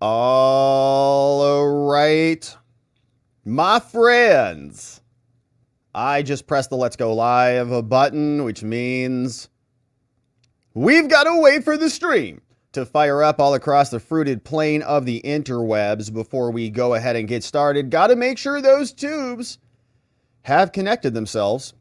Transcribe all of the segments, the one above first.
All right, my friends, I just pressed the Let's Go Live button, which means we've got to wait for the stream to fire up all across the fruited plain of the interwebs before we go ahead and get started. Got to make sure those tubes have connected themselves,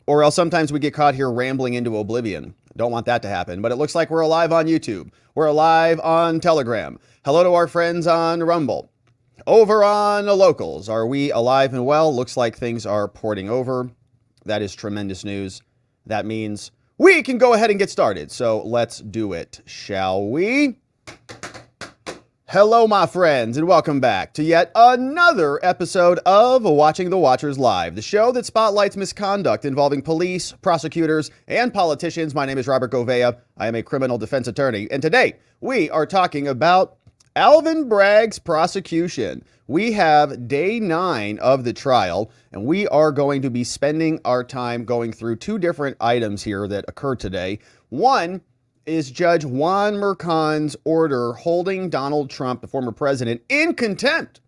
or else sometimes we get caught here rambling into oblivion. Don't want that to happen, but it looks like we're alive on YouTube. We're alive on Telegram. Hello to our friends on Rumble. Over on the locals, are we alive and well? Looks like things are porting over. That is tremendous news. That means we can go ahead and get started. So let's do it, shall we? Hello, my friends, and welcome back to yet another episode of Watching the Watchers Live, the show that spotlights misconduct involving police, prosecutors, and politicians. My name is Robert Gouveia. I am a criminal defense attorney, and today we are talking about Alvin Bragg's prosecution. We have day 9 of the trial, and we are going to be spending our time going through two different items here that occurred today. One is Judge Juan Mercan's order holding Donald Trump, the former president, in contempt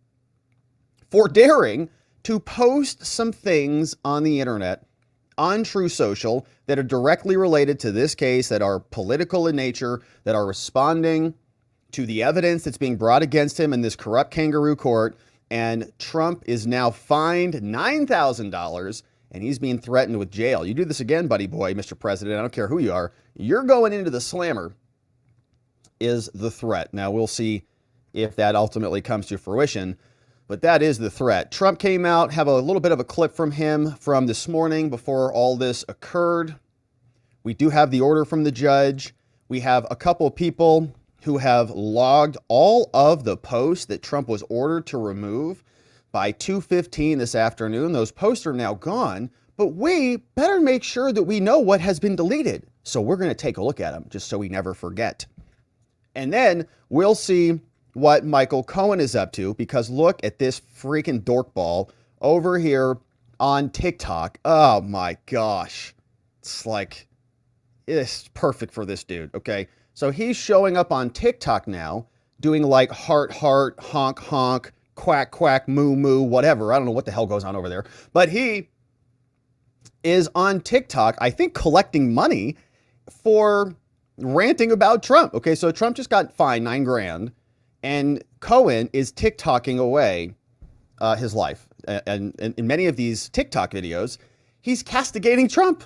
for daring to post some things on the internet, on True Social, that are directly related to this case, that are political in nature, that are responding to the evidence that's being brought against him in this corrupt kangaroo court. And Trump is now fined $9,000 and he's being threatened with jail. You do this again, buddy boy, Mr. President, I don't care who you are, you're going into the slammer, is the threat. Now, we'll see if that ultimately comes to fruition, but that is the threat. Trump came out, have a little bit of a clip from him from this morning before all this occurred. We do have the order from the judge. We have a couple of people who have logged all of the posts that Trump was ordered to remove by 2:15 this afternoon. Those posts are now gone, but we better make sure that we know what has been deleted. So we're going to take a look at them just so we never forget. And then we'll see what Michael Cohen is up to, because look at this freaking dorkball over here on TikTok. Oh my gosh. It's perfect for this dude. Okay. So he's showing up on TikTok now doing like heart, heart, honk, honk, quack, quack, moo, moo, whatever. I don't know what the hell goes on over there, but he is on TikTok, I think, collecting money for ranting about Trump. Okay, so Trump just got fined $9,000 and Cohen is TikToking away his life. And in many of these TikTok videos, he's castigating Trump,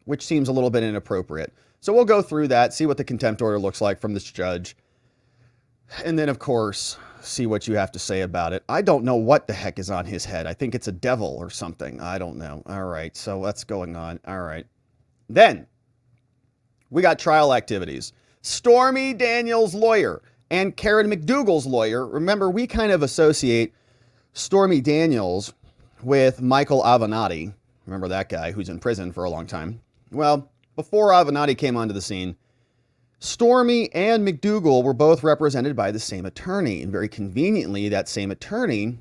which seems a little bit inappropriate. So we'll go through that, see what the contempt order looks like from this judge. And then, of course, see what you have to say about it. I don't know what the heck is on his head. I think it's a devil or something. I don't know. All right. So what's going on? All right. Then we got trial activities. Stormy Daniels' lawyer and Karen McDougal's lawyer. Remember, we kind of associate Stormy Daniels with Michael Avenatti. Remember that guy who's in prison for a long time? Well, before Avenatti came onto the scene, Stormy and McDougal were both represented by the same attorney, and very conveniently, that same attorney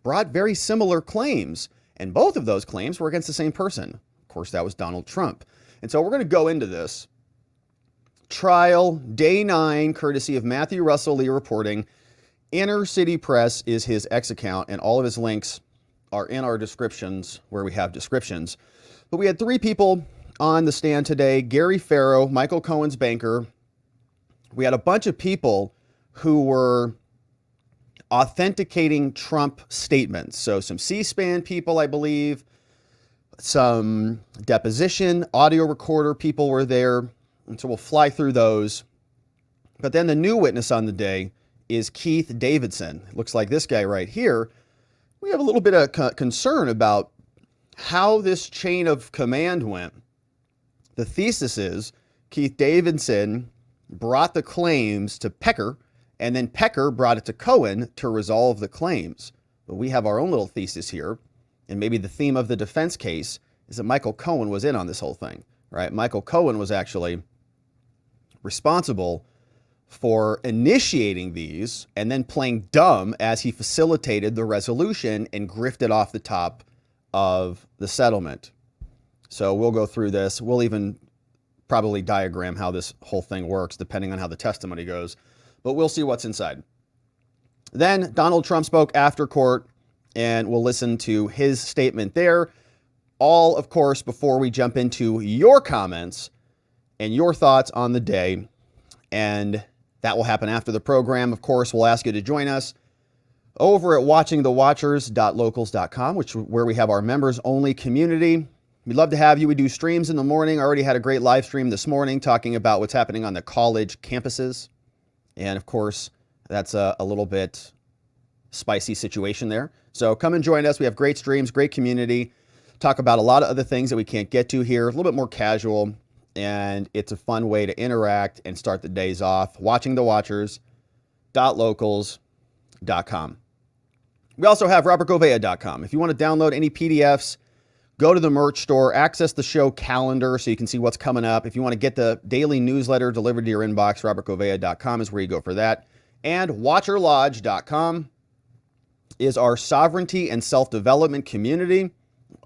brought very similar claims, and both of those claims were against the same person. Of course, that was Donald Trump. And so we're going to go into this trial, day 9, courtesy of Matthew Russell Lee reporting. Inner City Press is his X account, and all of his links are in our descriptions where we have descriptions. But we had 3 people on the stand today: Gary Farrow, Michael Cohen's banker. We had a bunch of people who were authenticating Trump statements. So some C-SPAN people, I believe, some deposition, audio recorder people were there. And so we'll fly through those. But then the new witness on the day is Keith Davidson. It looks like this guy right here. We have a little bit of concern about how this chain of command went. The thesis is Keith Davidson brought the claims to Pecker, and then Pecker brought it to Cohen to resolve the claims. But we have our own little thesis here, and maybe the theme of the defense case is that Michael Cohen was in on this whole thing, right? Michael Cohen was actually responsible for initiating these and then playing dumb as he facilitated the resolution and grifted off the top of the settlement. So we'll go through this. We'll even probably diagram how this whole thing works depending on how the testimony goes. but we'll see what's inside. Then Donald Trump spoke after court, and we'll listen to his statement there. All, of course, before we jump into your comments and your thoughts on the day. And that will happen after the program. Of course, we'll ask you to join us over at watchingthewatchers.locals.com, where we have our members-only community. We'd love to have you. We do streams in the morning. I already had a great live stream this morning talking about what's happening on the college campuses. And, of course, that's a little bit spicy situation there. So come and join us. We have great streams, great community. Talk about a lot of other things that we can't get to here. A little bit more casual. And it's a fun way to interact and start the days off. watchingthewatchers.locals.com. We also have robertgovea.com. If you want to download any PDFs, go to the merch store, access the show calendar so you can see what's coming up. If you want to get the daily newsletter delivered to your inbox, robertgovea.com is where you go for that. And watcherlodge.com is our sovereignty and self-development community.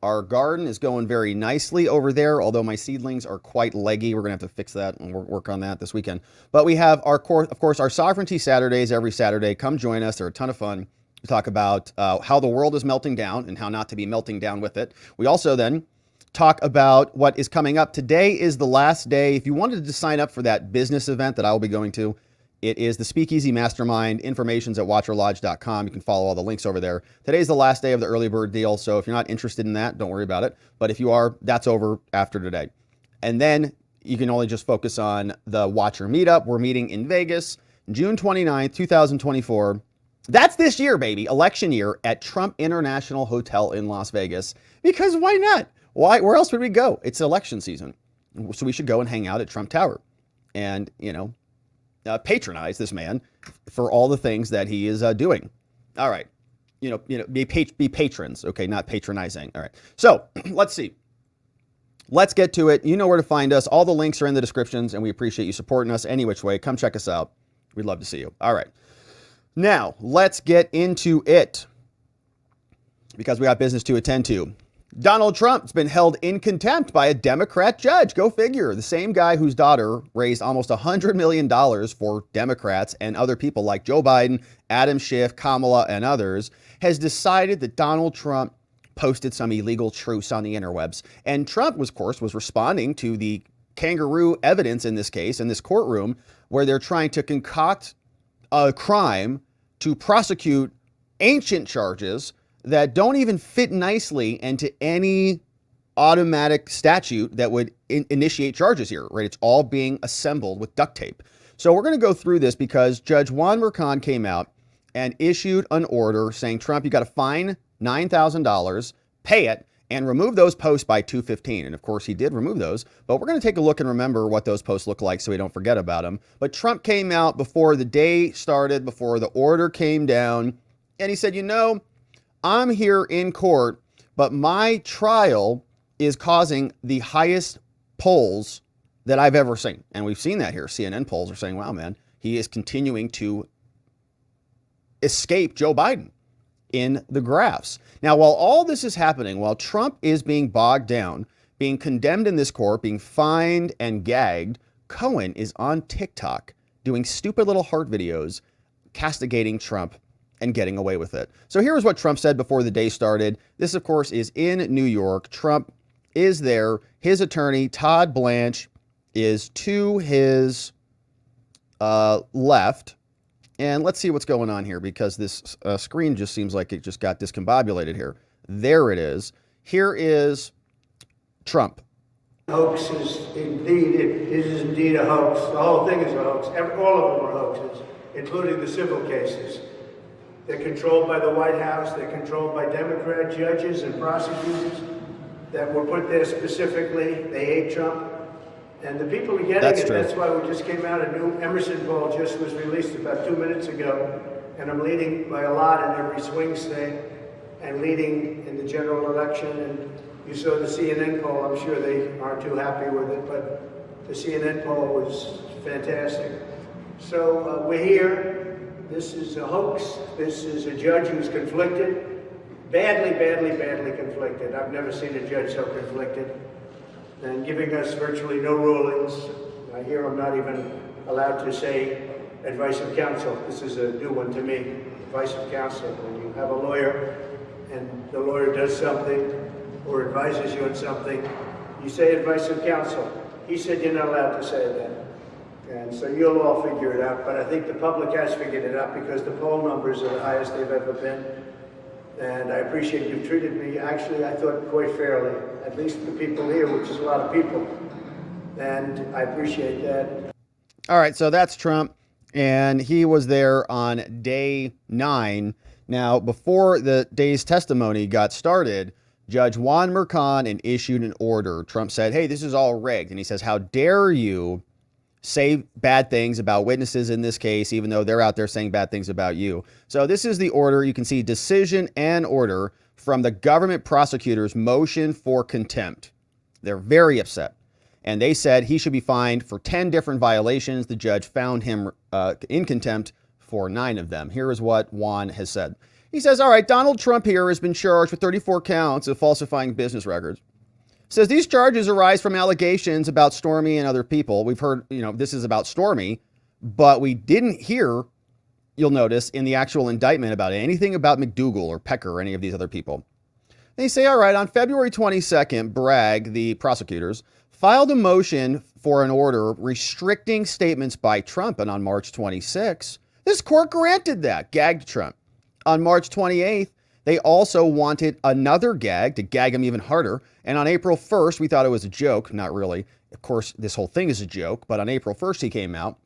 Our garden is going very nicely over there, although my seedlings are quite leggy. We're going to have to fix that and work on that this weekend. But we have, of course, our Sovereignty Saturdays every Saturday. Come join us. They're a ton of fun. We talk about how the world is melting down and how not to be melting down with it. We also then talk about what is coming up. Today is the last day. If you wanted to sign up for that business event that I will be going to, it is the Speakeasy Mastermind. Information's at watcherlodge.com. You can follow all the links over there. Today's the last day of the early bird deal, so if you're not interested in that, don't worry about it. But if you are, that's over after today. And then you can only just focus on the Watcher Meetup. We're meeting in Vegas, June 29th, 2024. That's this year, baby. Election year at Trump International Hotel in Las Vegas. Because why not? Where else would we go? It's election season. So we should go and hang out at Trump Tower and, patronize this man for all the things that he is doing. All right. Be patrons. Okay. Not patronizing. All right. So let's see. Let's get to it. You know where to find us. All the links are in the descriptions, and we appreciate you supporting us any which way. Come check us out. We'd love to see you. All right. Now let's get into it because we got business to attend to. Donald Trump's been held in contempt by a Democrat judge. Go figure. The same guy whose daughter raised almost $100 million for Democrats and other people like Joe Biden, Adam Schiff, Kamala, and others, has decided that Donald Trump posted some illegal truths on the interwebs. And Trump, of course, was responding to the kangaroo evidence in this case, in this courtroom, where they're trying to concoct a crime to prosecute ancient charges that don't even fit nicely into any automatic statute that would initiate charges here, right? It's all being assembled with duct tape. So we're going to go through this because Judge Juan Merchan came out and issued an order saying, Trump, you got to fine $9,000, pay it, and remove those posts by 2/15. And of course, he did remove those, but we're going to take a look and remember what those posts look like so we don't forget about them. But Trump came out before the day started, before the order came down, and he said, I'm here in court, but my trial is causing the highest polls that I've ever seen. And we've seen that here. CNN polls are saying, wow, man, he is continuing to escape Joe Biden in the graphs. Now, while all this is happening, while Trump is being bogged down, being condemned in this court, being fined and gagged, Cohen is on TikTok doing stupid little heart videos, castigating Trump and getting away with it. So here's what Trump said before the day started. This, of course, is in New York. Trump is there. His attorney, Todd Blanche, is to his left. And let's see what's going on here because this screen just seems like it just got discombobulated here. There it is. Here is Trump. Hoax is indeed, it is indeed a hoax. The whole thing is a hoax. All of them are hoaxes, including the civil cases. They're controlled by the White House. They're controlled by Democrat judges and prosecutors that were put there specifically. They hate Trump. And the people are getting it. That's why we just came out. A new Emerson poll just was released about 2 minutes ago. And I'm leading by a lot in every swing state and leading in the general election. And you saw the CNN poll. I'm sure they aren't too happy with it, but the CNN poll was fantastic. So we're here. This is a hoax. This is a judge who's conflicted. Badly, badly, badly conflicted. I've never seen a judge so conflicted. And giving us virtually no rulings. I hear I'm not even allowed to say advice of counsel. This is a new one to me, advice of counsel. When you have a lawyer and the lawyer does something or advises you on something, you say advice of counsel. He said you're not allowed to say that. And so you'll all figure it out, but I think the public has figured it out because the poll numbers are the highest they've ever been. And I appreciate you've treated me, actually, I thought quite fairly, at least the people here, which is a lot of people. And I appreciate that. All right, so that's Trump, and he was there on day 9. Now, before the day's testimony got started, Judge Juan Merchan issued an order. Trump said, hey, this is all rigged. And he says, how dare you say bad things about witnesses in this case, even though they're out there saying bad things about you. So this is the order. You can see decision and order from the government prosecutor's motion for contempt. They're very upset. And they said he should be fined for 10 different violations. The judge found him in contempt for 9 of them. Here is what Juan has said. He says, all right, Donald Trump here has been charged with 34 counts of falsifying business records. Says these charges arise from allegations about Stormy and other people. We've heard, this is about Stormy, but we didn't hear, you'll notice, in the actual indictment about anything about McDougal or Pecker or any of these other people. They say, all right, on February 22nd, Bragg, the prosecutors, filed a motion for an order restricting statements by Trump. And on March 26th, this court granted that, gagged Trump. On March 28th, they also wanted another gag to gag him even harder. And on April 1st, we thought it was a joke. Not really. Of course, this whole thing is a joke. But on April 1st, he came out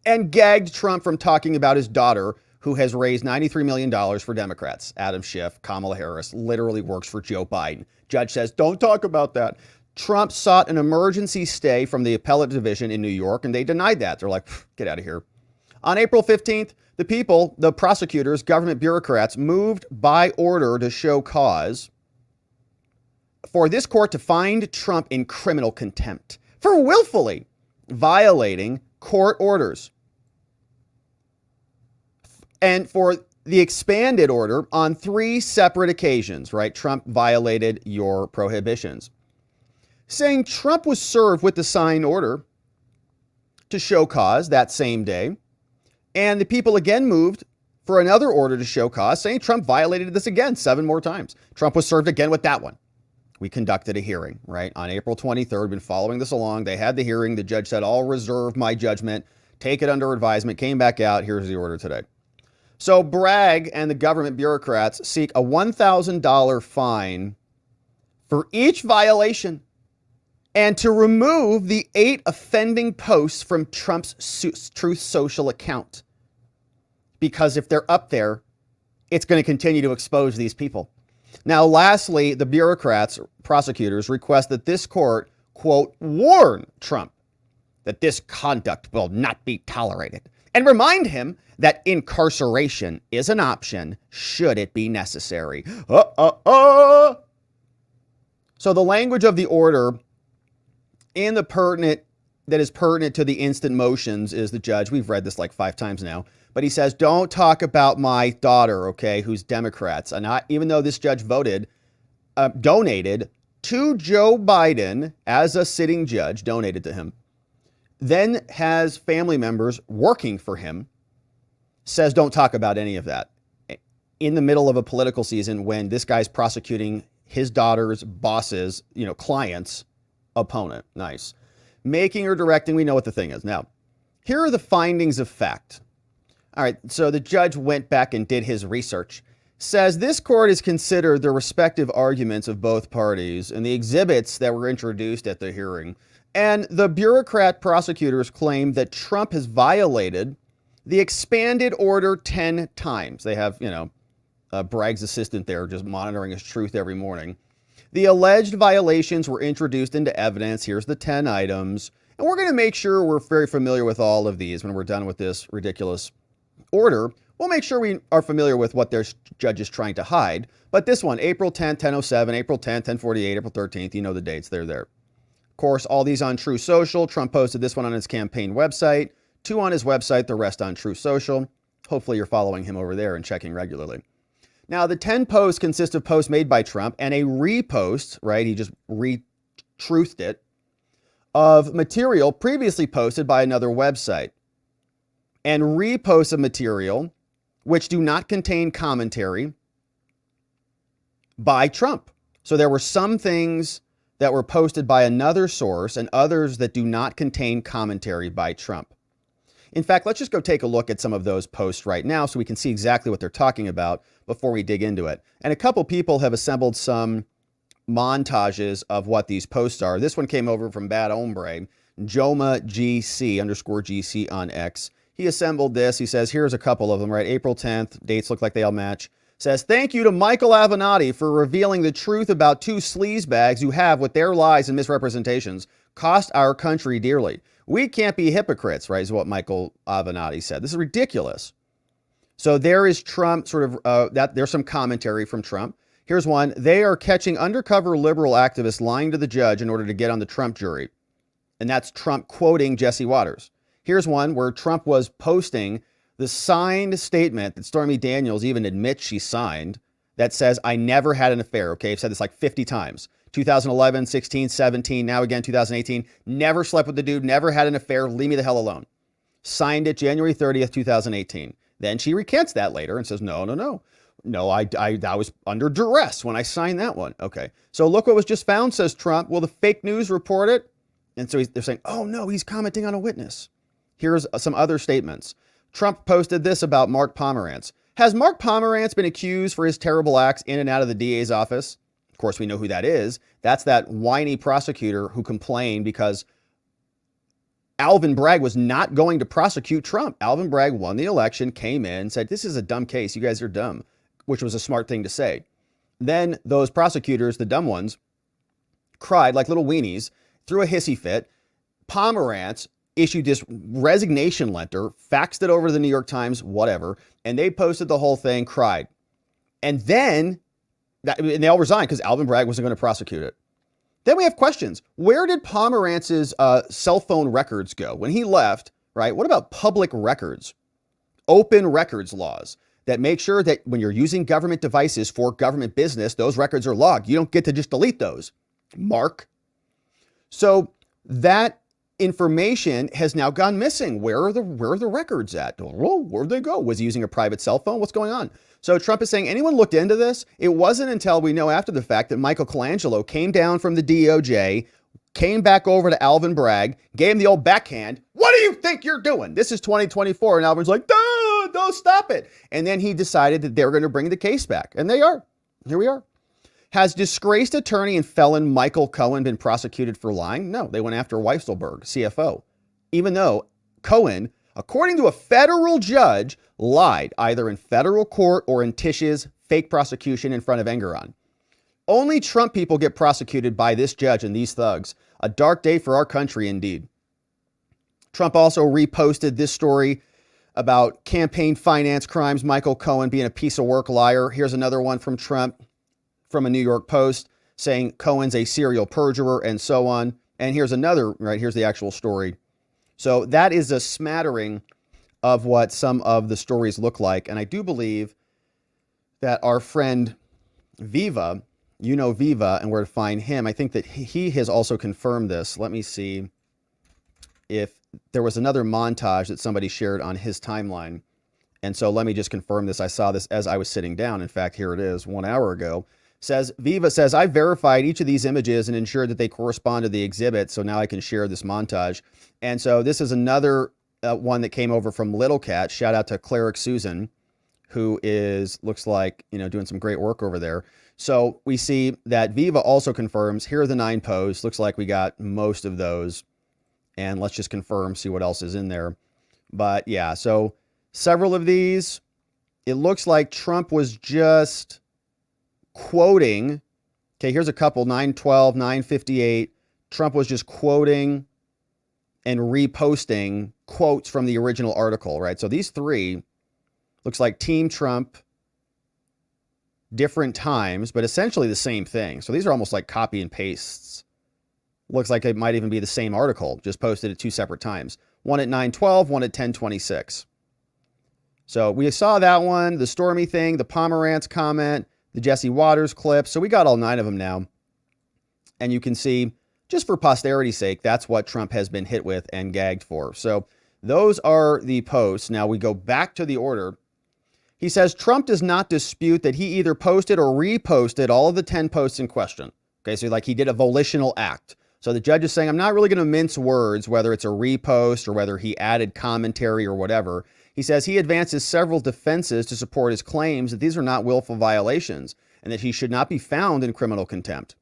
and gagged Trump from talking about his daughter, who has raised $93 million for Democrats. Adam Schiff, Kamala Harris, literally works for Joe Biden. Judge says, don't talk about that. Trump sought an emergency stay from the appellate division in New York, and they denied that. They're like, get out of here. On April 15th, the prosecutors, government bureaucrats, moved by order to show cause for this court to find Trump in criminal contempt for willfully violating court orders. And for the expanded order on 3 separate occasions, right? Trump violated your prohibitions. Saying Trump was served with the signed order to show cause that same day. And the people again moved for another order to show cause, saying Trump violated this again 7 more times. Trump was served again with that one. We conducted a hearing, right? On April 23rd, been following this along. They had the hearing. The judge said, I'll reserve my judgment, take it under advisement, came back out. Here's the order today. So Bragg and the government bureaucrats seek a $1,000 fine for each violation and to remove the 8 offending posts from Trump's Truth Social account. Because if they're up there, it's going to continue to expose these people. Now, lastly, the bureaucrats, prosecutors, request that this court, quote, warn Trump that this conduct will not be tolerated and remind him that incarceration is an option should it be necessary. So the language of the order in the that is pertinent to the instant motions is the judge. We've read this like 5 times now, but he says, don't talk about my daughter, okay, who's Democrats. And even though this judge donated to Joe Biden as a sitting judge, donated to him, then has family members working for him, says, don't talk about any of that in the middle of a political season when this guy's prosecuting his daughter's boss's, client's opponent. Nice. Making or directing, we know what the thing is. Now, here are the findings of fact. All right, so the judge went back and did his research. Says this court has considered the respective arguments of both parties and the exhibits that were introduced at the hearing. And the bureaucrat prosecutors claim that Trump has violated the expanded order 10 times. They have, Bragg's assistant there just monitoring his truth every morning. The alleged violations were introduced into evidence. Here's the 10 items. And we're going to make sure we're very familiar with all of these when we're done with this ridiculous order. We'll make sure we are familiar with what their judge is trying to hide. But this one, April 10th, 10:07, April 10th, 10:48, April 13th, you know the dates. They're there. Of course, all these on True Social. Trump posted this one on his campaign website, 2 on his website, the rest on True Social. Hopefully you're following him over there and checking regularly. Now, the 10 posts consist of posts made by Trump and a repost, right? He just re-truthed it, of material previously posted by another website. and reposts of material which do not contain commentary by Trump. So there were some things that were posted by another source and others that do not contain commentary by Trump. In fact, let's just go take a look at some of those posts right now so we can see exactly what they're talking about before we dig into it. And a couple people have assembled some montages of what these posts are. This one came over from Bad Hombre, Joma GC _GC on X. He assembled this. He says, here's a couple of them, right? April 10th, dates look like they all match. Says, thank you to Michael Avenatti for revealing the truth about two sleazebags who have, with their lies and misrepresentations, cost our country dearly. We can't be hypocrites, right, is what Michael Avenatti said. This is ridiculous. So there is Trump, there's some commentary from Trump. Here's one. They are catching undercover liberal activists lying to the judge in order to get on the Trump jury. And that's Trump quoting Jesse Waters. Here's one where Trump was posting the signed statement that Stormy Daniels even admits she signed that says, I never had an affair. Okay, I've said this like 50 times. 2011, 16, 17, now again 2018. Never slept with the dude, never had an affair. Leave me the hell alone. Signed it January 30th, 2018. Then she recants that later and says, no, I was under duress when I signed that one. Okay, so look what was just found, says Trump. Will the fake news report it? And so they're saying, oh no, he's commenting on a witness. Here's some other statements. Trump posted this about Mark Pomerantz. Has Mark Pomerantz been accused for his terrible acts in and out of the DA's office? Of course, we know who that is. That's that whiny prosecutor who complained because Alvin Bragg was not going to prosecute Trump. Alvin Bragg won the election, came in, said, this is a dumb case. You guys are dumb, which was a smart thing to say. Then those prosecutors, the dumb ones, cried like little weenies, threw a hissy fit. Pomerantz issued this resignation letter, faxed it over to the New York Times, whatever, and they posted the whole thing, cried. And then and they all resigned because Alvin Bragg wasn't going to prosecute it. Then we have questions. Where did Pomerantz's cell phone records go when he left, right? What about public records? Open records laws that make sure that when you're using government devices for government business, those records are logged. You don't get to just delete those. Mark. So that information has now gone missing. Where are the records at? Oh, where'd they go? Was he using a private cell phone? What's going on? So Trump is saying, anyone looked into this? It wasn't until we know after the fact that Michael Colangelo came down from the DOJ, came back over to Alvin Bragg, gave him the old backhand. What do you think you're doing? This is 2024. And Alvin's like, don't stop it. And then he decided that they were going to bring the case back. And they are. Here we are. Has disgraced attorney and felon Michael Cohen been prosecuted for lying? No, they went after Weisselberg, CFO, even though Cohen, according to a federal judge, lied either in federal court or in Tish's fake prosecution in front of Enquirer. Only Trump people get prosecuted by this judge and these thugs. A dark day for our country, indeed. Trump also reposted this story about campaign finance crimes, Michael Cohen being a piece of work liar. Here's another one from Trump, from a New York Post, saying Cohen's a serial perjurer and so on. And here's another, right? Here's the actual story. So that is a smattering of what some of the stories look like. And I do believe that our friend Viva, Viva, and where to find him, I think that he has also confirmed this. Let me see if there was another montage that somebody shared on his timeline. And so let me just confirm this. I saw this as I was sitting down. In fact, here it is 1 hour ago. Viva says, I verified each of these images and ensured that they correspond to the exhibit. So now I can share this montage. And so this is another one that came over from Little Cat. Shout out to Cleric Susan, who looks like, doing some great work over there. So we see that Viva also confirms, here are the 9 posts. Looks like we got most of those. And let's just confirm, see what else is in there. But yeah, so several of these, it looks like Trump was just quoting. Okay, here's a couple, 912, 958. Trump was just quoting and reposting quotes from the original article, right? So these 3 looks like Team Trump, different times, but essentially the same thing. So these are almost like copy and pastes. Looks like it might even be the same article, just posted at 2 separate times. One at 9:12, one at 10:26. So we saw that one, the Stormy thing, the Pomerantz comment, the Jesse Waters clip. So we got all 9 of them now. And you can see, just for posterity's sake, that's what Trump has been hit with and gagged for. So Those are the posts. Now we go back to the order. He says Trump does not dispute that he either posted or reposted all of the 10 posts in question. Okay, so like he did a volitional act. So the judge is saying, I'm not really going to mince words, whether it's a repost or whether he added commentary or whatever. He says he advances several defenses to support his claims that these are not willful violations and that he should not be found in criminal contempt.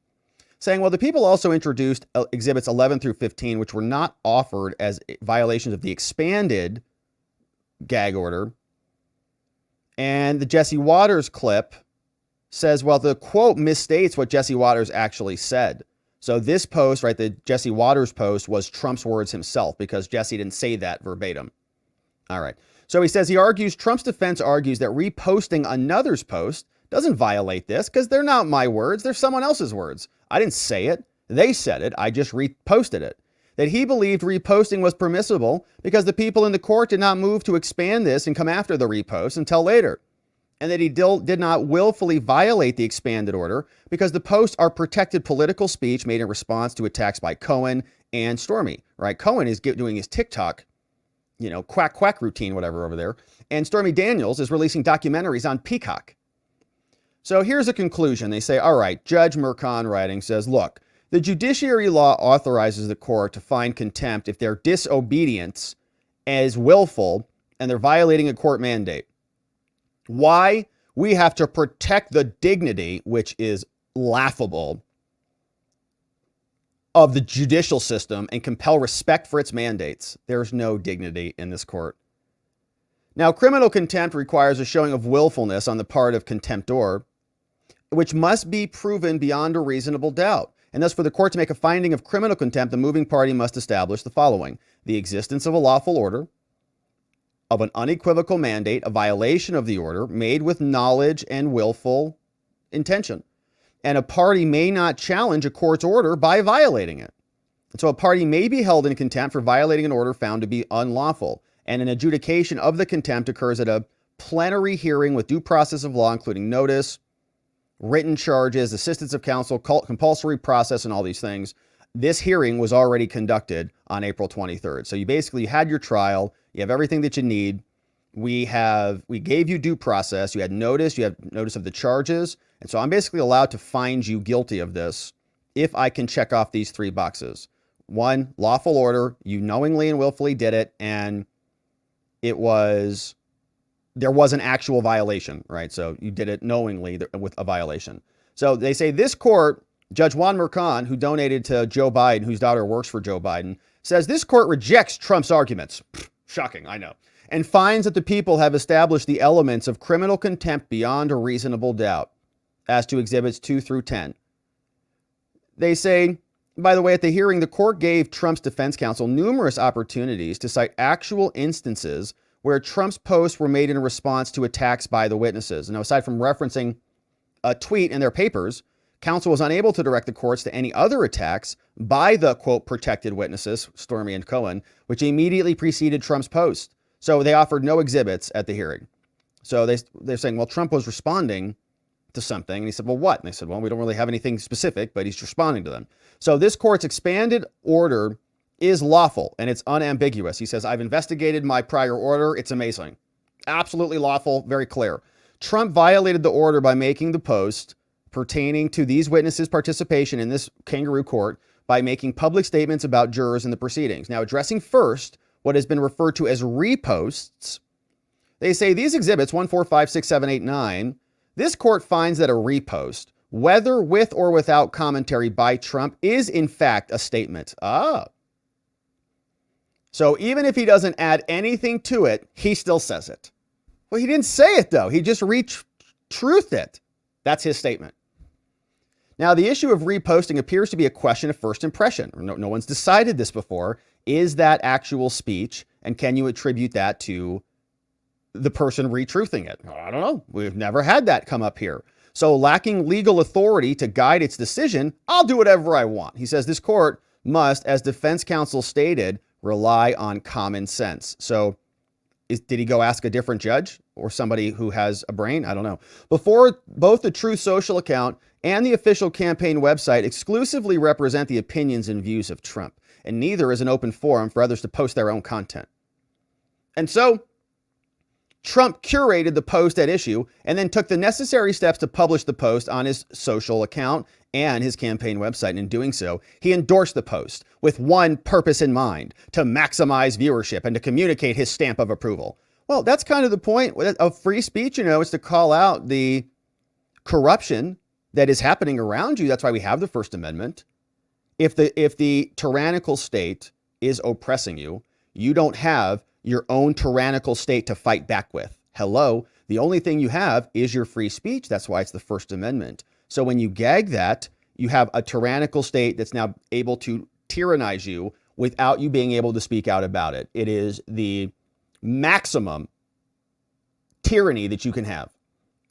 Saying, well, the people also introduced exhibits 11 through 15, which were not offered as violations of the expanded gag order. And the Jesse Waters clip says, well, the quote misstates what Jesse Waters actually said. So this post, right, the Jesse Waters post was Trump's words himself because Jesse didn't say that verbatim. All right. So he says Trump's defense argues that reposting another's post doesn't violate this because they're not my words. They're someone else's words. I didn't say it. They said it. I just reposted it. That he believed reposting was permissible because the people in the court did not move to expand this and come after the repost until later. And that he did not willfully violate the expanded order because the posts are protected political speech made in response to attacks by Cohen and Stormy, right? Cohen is doing his TikTok, quack, quack routine, whatever over there. And Stormy Daniels is releasing documentaries on Peacock. So here's a conclusion. They say, all right, Judge Merchan writing says, look, the judiciary law authorizes the court to find contempt if their disobedience is willful and they're violating a court mandate. Why? We have to protect the dignity, which is laughable, of the judicial system and compel respect for its mandates. There's no dignity in this court. Now, criminal contempt requires a showing of willfulness on the part of contemptor, which must be proven beyond a reasonable doubt. And thus, for the court to make a finding of criminal contempt, the moving party must establish the following: the existence of a lawful order, of an unequivocal mandate, a violation of the order made with knowledge and willful intention. And a party may not challenge a court's order by violating it. And so a party may be held in contempt for violating an order found to be unlawful. And an adjudication of the contempt occurs at a plenary hearing with due process of law, including notice, written charges, assistance of counsel, compulsory process, and all these things. This hearing was already conducted on April 23rd. So you basically had your trial. You have everything that you need. We gave you due process. You had notice of the charges. And so I'm basically allowed to find you guilty of this if I can check off these 3 boxes. 1, lawful order. You knowingly and willfully did it. And there was an actual violation, right? So you did it knowingly with a violation. So they say this court, Judge Juan Merchan, who donated to Joe Biden, whose daughter works for Joe Biden, says this court rejects Trump's arguments. Shocking, I know. And finds that the people have established the elements of criminal contempt beyond a reasonable doubt as to exhibits 2 through 10. They say, by the way, at the hearing, the court gave Trump's defense counsel numerous opportunities to cite actual instances where Trump's posts were made in response to attacks by the witnesses. Now, aside from referencing a tweet in their papers, counsel was unable to direct the courts to any other attacks by the, quote, protected witnesses, Stormy and Cohen, which immediately preceded Trump's post. So they offered no exhibits at the hearing. So they're saying, well, Trump was responding to something. And he said, well, what? And they said, well, we don't really have anything specific, but he's responding to them. So this court's expanded order is lawful and it's unambiguous. He says, I've investigated my prior order. It's amazing. Absolutely lawful, very clear. Trump violated the order by making the post pertaining to these witnesses' participation in this kangaroo court by making public statements about jurors in the proceedings. Now, addressing first what has been referred to as reposts, they say these exhibits 1, 4, 5, 6, 7, 8, 9, this court finds that a repost, whether with or without commentary by Trump, is in fact a statement. So even if he doesn't add anything to it, he still says it. Well, he didn't say it, though. He just re-truthed it. That's his statement. Now, the issue of reposting appears to be a question of first impression. No one's decided this before. Is that actual speech? And can you attribute that to the person retruthing it? I don't know. We've never had that come up here. So lacking legal authority to guide its decision, I'll do whatever I want. He says this court must, as defense counsel stated, rely on common sense. So did he go ask a different judge or somebody who has a brain? I don't know. Before both the Truth Social account and the official campaign website exclusively represent the opinions and views of Trump, and neither is an open forum for others to post their own content. And so Trump curated the post at issue and then took the necessary steps to publish the post on his social account and his campaign website. And in doing so, he endorsed the post with one purpose in mind: to maximize viewership and to communicate his stamp of approval. Well, that's kind of the point of free speech, is to call out the corruption that is happening around you. That's why we have the First Amendment. If the tyrannical state is oppressing you, you don't have your own tyrannical state to fight back with. Hello, the only thing you have is your free speech. That's why it's the First Amendment. So when you gag that, you have a tyrannical state that's now able to tyrannize you without you being able to speak out about it. It is the maximum tyranny that you can have.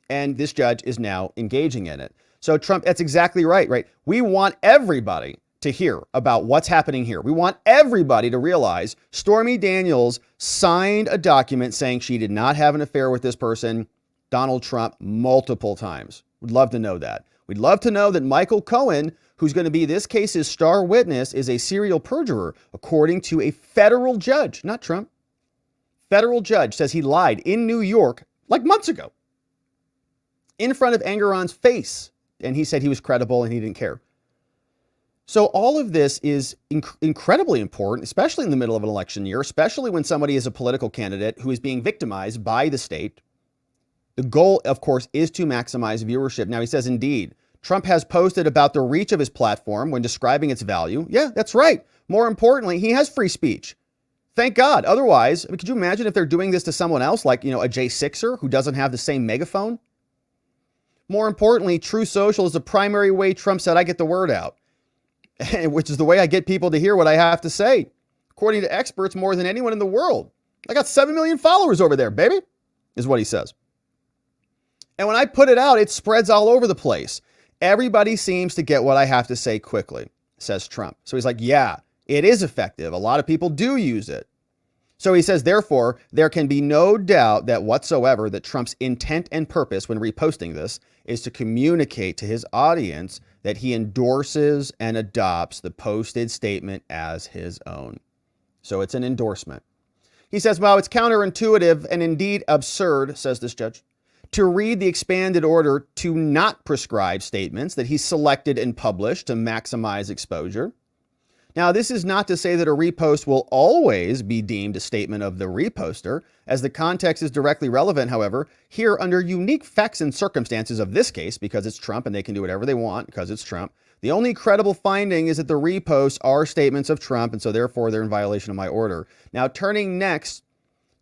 And this judge is now engaging in it. So Trump, that's exactly right? We want everybody to hear about what's happening here. We want everybody to realize Stormy Daniels signed a document saying she did not have an affair with this person, Donald Trump, multiple times. We'd love to know that. We'd love to know that Michael Cohen, who's going to be this case's star witness, is a serial perjurer, according to a federal judge, not Trump. Federal judge says he lied in New York like months ago in front of Enguerrand's face. And he said he was credible and he didn't care. So all of this is incredibly important, especially in the middle of an election year, especially when somebody is a political candidate who is being victimized by the state. The goal, of course, is to maximize viewership. Now, he says, indeed, Trump has posted about the reach of his platform when describing its value. Yeah, that's right. More importantly, he has free speech. Thank God. Otherwise, could you imagine if they're doing this to someone else, like, a J6er who doesn't have the same megaphone? More importantly, True Social is the primary way Trump said I get the word out, which is the way I get people to hear what I have to say. According to experts, more than anyone in the world. I got 7 million followers over there, baby, is what he says. And when I put it out, it spreads all over the place. Everybody seems to get what I have to say quickly, says Trump. So he's like, yeah, it is effective. A lot of people do use it. So he says, therefore, there can be no doubt that whatsoever that Trump's intent and purpose when reposting this is to communicate to his audience that he endorses and adopts the posted statement as his own. So it's an endorsement. He says, well, it's counterintuitive and indeed absurd, says this judge, to read the expanded order to not prescribe statements that he selected and published to maximize exposure. Now, this is not to say that a repost will always be deemed a statement of the reposter, as the context is directly relevant, however, here under unique facts and circumstances of this case, because it's Trump and they can do whatever they want because it's Trump. The only credible finding is that the reposts are statements of Trump, and so therefore they're in violation of my order. Now, turning next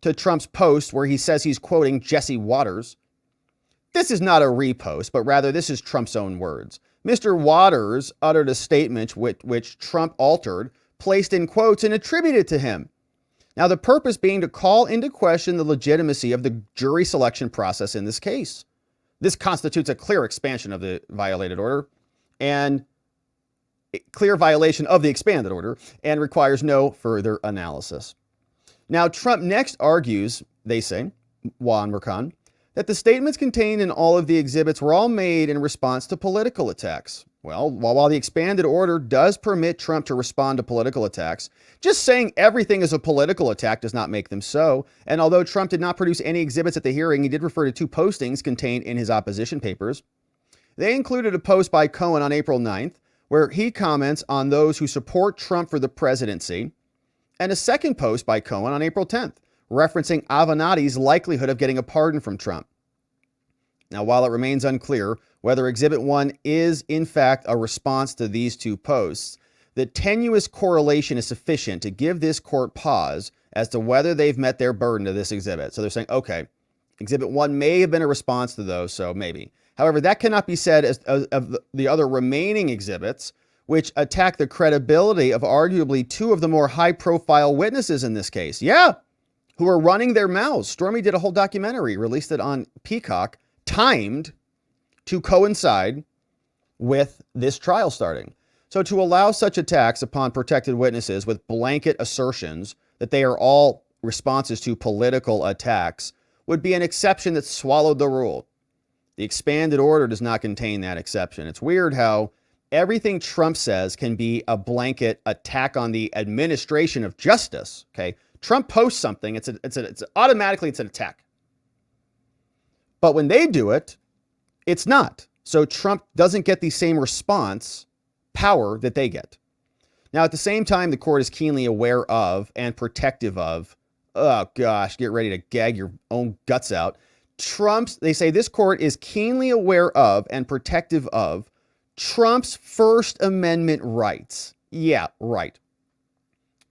to Trump's post where he says he's quoting Jesse Waters, this is not a repost, but rather this is Trump's own words. Mr. Waters uttered a statement which Trump altered, placed in quotes, and attributed to him. Now, the purpose being to call into question the legitimacy of the jury selection process in this case. This constitutes a clear expansion of the violated order and clear violation of the expanded order and requires no further analysis. Now, Trump next argues, they say, Juan Mercan, that the statements contained in all of the exhibits were all made in response to political attacks. Well, while the expanded order does permit Trump to respond to political attacks, just saying everything is a political attack does not make them so. And although Trump did not produce any exhibits at the hearing, he did refer to two postings contained in his opposition papers. They included a post by Cohen on April 9th, where he comments on those who support Trump for the presidency, and a second post by Cohen on April 10th, referencing Avenatti's likelihood of getting a pardon from Trump. Now, while it remains unclear whether Exhibit 1 is, in fact, a response to these two posts, the tenuous correlation is sufficient to give this court pause as to whether they've met their burden to this exhibit. So they're saying, okay, Exhibit 1 may have been a response to those, so maybe. However, that cannot be said of the other remaining exhibits, which attack the credibility of arguably two of the more high-profile witnesses in this case. Yeah, who are running their mouths. Stormy did a whole documentary, released it on Peacock, timed to coincide with this trial starting. So to allow such attacks upon protected witnesses with blanket assertions that they are all responses to political attacks would be an exception that swallowed the rule. The expanded order does not contain that exception. It's weird how everything Trump says can be a blanket attack on the administration of justice, okay? Trump posts something, it's automatically an attack. But when they do it, it's not. So Trump doesn't get the same response power that they get. Now, at the same time, the court is keenly aware of and protective of, oh gosh, get ready to gag your own guts out. They say this court is keenly aware of and protective of Trump's First Amendment rights. Yeah, right.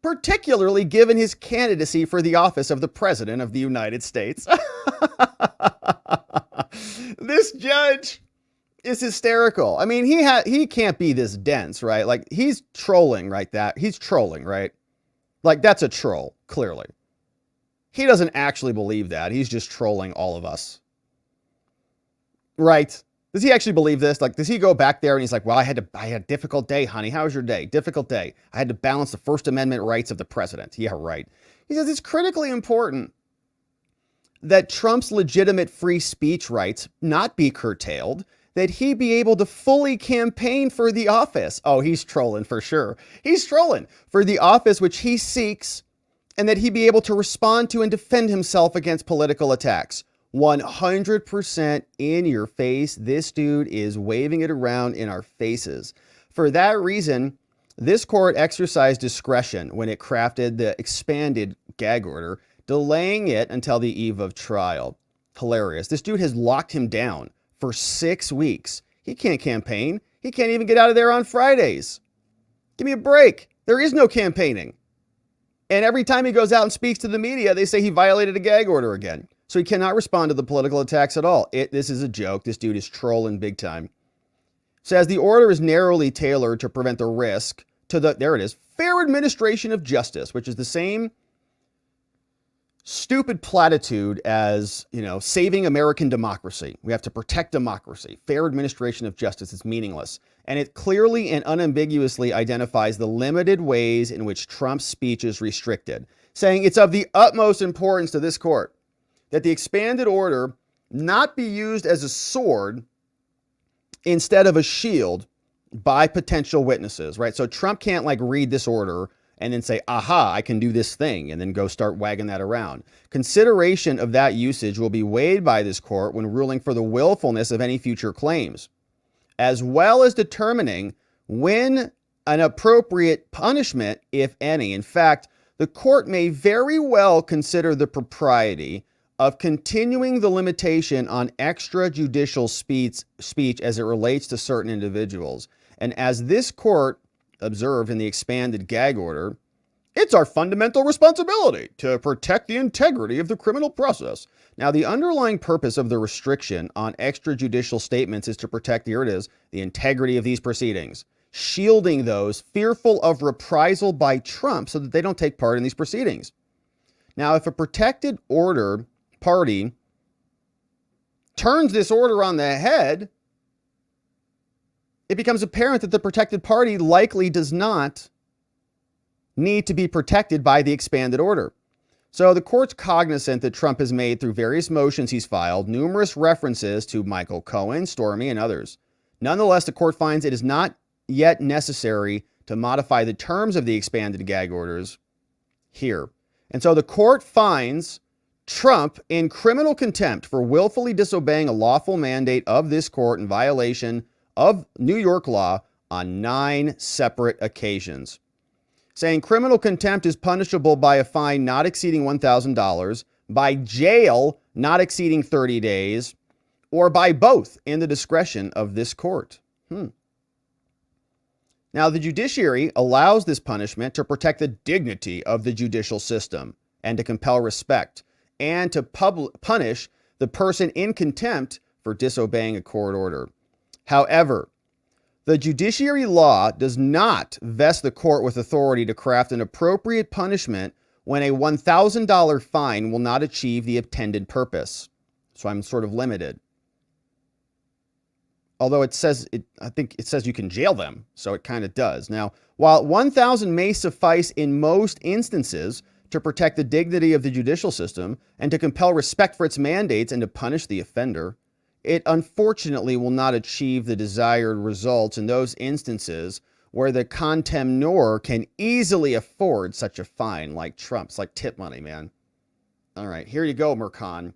Particularly given his candidacy for the office of the President of the United States. This judge is hysterical. I mean, he can't be this dense, right? Like, he's trolling, right? He's trolling, right? Like, that's a troll, clearly. He doesn't actually believe that. He's just trolling all of us. Right? Does he actually believe this? Like, does he go back there and he's like, well, I had a difficult day, honey. How was your day? Difficult day. I had to balance the First Amendment rights of the president. Yeah, right. He says it's critically important that Trump's legitimate free speech rights not be curtailed, that he be able to fully campaign for the office. Oh, he's trolling for sure. He's trolling for the office which he seeks, and that he be able to respond to and defend himself against political attacks. 100% in your face. This dude is waving it around in our faces. For that reason, this court exercised discretion when it crafted the expanded gag order, delaying it until the eve of trial. Hilarious. This dude has locked him down for 6 weeks. He can't campaign. He can't even get out of there on Fridays. Give me a break. There is no campaigning. And every time he goes out and speaks to the media, they say he violated a gag order again. So he cannot respond to the political attacks at all. This is a joke. This dude is trolling big time. Says the order is narrowly tailored to prevent the risk to there it is, fair administration of justice, which is the same stupid platitude as, saving American democracy. We have to protect democracy. Fair administration of justice is meaningless. And it clearly and unambiguously identifies the limited ways in which Trump's speech is restricted, saying it's of the utmost importance to this court that the expanded order not be used as a sword instead of a shield by potential witnesses, right? So Trump can't read this order and then say, aha, I can do this thing, and then go start wagging that around. Consideration of that usage will be weighed by this court when ruling for the willfulness of any future claims, as well as determining when an appropriate punishment, if any. In fact, the court may very well consider the propriety of continuing the limitation on extrajudicial speech as it relates to certain individuals. And as this court observed in the expanded gag order, it's our fundamental responsibility to protect the integrity of the criminal process. Now, the underlying purpose of the restriction on extrajudicial statements is to protect, here it is, the integrity of these proceedings, shielding those fearful of reprisal by Trump so that they don't take part in these proceedings. Now, if a protected order party turns this order on the head, it becomes apparent that the protected party likely does not need to be protected by the expanded order. So the court's cognizant that Trump has made, through various motions he's filed, numerous references to Michael Cohen, Stormy, and others. Nonetheless, the court finds it is not yet necessary to modify the terms of the expanded gag orders here. And so the court finds Trump in criminal contempt for willfully disobeying a lawful mandate of this court in violation of New York law on 9 separate occasions, saying criminal contempt is punishable by a fine not exceeding $1,000, by jail not exceeding 30 days, or by both in the discretion of this court. Now, the judiciary allows this punishment to protect the dignity of the judicial system and to compel respect, and to punish the person in contempt for disobeying a court order. However, the judiciary law does not vest the court with authority to craft an appropriate punishment when a $1,000 fine will not achieve the intended purpose. So I'm sort of limited. Although I think it says you can jail them, so it kind of does. Now, while $1,000 may suffice in most instances to protect the dignity of the judicial system and to compel respect for its mandates and to punish the offender, it unfortunately will not achieve the desired results in those instances where the contemnor can easily afford such a fine like Trump's, like tip money, man. All right, here you go, Mercon.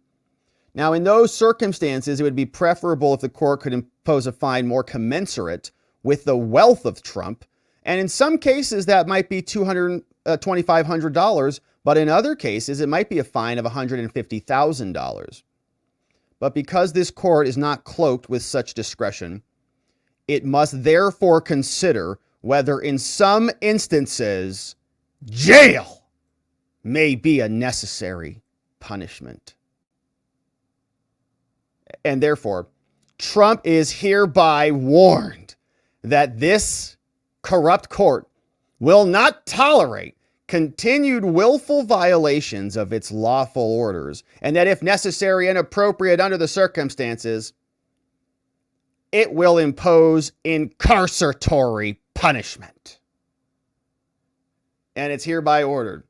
Now, in those circumstances, it would be preferable if the court could impose a fine more commensurate with the wealth of Trump. And in some cases, that might be $2,500, but in other cases, it might be a fine of $150,000. But because this court is not cloaked with such discretion, it must therefore consider whether in some instances, jail may be a necessary punishment. And therefore, Trump is hereby warned that this corrupt court will not tolerate continued willful violations of its lawful orders, and that if necessary and appropriate under the circumstances, it will impose incarceratory punishment. And it's hereby ordered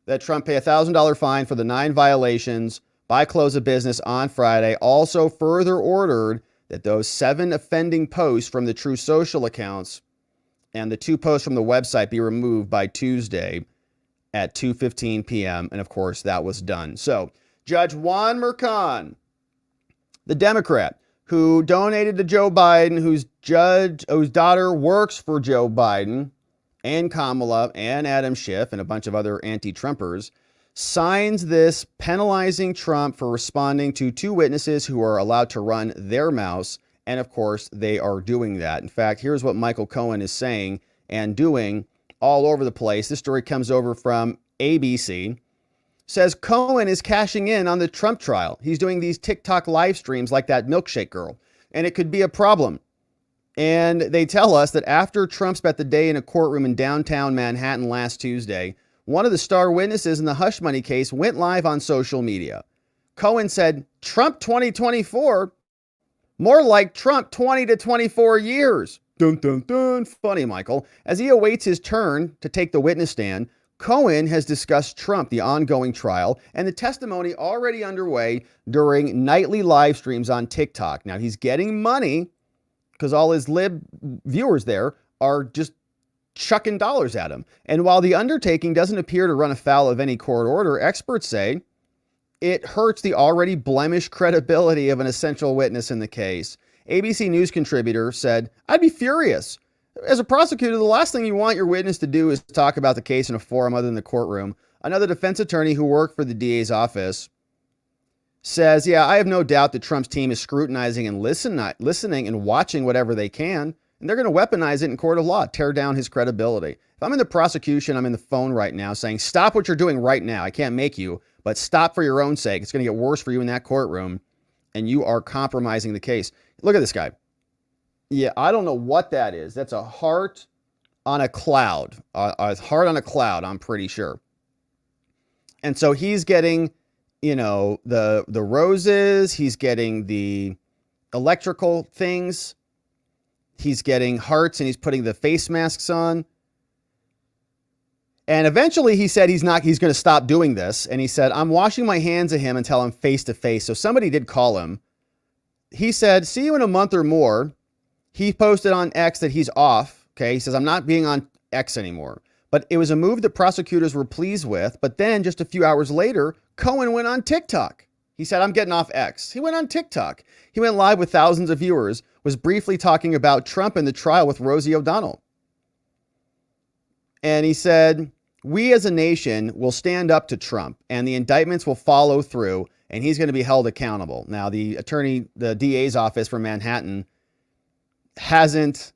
that Trump pay a $1,000 fine for the 9 violations by close of business on Friday. Also further ordered that those 7 offending posts from the True Social accounts and the 2 posts from the website be removed by Tuesday at 2:15 p.m. And of course, that was done. So Judge Juan Merchan, the Democrat who donated to Joe Biden, whose daughter works for Joe Biden and Kamala and Adam Schiff and a bunch of other anti-Trumpers, signs this penalizing Trump for responding to 2 witnesses who are allowed to run their mouths. And of course, they are doing that. In fact, here's what Michael Cohen is saying and doing all over the place. This story comes over from ABC. Says Cohen is cashing in on the Trump trial. He's doing these TikTok live streams like that milkshake girl, and it could be a problem. And they tell us that after Trump spent the day in a courtroom in downtown Manhattan last Tuesday, one of the star witnesses in the hush money case went live on social media. Cohen said, Trump 2024, more like Trump 20 to 24 years. Dun, dun, dun. Funny, Michael. As he awaits his turn to take the witness stand, Cohen has discussed Trump, the ongoing trial, and the testimony already underway during nightly live streams on TikTok. Now, he's getting money because all his lib viewers there are just chucking dollars at him. And while the undertaking doesn't appear to run afoul of any court order, experts say it hurts the already blemished credibility of an essential witness in the case. ABC News contributor said, I'd be furious. As a prosecutor, the last thing you want your witness to do is talk about the case in a forum other than the courtroom. Another defense attorney who worked for the DA's office says, yeah, I have no doubt that Trump's team is scrutinizing and listening and watching whatever they can. And they're going to weaponize it in court of law, tear down his credibility. If I'm in the prosecution, I'm in the phone right now saying, stop what you're doing right now. I can't make you, but stop for your own sake. It's going to get worse for you in that courtroom, and you are compromising the case. Look at this guy. Yeah, I don't know what that is. That's a heart on a cloud. A heart on a cloud, I'm pretty sure. And so he's getting, you know, the roses. He's getting the electrical things. He's getting hearts, and he's putting the face masks on. And eventually he said he's going to stop doing this. And he said, I'm washing my hands of him until I'm face to face. So somebody did call him. He said, see you in a month or more. He posted on X that he's off. Okay. He says, I'm not being on X anymore. But it was a move that prosecutors were pleased with. But then just a few hours later, Cohen went on TikTok. He said, I'm getting off X. He went on TikTok. He went live with thousands of viewers, was briefly talking about Trump and the trial with Rosie O'Donnell. And he said, we as a nation will stand up to Trump and the indictments will follow through and he's going to be held accountable. Now, the DA's office for Manhattan hasn't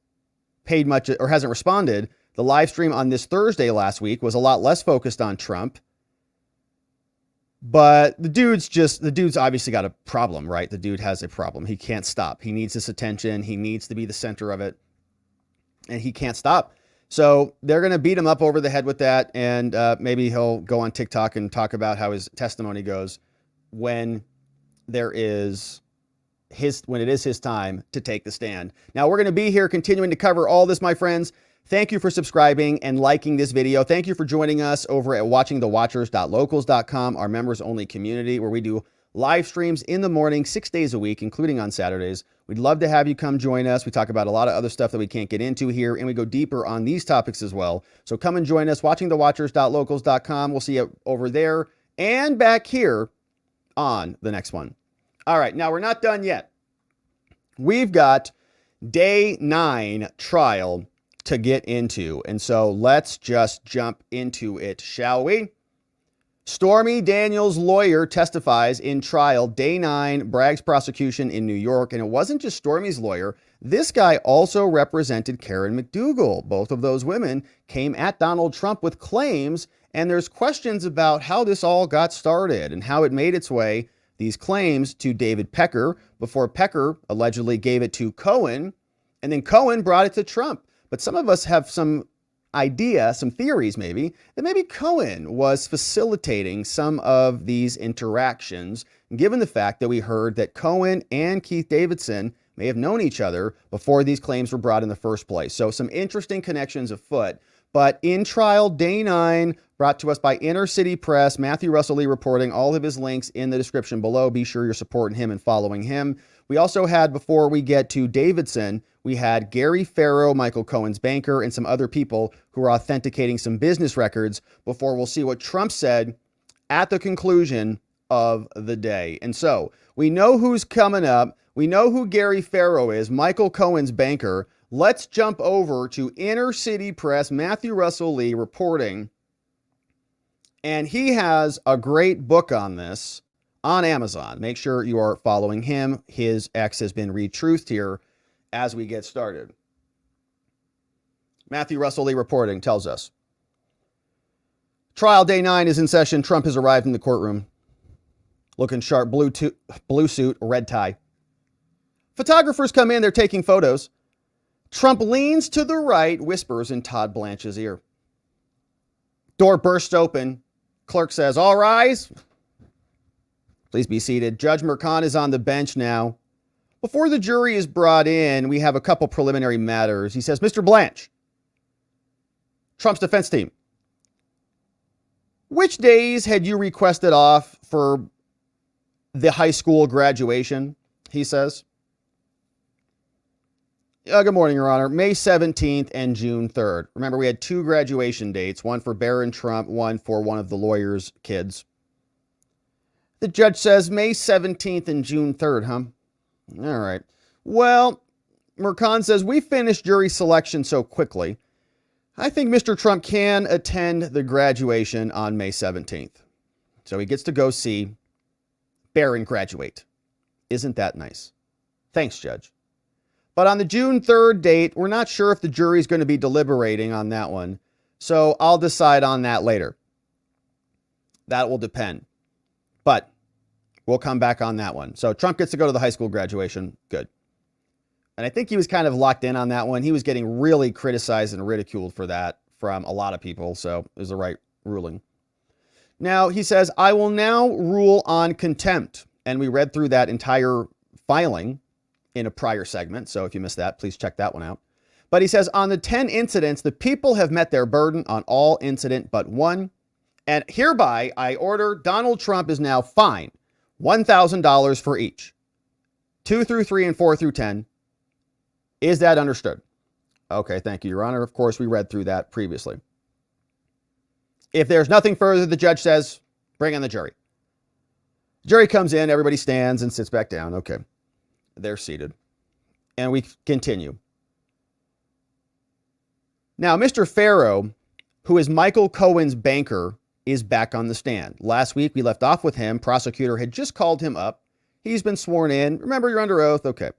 paid much or hasn't responded. The live stream on this Thursday last week was a lot less focused on Trump. But the dude's obviously got a problem, right? The dude has a problem. He can't stop. He needs this attention. He needs to be the center of it. And he can't stop. So they're going to beat him up over the head with that. And maybe he'll go on TikTok and talk about how his testimony goes when it is his time to take the stand. Now, we're going to be here continuing to cover all this, my friends. Thank you for subscribing and liking this video. Thank you for joining us over at watchingthewatchers.locals.com, our members only community where we do live streams in the morning, 6 days a week, including on Saturdays. We'd love to have you come join us. We talk about a lot of other stuff that we can't get into here, and we go deeper on these topics as well. So come and join us, watchingthewatchers.locals.com. We'll see you over there and back here on the next one. All right, now we're not done yet. We've got day 9 trial to get into, and so let's just jump into it, shall we? Stormy Daniels' lawyer testifies in trial, day 9, Bragg's prosecution in New York. And it wasn't just Stormy's lawyer. This guy also represented Karen McDougal. Both of those women came at Donald Trump with claims, and there's questions about how this all got started and how it made its way, these claims, to David Pecker before Pecker allegedly gave it to Cohen, and then Cohen brought it to Trump. But some of us have some theories maybe, that maybe Cohen was facilitating some of these interactions, given the fact that we heard that Cohen and Keith Davidson may have known each other before these claims were brought in the first place. So some interesting connections afoot. But in trial, day 9, brought to us by Inner City Press, Matthew Russell Lee reporting, all of his links in the description below. Be sure you're supporting him and following him. We also had, before we get to Davidson, we had Gary Farrow, Michael Cohen's banker, and some other people who are authenticating some business records before we'll see what Trump said at the conclusion of the day. And so we know who's coming up. We know who Gary Farrow is, Michael Cohen's banker. Let's jump over to Inner City Press, Matthew Russell Lee reporting. And he has a great book on this on Amazon. Make sure you are following him. His X has been retruthed here as we get started. Matthew Russell Lee reporting tells us, trial day 9 is in session. Trump has arrived in the courtroom. Looking sharp, blue suit, red tie. Photographers come in, they're taking photos. Trump leans to the right, whispers in Todd Blanche's ear. Door bursts open. Clerk says, all rise. Please be seated. Judge Merchan is on the bench now. Before the jury is brought in, we have a couple preliminary matters. He says, Mr. Blanche, Trump's defense team, which days had you requested off for the high school graduation? He says. Good morning, Your Honor. May 17th and June 3rd. Remember, we had 2 graduation dates, one for Barron Trump, one for one of the lawyer's kids. The judge says May 17th and June 3rd, huh? All right. Well, Merchan says, we finished jury selection so quickly. I think Mr. Trump can attend the graduation on May 17th. So he gets to go see Barron graduate. Isn't that nice? Thanks, Judge. But on the June 3rd date, we're not sure if the jury is going to be deliberating on that one. So I'll decide on that later. That will depend. But we'll come back on that one. So Trump gets to go to the high school graduation. Good. And I think he was kind of locked in on that one. He was getting really criticized and ridiculed for that from a lot of people. So it was the right ruling. Now, he says, I will now rule on contempt. And we read through that entire filing in a prior segment. So if you missed that, please check that one out. But he says, on the 10 incidents, the people have met their burden on all incident but one. And hereby, I order Donald Trump is now fined $1,000 for each. 2 through 3 and 4 through 10. Is that understood? Okay, thank you, Your Honor. Of course, we read through that previously. If there's nothing further, the judge says, bring in the jury. Jury comes in, everybody stands and sits back down. Okay, they're seated. And we continue. Now, Mr. Farrow, who is Michael Cohen's banker, is back on the stand. Last week, we left off with him. Prosecutor had just called him up. He's been sworn in. Remember, you're under oath. Okay.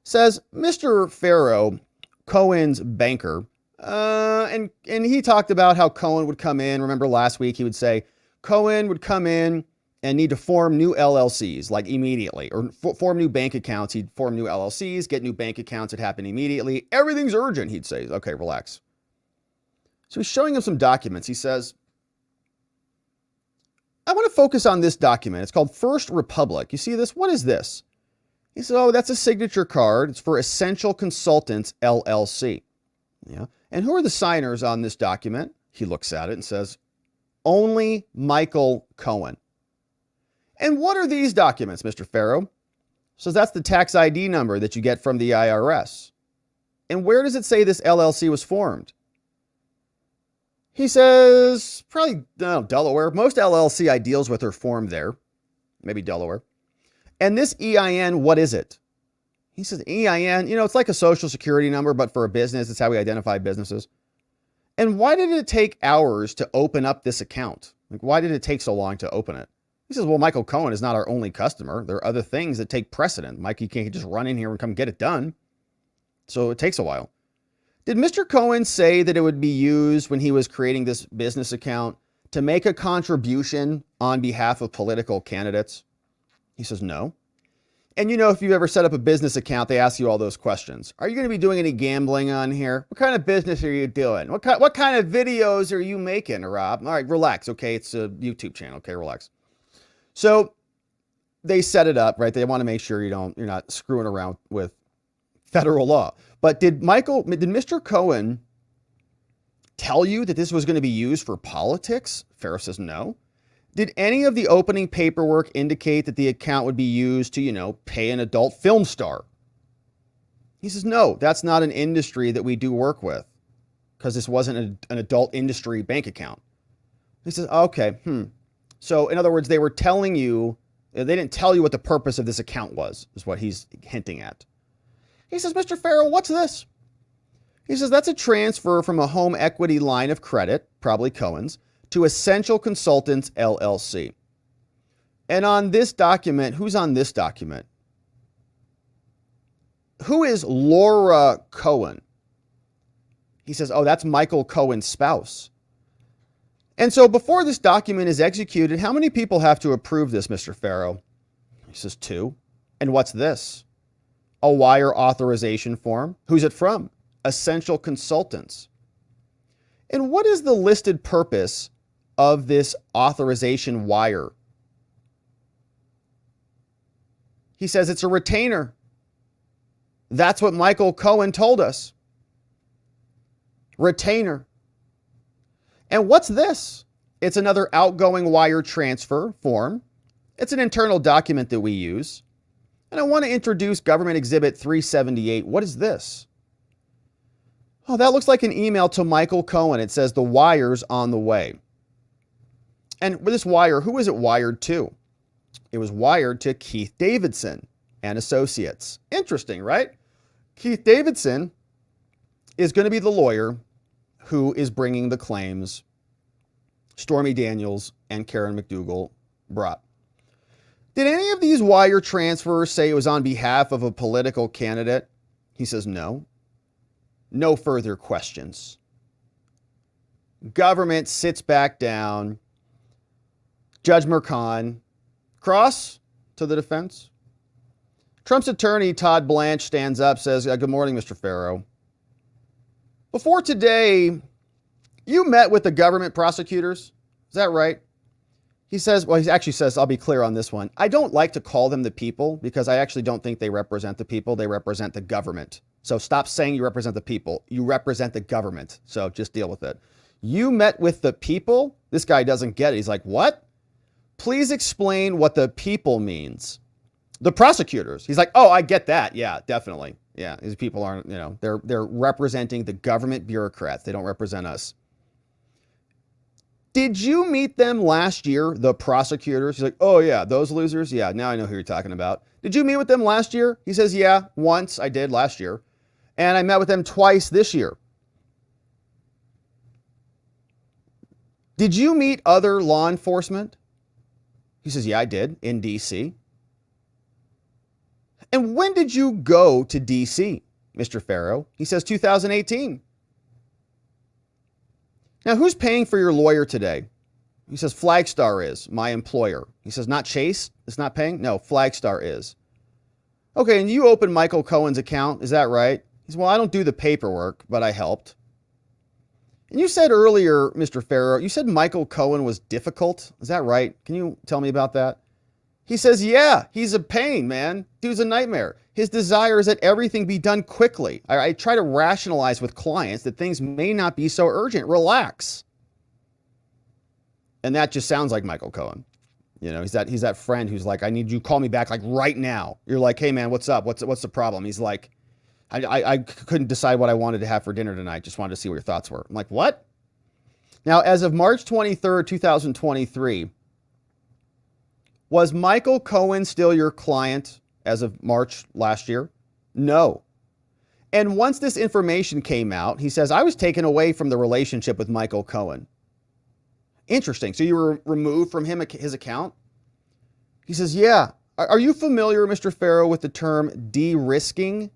Says, Mr. Farrow, Cohen's banker, and he talked about how Cohen would come in. Remember last week, he would say, Cohen would come in and need to form new LLCs, like immediately, or form new bank accounts. He'd form new LLCs, get new bank accounts that happen immediately. Everything's urgent, he'd say. Okay, relax. So he's showing him some documents. He says, I want to focus on this document. It's called First Republic. You see this? What is this? He said, oh, that's a signature card. It's for Essential Consultants, LLC. Yeah. And who are the signers on this document? He looks at it and says, only Michael Cohen. And what are these documents, Mr. Farrow? So that's the tax ID number that you get from the IRS. And where does it say this LLC was formed? He says, probably Delaware. Most LLC I deals with are formed there. Maybe Delaware. And this EIN, what is it? He says, EIN, it's like a social security number, but for a business. It's how we identify businesses. And why did it take hours to open up this account? Like, why did it take so long to open it? He says, well, Michael Cohen is not our only customer. There are other things that take precedent. Mike, you can't just run in here and come get it done. So it takes a while. Did Mr. Cohen say that it would be used when he was creating this business account to make a contribution on behalf of political candidates? He says, no. And if you've ever set up a business account, they ask you all those questions. Are you going to be doing any gambling on here? What kind of business are you doing? What kind of videos are you making, Rob? All right, relax. Okay, it's a YouTube channel. Okay, relax. So they set it up, right? They want to make sure you're not screwing around with federal law. But did Mr. Cohen tell you that this was going to be used for politics? Farrow says no. Did any of the opening paperwork indicate that the account would be used to, pay an adult film star? He says, no, that's not an industry that we do work with, because this wasn't an adult industry bank account. He says, okay, So in other words, they were telling you, they didn't tell you what the purpose of this account was, is what he's hinting at. He says, Mr. Farrow, what's this? He says, that's a transfer from a home equity line of credit, probably Cohen's, to Essential Consultants, LLC. And on this document, who's on this document? Who is Laura Cohen? He says, oh, that's Michael Cohen's spouse. And so before this document is executed, how many people have to approve this, Mr. Farrow? He says 2. And what's this? A wire authorization form. Who's it from? Essential Consultants. And what is the listed purpose of this authorization wire? He says it's a retainer. That's what Michael Cohen told us. Retainer. And what's this? It's another outgoing wire transfer form. It's an internal document that we use. And I want to introduce Government Exhibit 378. What is this? Oh, that looks like an email to Michael Cohen. It says the wire's on the way. And with this wire, who is it wired to? It was wired to Keith Davidson and Associates. Interesting, right? Keith Davidson is going to be the lawyer who is bringing the claims Stormy Daniels and Karen McDougal brought. Did any of these wire transfers say it was on behalf of a political candidate? He says no. No further questions. Government sits back down. Judge Merchan, cross to the defense. Trump's attorney, Todd Blanche, stands up, says, good morning, Mr. Farrow. Before today, you met with the government prosecutors. Is that right? He says, well, he actually says, I'll be clear on this one. I don't like to call them the people because I actually don't think they represent the people. They represent the government. So stop saying you represent the people. You represent the government. So just deal with it. You met with the people? This guy doesn't get it. He's like, what? Please explain what the people means. The prosecutors. He's like, oh, I get that. Yeah, definitely. Yeah, these people aren't, they're representing the government bureaucrats. They don't represent us. Did you meet them last year, the prosecutors? He's like, oh, yeah, those losers? Yeah, now I know who you're talking about. Did you meet with them last year? He says, yeah, once I did last year. And I met with them twice this year. Did you meet other law enforcement? He says, yeah, I did, in D.C. And when did you go to D.C., Mr. Farrow? He says 2018. Now, who's paying for your lawyer today? He says Flagstar is, my employer. He says not Chase is not paying? No, Flagstar is. Okay, and you opened Michael Cohen's account, is that right? He says, well, I don't do the paperwork, but I helped. And you said earlier, Mr. Farrow, you said Michael Cohen was difficult. Is that right? Can you tell me about that? He says, yeah, he's a pain, man. Dude's a nightmare. His desire is that everything be done quickly. I try to rationalize with clients that things may not be so urgent. Relax. And that just sounds like Michael Cohen. You know, he's that friend who's like, I need you to call me back like right now. You're like, hey man, what's up? What's the problem? He's like, I couldn't decide what I wanted to have for dinner tonight. Just wanted to see what your thoughts were. I'm like, what? Now, as of March 23rd, 2023, was Michael Cohen still your client as of March last year? No. And once this information came out, he says, I was taken away from the relationship with Michael Cohen. Interesting. So you were removed from his account? He says, yeah. Are you familiar, Mr. Farrow, with the term de-risking?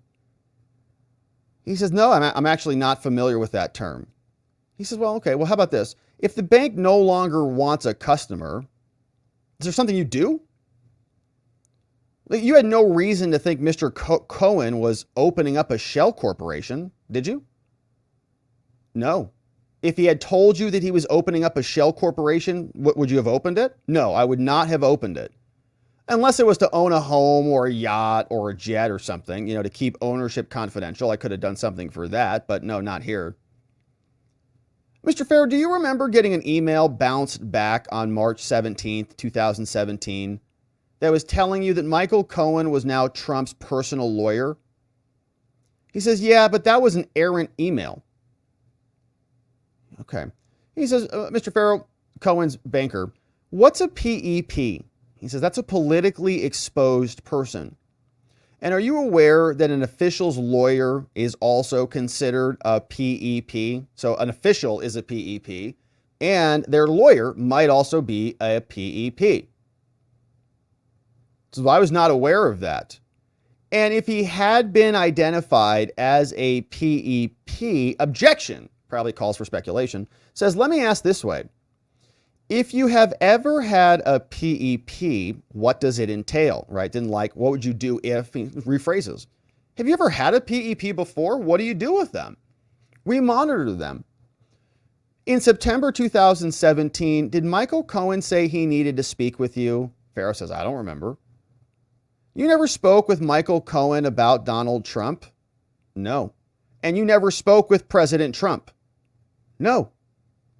He says, no, I'm actually not familiar with that term. He says, well, okay, well, how about this? If the bank no longer wants a customer, is there something you do? You had no reason to think Mr. Cohen was opening up a shell corporation, did you? No. If he had told you that he was opening up a shell corporation, would you have opened it? No, I would not have opened it. Unless it was to own a home or a yacht or a jet or something, you know, to keep ownership confidential. I could have done something for that, but no, not here. Mr. Farrow, do you remember getting an email bounced back on March 17th, 2017, that was telling you that Michael Cohen was now Trump's personal lawyer? He says, yeah, but that was an errant email. Okay. He says, Mr. Farrow, Cohen's banker, what's a PEP? He says, that's a politically exposed person. And are you aware that an official's lawyer is also considered a PEP? So an official is a PEP, and their lawyer might also be a PEP. So I was not aware of that. And if he had been identified as a PEP, objection probably calls for speculation, says, let me ask this way. If you have ever had a PEP, what does it entail, right? Didn't like, what would you do if, he rephrases. Have you ever had a PEP before? What do you do with them? We monitor them. In September 2017, did Michael Cohen say he needed to speak with you? Farrow says, I don't remember. You never spoke with Michael Cohen about Donald Trump? No. And you never spoke with President Trump? No.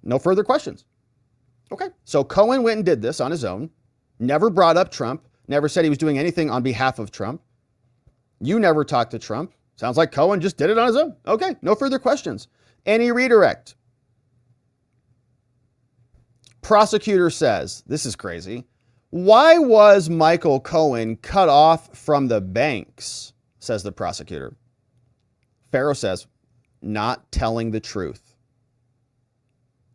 No further questions. Okay. So Cohen went and did this on his own, never brought up Trump, never said he was doing anything on behalf of Trump. You never talked to Trump. Sounds like Cohen just did it on his own. Okay. No further questions. Any redirect. Prosecutor says, this is crazy. Why was Michael Cohen cut off from the banks? Says the prosecutor. Farrow says, not telling the truth.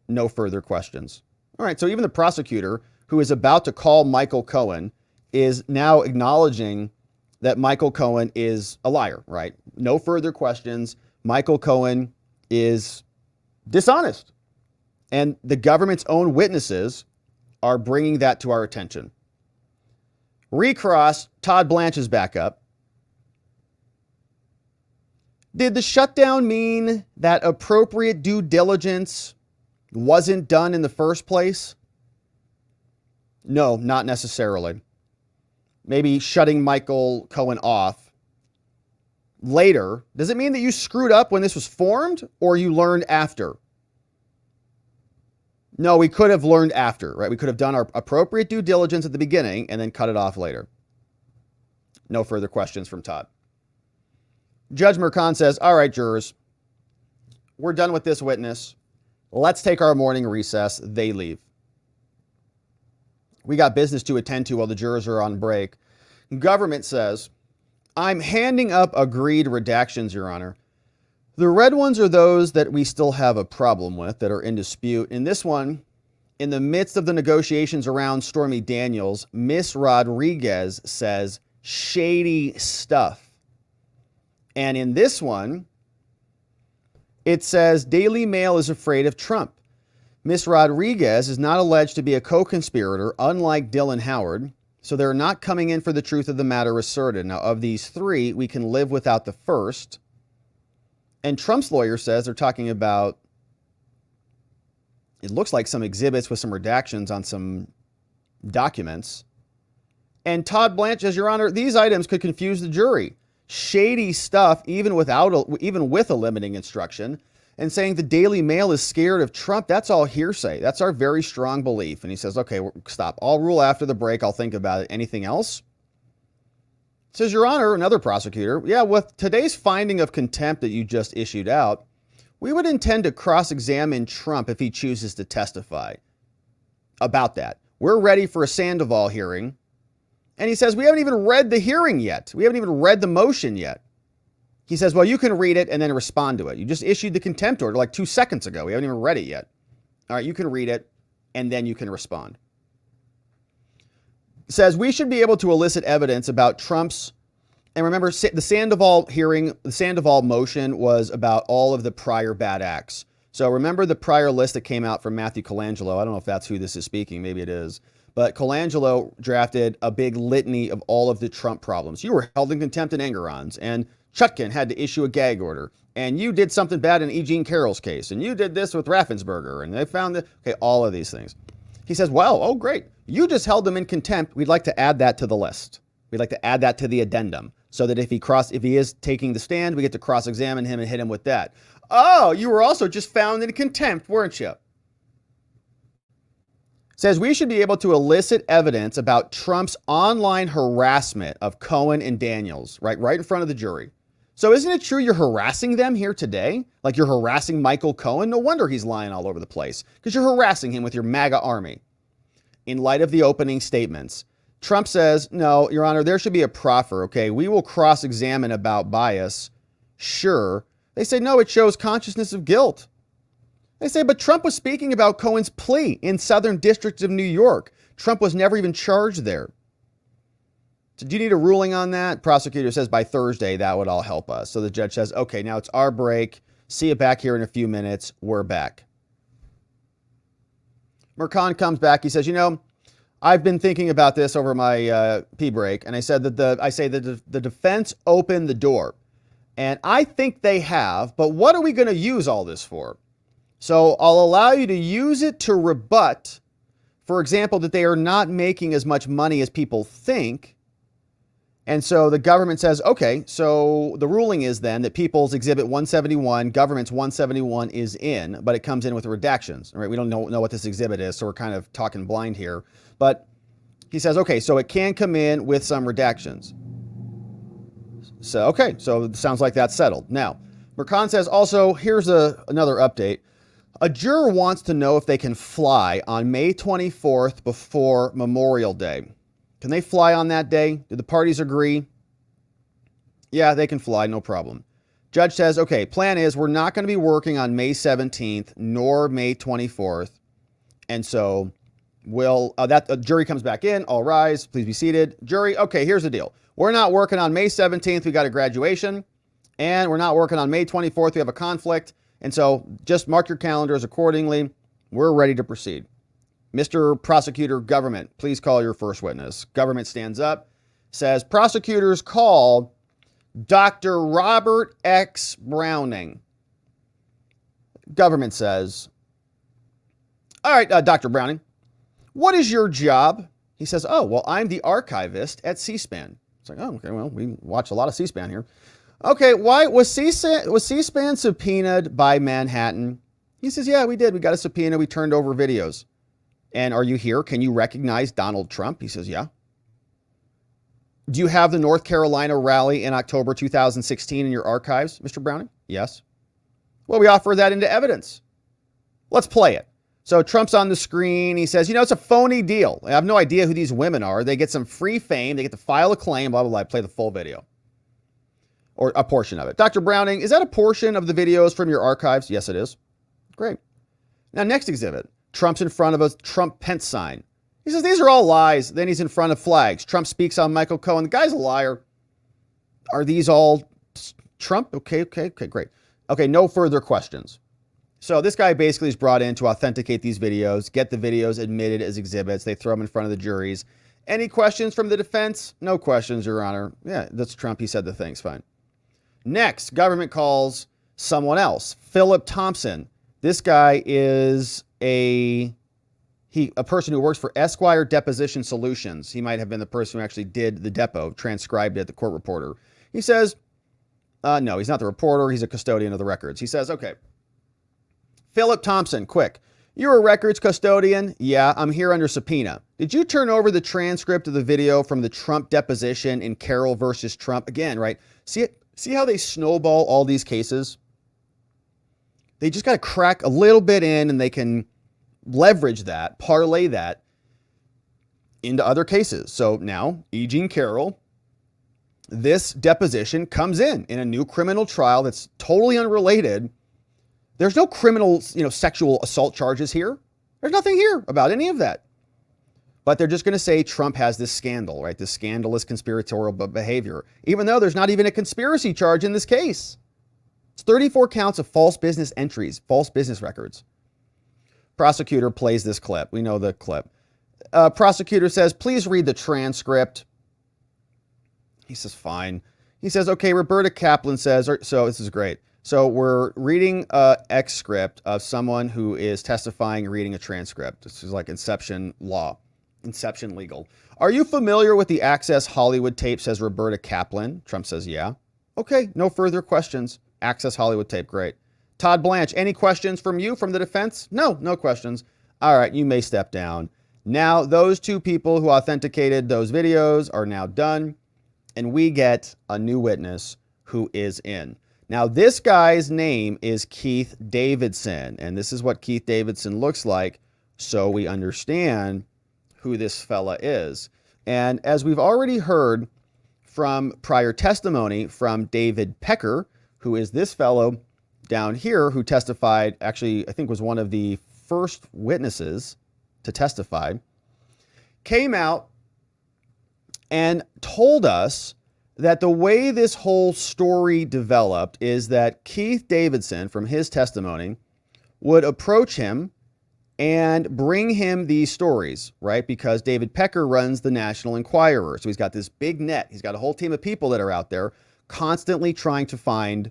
No further questions. All right, so even the prosecutor, who is about to call Michael Cohen, is now acknowledging that Michael Cohen is a liar, right? No further questions. Michael Cohen is dishonest. And the government's own witnesses are bringing that to our attention. Recross, Todd Blanche is back up. Did the shutdown mean that appropriate due diligence wasn't done in the first place? No, not necessarily. Maybe shutting Michael Cohen off later. Does it mean that you screwed up when this was formed, or you learned after? No, we could have learned after, right? We could have done our appropriate due diligence at the beginning and then cut it off later. No further questions from Todd. Judge Mercan says, all right, jurors, we're done with this witness. Let's take our morning recess. They leave. We got business to attend to while the jurors are on break. Government says, I'm handing up agreed redactions, Your Honor. The red ones are those that we still have a problem with, that are in dispute. In this one, in the midst of the negotiations around Stormy Daniels, Miss Rodriguez says shady stuff. And in this one, it says Daily Mail is afraid of Trump. Miss Rodriguez is not alleged to be a co-conspirator, unlike Dylan Howard, so they're not coming in for the truth of the matter asserted. Now, of these three, we can live without the first. And Trump's lawyer says they're talking about, it looks like some exhibits with some redactions on some documents. And Todd Blanche says, Your Honor, these items could confuse the jury. Shady stuff, even with a limiting instruction. and saying the Daily Mail is scared of Trump, that's all hearsay. That's our very strong belief. And he says, okay, stop. I'll rule after the break. I'll think about it. Anything else? Says, Your Honor, another prosecutor, yeah, with today's finding of contempt that you just issued out, we would intend to cross-examine Trump if he chooses to testify about that. We're ready for a Sandoval hearing. And he says, we haven't even read the hearing yet. We haven't even read the motion yet. He says, well, you can read it and then respond to it. You just issued the contempt order like 2 seconds ago. We haven't even read it yet. All right, you can read it and then you can respond. It says, we should be able to elicit evidence about Trump's, and remember, the Sandoval hearing, the Sandoval motion was about all of the prior bad acts. So remember the prior list that came out from Matthew Colangelo. I don't know if that's who this is speaking. Maybe it is. But Colangelo drafted a big litany of all of the Trump problems. You were held in contempt in Engerons, and Chutkin had to issue a gag order, and you did something bad in E. Jean Carroll's case, and you did this with Raffensperger, and they found that, okay, all of these things. He says, well, oh, great. You just held them in contempt. We'd like to add that to the list. We'd like to add that to the addendum so that if he is taking the stand, we get to cross-examine him and hit him with that. Oh, you were also just found in contempt, weren't you? Says we should be able to elicit evidence about Trump's online harassment of Cohen and Daniels, right in front of the jury. So isn't it true you're harassing them here today? Like you're harassing Michael Cohen? No wonder he's lying all over the place, because you're harassing him with your MAGA army. In light of the opening statements, Trump says, no, Your Honor, there should be a proffer, okay? We will cross-examine about bias. Sure. They say, no, it shows consciousness of guilt. They say, but Trump was speaking about Cohen's plea in Southern District of New York. Trump was never even charged there. So do you need a ruling on that? Prosecutor says by Thursday, that would all help us. So the judge says, okay, now it's our break. See you back here in a few minutes. We're back. Merchan comes back. He says, you know, I've been thinking about this over my pee break. And I said that the defense opened the door. And I think they have, but what are we going to use all this for? So I'll allow you to use it to rebut, for example, that they are not making as much money as people think. And so the government says, okay, so the ruling is then that People's Exhibit 171, Government's 171 is in, but it comes in with redactions. All right, we don't know what this exhibit is, so we're kind of talking blind here. But he says, okay, so it can come in with some redactions. So, okay, so it sounds like that's settled. Now, Merchan says also, here's another update. A juror wants to know if they can fly on May 24th before Memorial Day. Can they fly on that day? Did the parties agree? Yeah, they can fly, no problem. Judge says, okay, plan is we're not going to be working on May 17th nor May 24th. And so jury comes back in. All rise. Please be seated. Jury, okay, here's the deal. We're not working on May 17th. We got a graduation. And we're not working on May 24th. We have a conflict. And so just mark your calendars accordingly. We're ready to proceed. Mr. Prosecutor, government, please call your first witness. Government stands up, says, prosecutors call Dr. Robert X. Browning. Government says, all right, Dr. Browning, what is your job? He says, oh, well, I'm the archivist at C-SPAN. It's like, oh, okay, well, we watch a lot of C-SPAN here. Okay, why was C-SPAN subpoenaed by Manhattan? He says, yeah, we did. We got a subpoena. We turned over videos. And are you here? Can you recognize Donald Trump? He says, yeah. Do you have the North Carolina rally in October 2016 in your archives, Mr. Browning? Yes. Well, we offer that into evidence. Let's play it. So Trump's on the screen. He says, you know, it's a phony deal. I have no idea who these women are. They get some free fame. They get to file a claim, blah, blah, blah. Play the full video. Or a portion of it. Dr. Browning, is that a portion of the videos from your archives? Yes, it is. Great. Now, next exhibit. Trump's in front of a Trump-Pence sign. He says, these are all lies. Then he's in front of flags. Trump speaks on Michael Cohen. The guy's a liar. Are these all Trump? Okay, great. Okay, no further questions. So this guy basically is brought in to authenticate these videos, get the videos admitted as exhibits. They throw them in front of the juries. Any questions from the defense? No questions, Your Honor. Yeah, that's Trump. He said the things. Fine. Next, government calls someone else, Philip Thompson. This guy is a person who works for Esquire Deposition Solutions. He might have been the person who actually did the depo, transcribed it, the court reporter. He says, no, he's not the reporter. He's a custodian of the records. He says, okay, Philip Thompson, quick. You're a records custodian? Yeah, I'm here under subpoena. Did you turn over the transcript of the video from the Trump deposition in Carroll versus Trump? Again, right? See it? See how they snowball all these cases? They just got to crack a little bit in and they can leverage that, parlay that into other cases. So now, E. Jean Carroll, this deposition comes in a new criminal trial that's totally unrelated. There's no criminal, sexual assault charges here. There's nothing here about any of that. But they're just going to say Trump has this scandal, right? This scandalous conspiratorial behavior, even though there's not even a conspiracy charge in this case. It's 34 counts of false business entries, false business records. Prosecutor plays this clip. We know the clip. Prosecutor says, please read the transcript. He says, fine. He says, okay, Roberta Kaplan says, so this is great. So we're reading an excerpt of someone who is testifying and reading a transcript. This is like Inception law, Inception legal. Are you familiar with the Access Hollywood tape, says Roberta Kaplan. Trump says, yeah. Okay, no further questions. Access Hollywood tape, great. Todd Blanche, any questions from you, from the defense? No questions. All right, you may step down. Now, those two people who authenticated those videos are now done, and we get a new witness who is in. Now, this guy's name is Keith Davidson, and this is what Keith Davidson looks like, so we understand who this fella is. And as we've already heard from prior testimony from David Pecker, who is this fellow down here who testified, actually, I think was one of the first witnesses to testify, came out and told us that the way this whole story developed is that Keith Davidson, from his testimony, would approach him and bring him these stories, right? Because David Pecker runs the National Enquirer. So he's got this big net. He's got a whole team of people that are out there constantly trying to find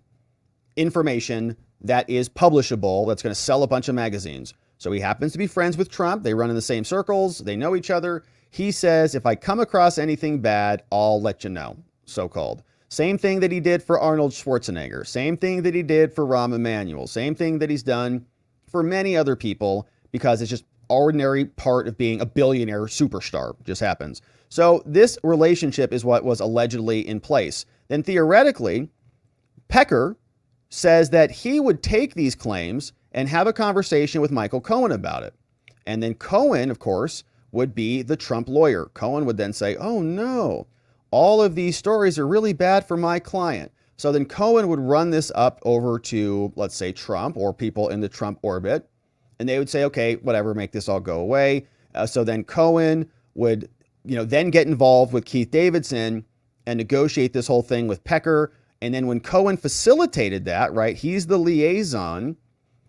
information that is publishable, that's going to sell a bunch of magazines. So he happens to be friends with Trump. They run in the same circles. They know each other. He says, if I come across anything bad, I'll let you know. So-called. Same thing that he did for Arnold Schwarzenegger. Same thing that he did for Rahm Emanuel. Same thing that he's done for many other people, because it's just ordinary part of being a billionaire superstar. It just happens. So this relationship is what was allegedly in place. Then theoretically, Pecker says that he would take these claims and have a conversation with Michael Cohen about it. And then Cohen, of course, would be the Trump lawyer. Cohen would then say, oh no, all of these stories are really bad for my client. So then Cohen would run this up over to, let's say, Trump or people in the Trump orbit, and they would say, okay, whatever, make this all go away. So then Cohen would, then get involved with Keith Davidson and negotiate this whole thing with Pecker. And then when Cohen facilitated that, right, he's the liaison,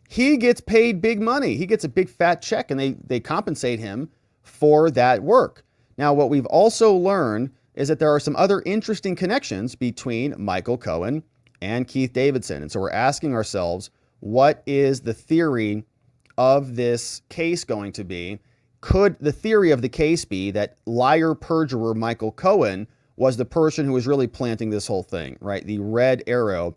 he gets paid big money. He gets a big fat check, and they compensate him for that work. Now, what we've also learned is that there are some other interesting connections between Michael Cohen and Keith Davidson. And so we're asking ourselves, what is the theory of this case going to be? Could the theory of the case be that liar perjurer Michael Cohen was the person who was really planting this whole thing, right? The red arrow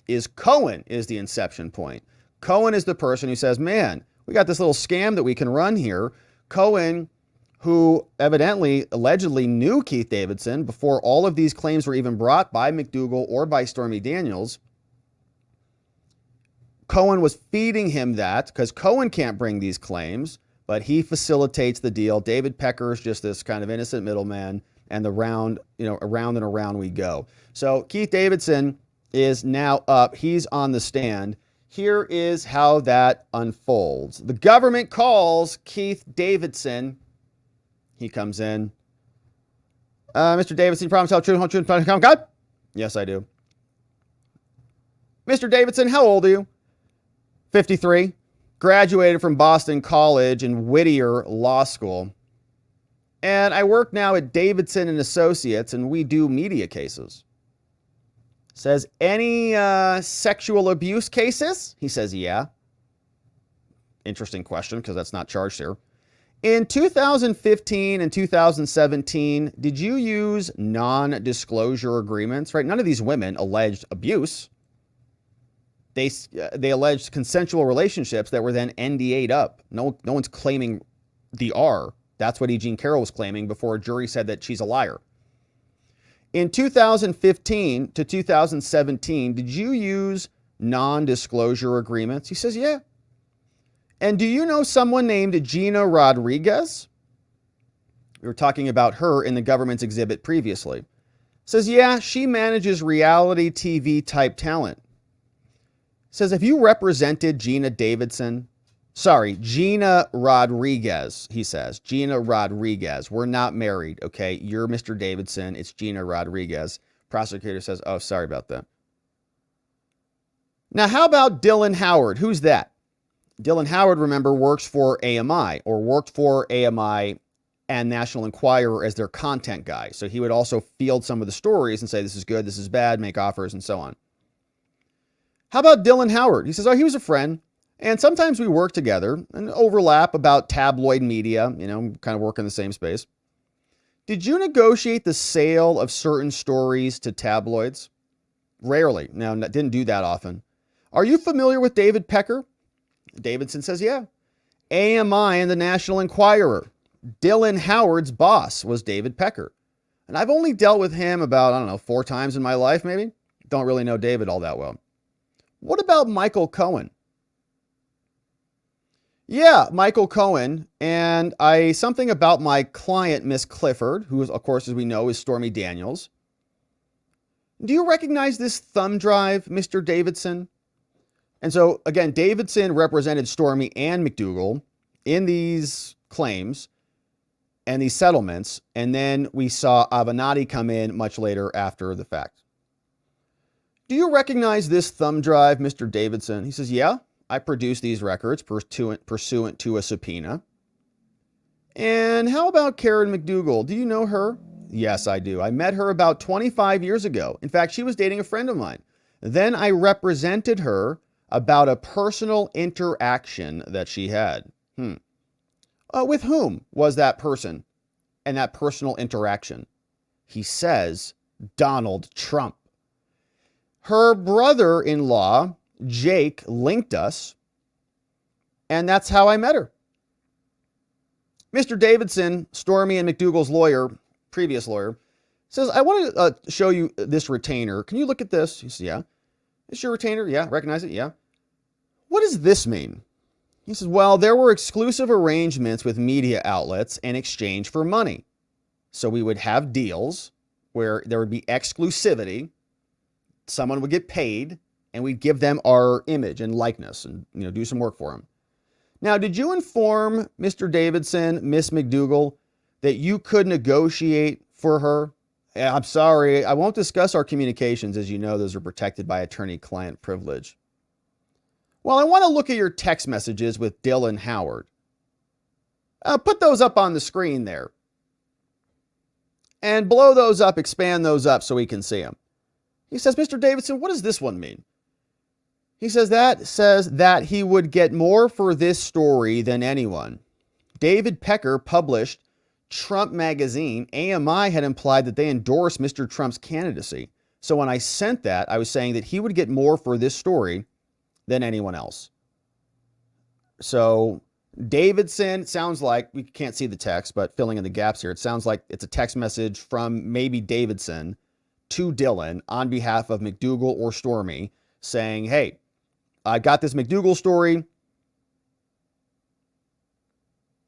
is Cohen is the inception point. Cohen is the person who says, man, we got this little scam that we can run here. Cohen, who evidently, allegedly knew Keith Davidson before all of these claims were even brought by McDougal or by Stormy Daniels. Cohen was feeding him that because Cohen can't bring these claims, but he facilitates the deal. David Pecker is just this kind of innocent middleman, and around and around we go. So Keith Davidson is now up. He's on the stand. Here is how that unfolds. The government calls Keith Davidson. He comes in. Mr. Davidson, you promise to tell the truth, whole truth, God? Yes, I do. Mr. Davidson, how old are you? 53. Graduated from Boston College and Whittier Law School. And I work now at Davidson and Associates, and we do media cases. Says, any sexual abuse cases? He says, yeah. Interesting question, because that's not charged here. In 2015 and 2017, did you use non-disclosure agreements? Right? None of these women alleged abuse. They alleged consensual relationships that were then NDA'd up. No one's claiming the R. That's what E. Jean Carroll was claiming before a jury said that she's a liar. In 2015 to 2017, did you use non-disclosure agreements? He says, yeah. And do you know someone named Gina Rodriguez? We were talking about her in the government's exhibit previously. Says, yeah, she manages reality TV type talent. Says, have you represented Gina Rodriguez, he says. Gina Rodriguez. We're not married, okay? You're Mr. Davidson. It's Gina Rodriguez. Prosecutor says, oh, sorry about that. Now, how about Dylan Howard? Who's that? Dylan Howard, remember, works for AMI, or worked for AMI and National Enquirer as their content guy. So he would also field some of the stories and say, this is good, this is bad, make offers, and so on. How about Dylan Howard? He says, oh, he was a friend. And sometimes we work together and overlap about tabloid media, kind of work in the same space. Did you negotiate the sale of certain stories to tabloids? Rarely. No, didn't do that often. Are you familiar with David Pecker? Davidson says, yeah. AMI and the National Enquirer. Dylan Howard's boss was David Pecker. And I've only dealt with him about, 4 times in my life, maybe. Don't really know David all that well. What about Michael Cohen? Yeah, Michael Cohen. And something about my client, Miss Clifford, who is, of course, as we know, is Stormy Daniels. Do you recognize this thumb drive, Mr. Davidson? And so, again, Davidson represented Stormy and McDougal in these claims and these settlements. And then we saw Avenatti come in much later after the fact. Do you recognize this thumb drive, Mr. Davidson? He says, yeah, I produced these records pursuant to a subpoena. And how about Karen McDougal? Do you know her? Yes, I do. I met her about 25 years ago. In fact, she was dating a friend of mine. Then I represented her about a personal interaction that she had. With whom was that person and that personal interaction? He says, Donald Trump. Her brother-in-law, Jake, linked us, and that's how I met her. Mr. Davidson, Stormy and McDougal's lawyer, previous lawyer, says, I want to show you this retainer. Can you look at this? He says, yeah. Is your retainer? Yeah. Recognize it? Yeah. What does this mean? He says, well, there were exclusive arrangements with media outlets in exchange for money. So we would have deals where there would be exclusivity. Someone would get paid and we'd give them our image and likeness and, do some work for them. Now, did you inform Mr. Davidson, Miss McDougal, that you could negotiate for her? I'm sorry, I won't discuss our communications. As you know, those are protected by attorney-client privilege. Well, I want to look at your text messages with Dylan Howard. Put those up on the screen there. And blow those up, expand those up so we can see them. He says, Mr. Davidson, what does this one mean? He says that he would get more for this story than anyone. David Pecker published Trump magazine. AMI had implied that they endorsed Mr. Trump's candidacy. So when I sent that, I was saying that he would get more for this story than anyone else. So Davidson, sounds like, we can't see the text, but filling in the gaps here, it sounds like it's a text message from maybe Davidson to Dylan on behalf of McDougal or Stormy saying, hey, I got this McDougal story,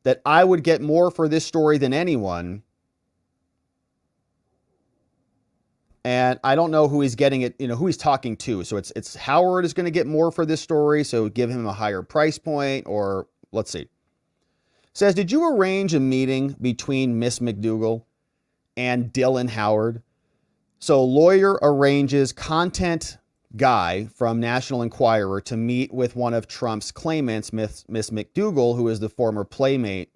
that I would get more for this story than anyone. And I don't know who he's getting it, who he's talking to. So it's Howard is going to get more for this story, so give him a higher price point, or let's see. Says, did you arrange a meeting between Miss McDougal and Dylan Howard? So lawyer arranges content guy from National Enquirer to meet with one of Trump's claimants, Miss McDougal, who is the former playmate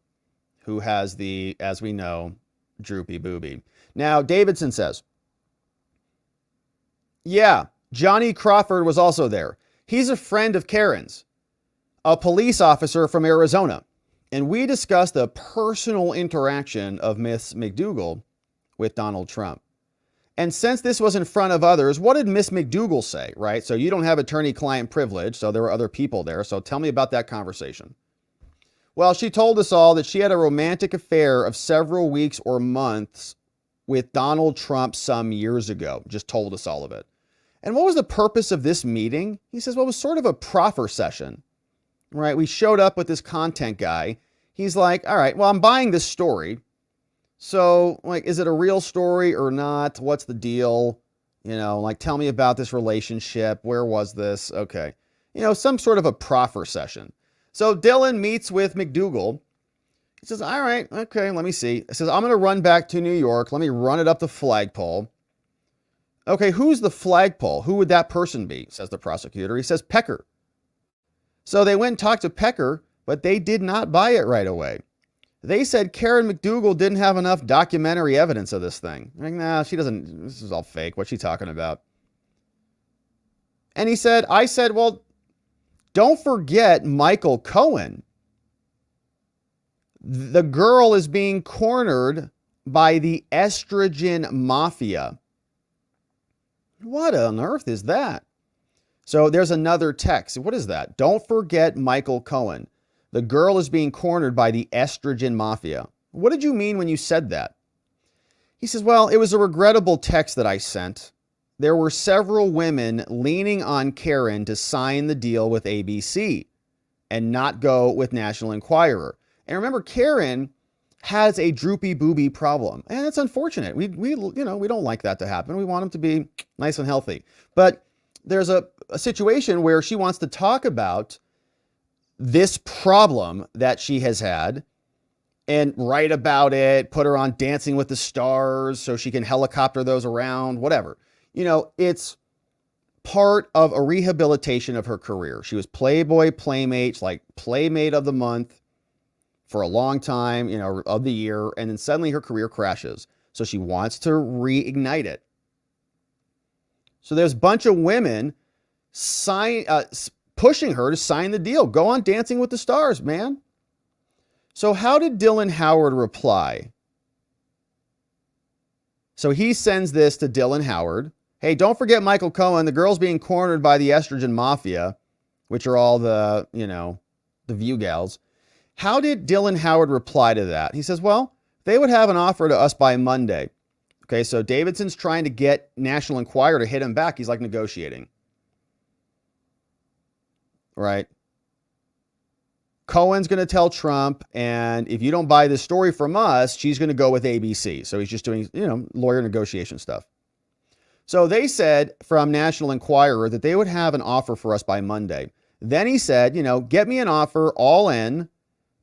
who has the, as we know, droopy booby. Now, Davidson says, yeah, Johnny Crawford was also there. He's a friend of Karen's, a police officer from Arizona. And we discussed the personal interaction of Miss McDougal with Donald Trump. And since this was in front of others, what did Miss McDougal say, right? So you don't have attorney-client privilege, so there were other people there. So tell me about that conversation. Well, she told us all that she had a romantic affair of several weeks or months with Donald Trump some years ago. Just told us all of it. And what was the purpose of this meeting? He says, well, it was sort of a proffer session, right? We showed up with this content guy. He's like, all right, well, I'm buying this story. So, like, is it a real story or not? What's the deal? You know, like, tell me about this relationship. Where was this? Okay. You know, some sort of a proffer session. So Dylan meets with McDougal. He says, all right, okay, let me see. He says, I'm going to run back to New York. Let me run it up the flagpole. Okay, who's the flagpole? Who would that person be? Says the prosecutor. He says, Pecker. So they went and talked to Pecker, but they did not buy it right away. They said Karen McDougal didn't have enough documentary evidence of this thing. Like, nah, she doesn't, this is all fake. What's she talking about? And I said, well, don't forget Michael Cohen. The girl is being cornered by the estrogen mafia. What on earth is that? So there's another text. What is that? Don't forget Michael Cohen. The girl is being cornered by the estrogen mafia. What did you mean when you said that? He says, well, it was a regrettable text that I sent. There were several women leaning on Karen to sign the deal with ABC and not go with National Enquirer. And remember, Karen has a droopy booby problem, and it's unfortunate. We don't like that to happen. We want them to be nice and healthy. But there's a situation where she wants to talk about this problem that she has had and write about it, put her on Dancing with the Stars so she can helicopter those around, whatever. You know, it's part of a rehabilitation of her career. She was Playboy Playmate, like Playmate of the Month for a long time, you know, of the year. And then suddenly her career crashes. So she wants to reignite it. So there's a bunch of women pushing her to sign the deal. Go on Dancing with the Stars, man. So how did Dylan Howard reply? So he sends this to Dylan Howard. Hey, don't forget Michael Cohen. The girl's being cornered by the estrogen mafia, which are all the, you know, the View gals. How did Dylan Howard reply to that? He says, well, they would have an offer to us by Monday. Okay, so Davidson's trying to get National Enquirer to hit him back. He's like negotiating. Right? Cohen's going to tell Trump, and if you don't buy this story from us, she's going to go with ABC. So he's just doing, you know, lawyer negotiation stuff. So they said from National Enquirer that they would have an offer for us by Monday. Then he said, you know, get me an offer all in,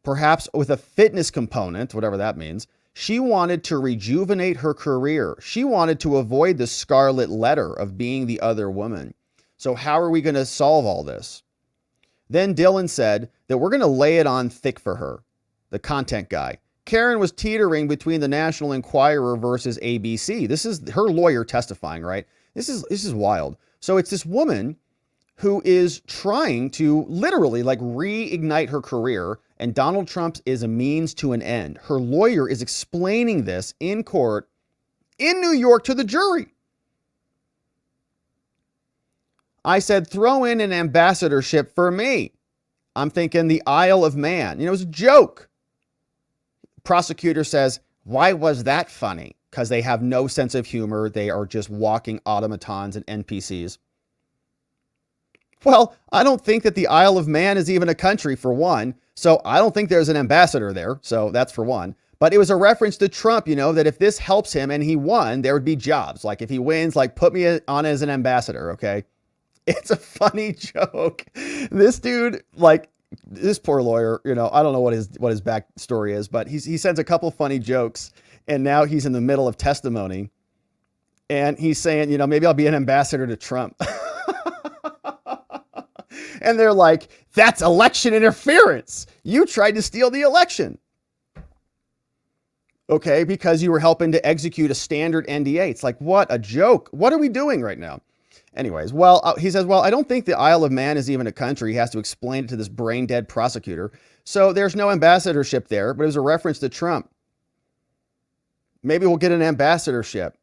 perhaps with a fitness component, whatever that means. She wanted to rejuvenate her career. She wanted to avoid the scarlet letter of being the other woman. So how are we going to solve all this? Then Dylan said that we're going to lay it on thick for her, the content guy. Karen was teetering between the National Enquirer versus ABC. This is her lawyer testifying, right? This is wild. So it's this woman who is trying to literally like reignite her career, and Donald Trump is a means to an end. Her lawyer is explaining this in court in New York to the jury. I said, throw in an ambassadorship for me. I'm thinking the Isle of Man. You know, it was a joke. Prosecutor says, why was that funny? Because they have no sense of humor. They are just walking automatons and NPCs. Well, I don't think that the Isle of Man is even a country, for one. So I don't think there's an ambassador there. So that's for one. But it was a reference to Trump, you know, that if this helps him and he won, there would be jobs. Like if he wins, like put me on as an ambassador, okay? It's a funny joke. This dude, like this poor lawyer, you know, I don't know what his backstory is, but he sends a couple funny jokes, and now he's in the middle of testimony, and he's saying, you know, maybe I'll be an ambassador to Trump. And they're like, that's election interference. You tried to steal the election. Okay, because you were helping to execute a standard NDA. It's like, what a joke. What are we doing right now? Anyways, well, he says, well, I don't think the Isle of Man is even a country. He has to explain it to this brain dead prosecutor. So there's no ambassadorship there, but it was a reference to Trump. Maybe we'll get an ambassadorship.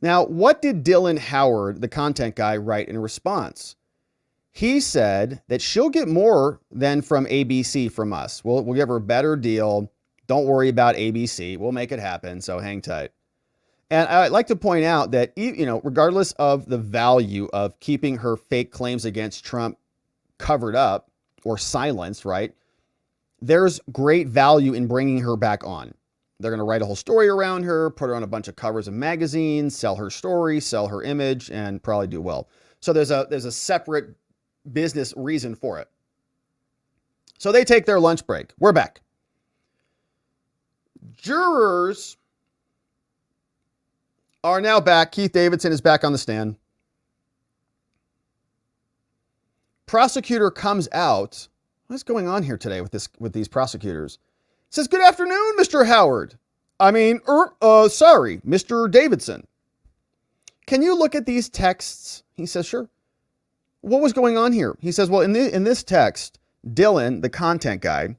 Now, what did Dylan Howard, the content guy, write in response? He said that she'll get more than from ABC from us. We'll give her a better deal. Don't worry about ABC. We'll make it happen. So hang tight. And I'd like to point out that, regardless of the value of keeping her fake claims against Trump covered up or silenced, right? There's great value in bringing her back on. They're going to write a whole story around her, put her on a bunch of covers of magazines, sell her story, sell her image, and probably do well. So there's a separate business reason for it. So they take their lunch break. We're back. Jurors are now back. Keith Davidson is back on the stand. Prosecutor comes out. What's going on here today with these prosecutors? Says, "Good afternoon, Mr. Howard. Sorry, Mr. Davidson. Can you look at these texts?" He says, "Sure." "What was going on here?" He says, "Well, in this text, Dylan, the content guy,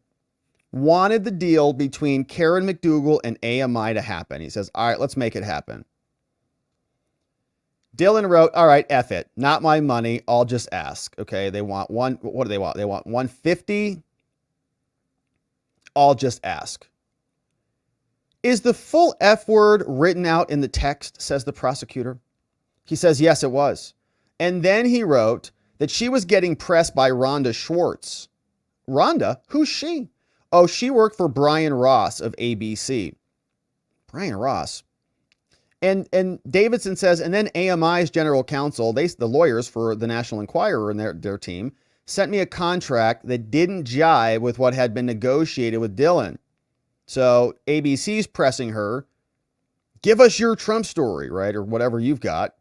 wanted the deal between Karen McDougal and AMI to happen." He says, "All right, let's make it happen." Dylan wrote, "All right, F it. Not my money. I'll just ask." Okay, they want what do they want? They want 150. I'll just ask. "Is the full F word written out in the text?" says the prosecutor. He says, "Yes, it was." And then he wrote that she was getting pressed by Rhonda Schwartz. Rhonda? Who's she? Oh, she worked for Brian Ross of ABC. Brian Ross. And Davidson says, and then AMI's general counsel, the lawyers for the National Enquirer and their team, sent me a contract that didn't jive with what had been negotiated with Dylan. So ABC's pressing her, give us your Trump story, right? Or whatever you've got.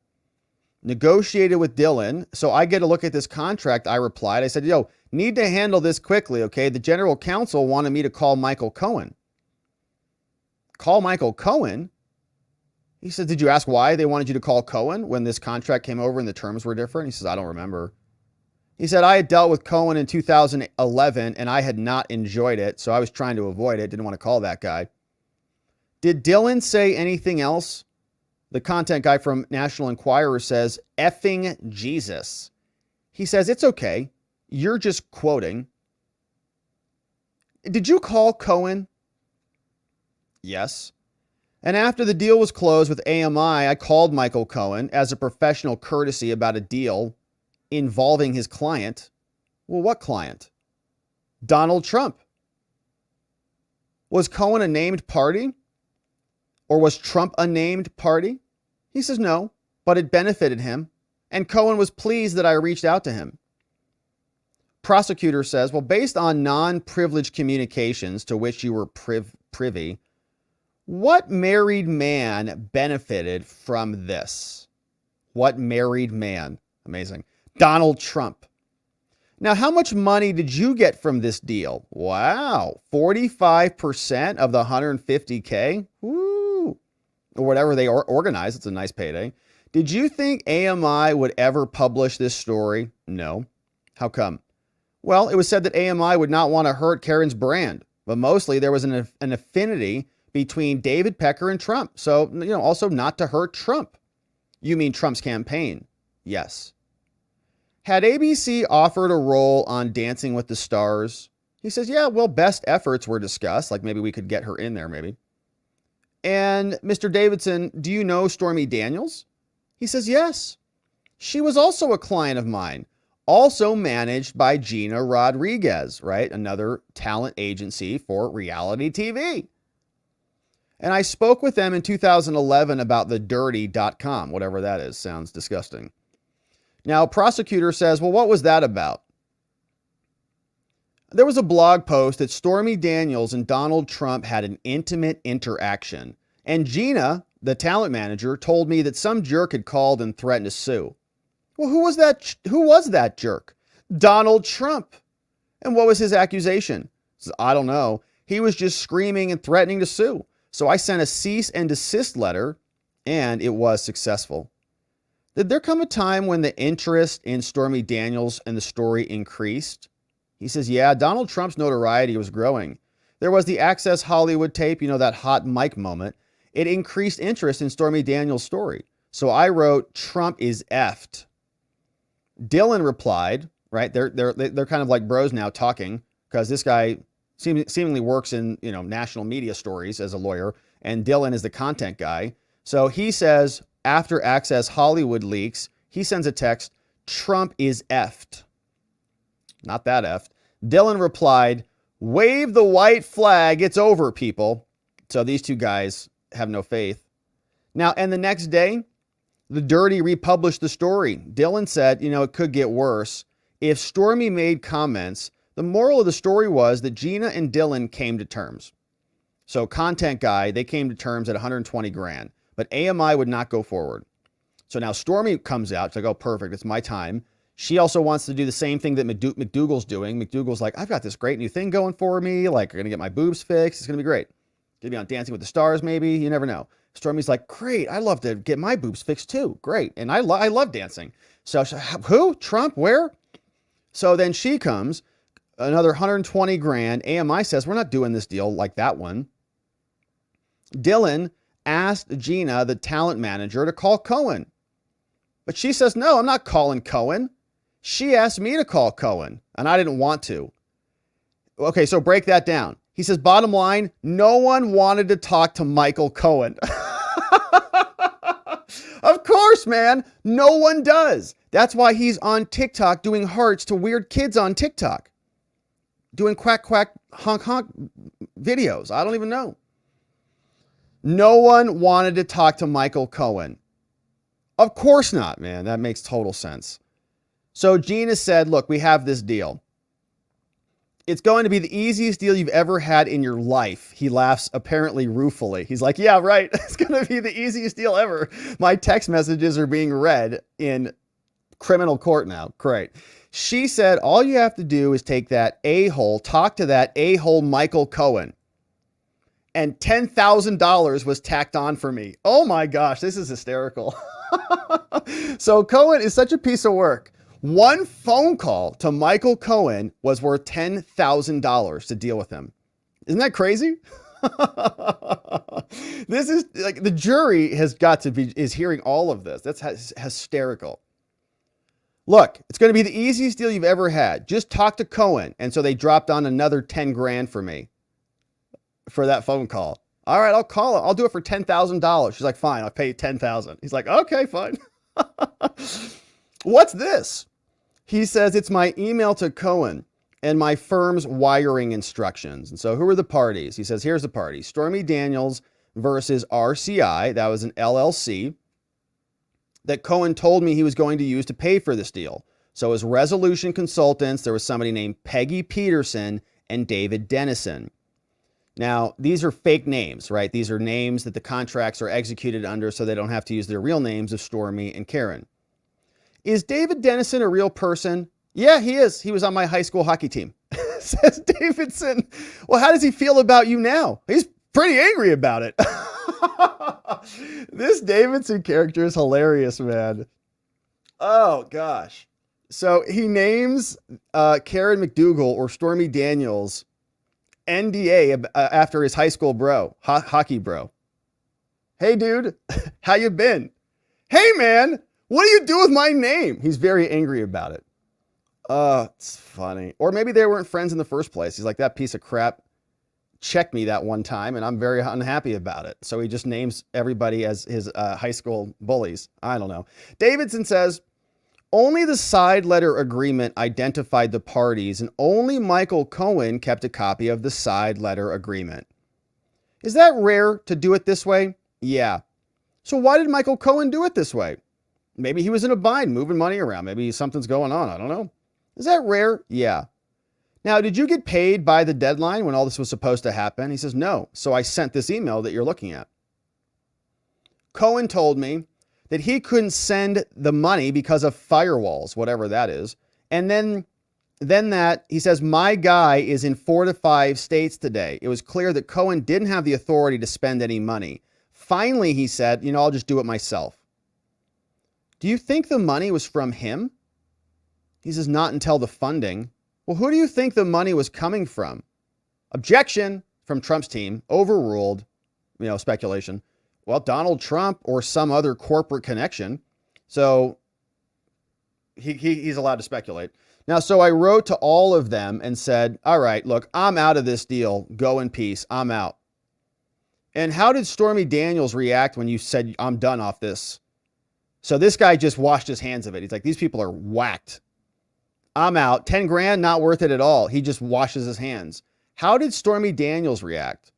Negotiated with Dylan. So I get a look at this contract. I replied, I said, need to handle this quickly, okay? The general counsel wanted me to call Michael Cohen. Call Michael Cohen? He said, did you ask why they wanted you to call Cohen when this contract came over and the terms were different? He says, I don't remember. He said, I had dealt with Cohen in 2011 and I had not enjoyed it. So I was trying to avoid it. Didn't want to call that guy. Did Dylan say anything else? The content guy from National Enquirer says, effing Jesus. He says, it's okay. You're just quoting. Did you call Cohen? Yes. And after the deal was closed with AMI, I called Michael Cohen as a professional courtesy about a deal involving his client. Well, what client? Donald Trump. Was Cohen a named party? Or was Trump a named party? He says no, but it benefited him. And Cohen was pleased that I reached out to him. Prosecutor says, well, based on non-privileged communications to which you were privy, what married man benefited from this? What married man? Amazing. Donald Trump. Now, how much money did you get from this deal? Wow. 45% of the $150K? Woo. Or whatever they organize. It's a nice payday. Did you think AMI would ever publish this story? No. How come? Well, it was said that AMI would not want to hurt Karen's brand, but mostly there was an affinity between David Pecker and Trump. So, also not to hurt Trump. You mean Trump's campaign? Yes. Had ABC offered a role on Dancing with the Stars? He says, yeah, well, best efforts were discussed. Like maybe we could get her in there, maybe. And Mr. Davidson, do you know Stormy Daniels? He says, yes. She was also a client of mine, also managed by Gina Rodriguez, right? Another talent agency for reality TV. And I spoke with them in 2011 about the dirty.com, whatever that is. Sounds disgusting. Now, prosecutor says, well, what was that about? There was a blog post that Stormy Daniels and Donald Trump had an intimate interaction. And Gina, the talent manager, told me that some jerk had called and threatened to sue. Well, who was that? Who was that jerk? Donald Trump. And what was his accusation? I don't know. He was just screaming and threatening to sue. So I sent a cease and desist letter, and it was successful. Did there come a time when the interest in Stormy Daniels and the story increased? He says, yeah, Donald Trump's notoriety was growing. There was the Access Hollywood tape, that hot mic moment. It increased interest in Stormy Daniels' story. So I wrote, Trump is effed. Dylan replied, right? They're kind of like bros now talking, because this guy seemingly works in, national media stories as a lawyer, and Dylan is the content guy. So he says, after Access Hollywood leaks, he sends a text, Trump is effed. Not that effed. Dylan replied, wave the white flag, it's over, people. So these two guys have no faith. Now, and the next day, The Dirty republished the story. Dylan said, it could get worse. If Stormy made comments, the moral of the story was that Gina and Dylan came to terms. So content guy, they came to terms at 120 grand, but AMI would not go forward. So now Stormy comes out. It's like, oh, perfect. It's my time. She also wants to do the same thing that McDougal's doing. McDougal's like, I've got this great new thing going for me. Like, I'm going to get my boobs fixed. It's going to be great. Going to be on Dancing with the Stars, maybe. You never know. Stormy's like, great. I love to get my boobs fixed too. Great. And I love dancing. So who? Trump? Where? So then she comes, another 120 grand. AMI says, we're not doing this deal like that one. Dylan asked Gina, the talent manager, to call Cohen. But she says, no, I'm not calling Cohen. She asked me to call Cohen, and I didn't want to. Okay, so break that down. He says, bottom line, no one wanted to talk to Michael Cohen. Of course, man. No one does. That's why he's on TikTok doing hearts to weird kids on TikTok. Doing quack, quack, honk, honk videos. I don't even know. No one wanted to talk to Michael Cohen. Of course not, man. That makes total sense. So Gina said, look, we have this deal. It's going to be the easiest deal you've ever had in your life. He laughs apparently ruefully. He's like, yeah, right. It's going to be the easiest deal ever. My text messages are being read in criminal court now. Great. She said, all you have to do is take that a-hole, talk to that a-hole Michael Cohen. And $10,000 was tacked on for me. Oh my gosh, this is hysterical. So Cohen is such a piece of work. One phone call to Michael Cohen was worth $10,000 to deal with him. Isn't that crazy? This is like, the jury is hearing all of this. That's hysterical. Look, it's going to be the easiest deal you've ever had. Just talk to Cohen. And so they dropped on another 10 grand for me for that phone call. All right, I'll call him. I'll do it for $10,000. She's like, fine, I'll pay you $10,000. He's like, okay, fine. What's this? He says, it's my email to Cohen and my firm's wiring instructions. And so who are the parties? He says, here's the party. Stormy Daniels versus RCI. That was an LLC that Cohen told me he was going to use to pay for this deal. So as resolution consultants, there was somebody named Peggy Peterson and David Dennison. Now, these are fake names, right? These are names that the contracts are executed under so they don't have to use their real names of Stormy and Karen. Is David Dennison a real person? Yeah, he is. He was on my high school hockey team. Says Davidson. Well, how does he feel about you now? He's pretty angry about it. This Davidson character is hilarious, man. Oh, gosh. So he names Karen McDougal or Stormy Daniels NDA after his high school bro, hockey bro. Hey, dude, how you been? Hey, man, what do you do with my name? He's very angry about it. It's funny. Or maybe they weren't friends in the first place. He's like, that piece of crap checked me that one time, and I'm very unhappy about it. So he just names everybody as his high school bullies. I don't know. Davidson says, only the side letter agreement identified the parties, and only Michael Cohen kept a copy of the side letter agreement. Is that rare to do it this way? Yeah. So why did Michael Cohen do it this way? Maybe he was in a bind, moving money around. Maybe something's going on. I don't know. Is that rare? Yeah. Now, did you get paid by the deadline when all this was supposed to happen? He says, no. So I sent this email that you're looking at. Cohen told me that he couldn't send the money because of firewalls, whatever that is. And then that he says, my guy is in 4 to 5 states today. It was clear that Cohen didn't have the authority to spend any money. Finally, he said, I'll just do it myself. Do you think the money was from him? He says, not until the funding. Well, who do you think the money was coming from? Objection from Trump's team. Overruled. Speculation. Well, Donald Trump or some other corporate connection. So he's allowed to speculate. Now, so I wrote to all of them and said, all right, look, I'm out of this deal. Go in peace. I'm out. And how did Stormy Daniels react when you said, I'm done off this? So this guy just washed his hands of it. He's like, these people are whacked. I'm out. 10 grand, not worth it at all. He just washes his hands. How did Stormy Daniels react?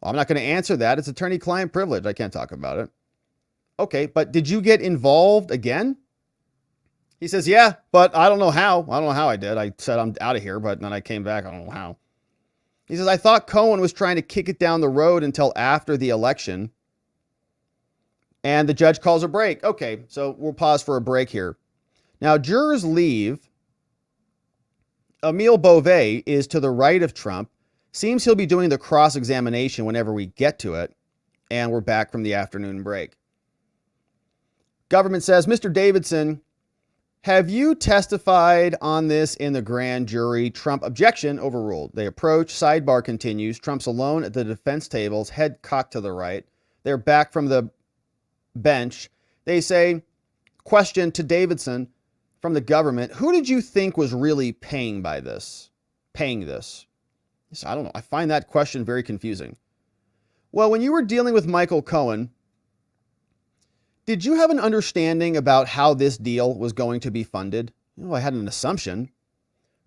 Well, I'm not going to answer that. It's attorney-client privilege. I can't talk about it. Okay, but did you get involved again? He says, yeah, but I don't know how. I don't know how I did. I said I'm out of here, but then I came back. I don't know how. He says, I thought Cohen was trying to kick it down the road until after the election. And the judge calls a break. Okay, so we'll pause for a break here. Now, jurors leave. Emile Beauvais is to the right of Trump. Seems he'll be doing the cross-examination whenever we get to it. And we're back from the afternoon break. Government says, Mr. Davidson, have you testified on this in the grand jury? Trump, objection, overruled. They approach, sidebar continues. Trump's alone at the defense tables, head cocked to the right. They're back from the bench. They say, question to Davidson from the government, who did you think was really paying this? He said, I don't know. I find that question very confusing. Well, when you were dealing with Michael Cohen, did you have an understanding about how this deal was going to be funded? Well, I had an assumption.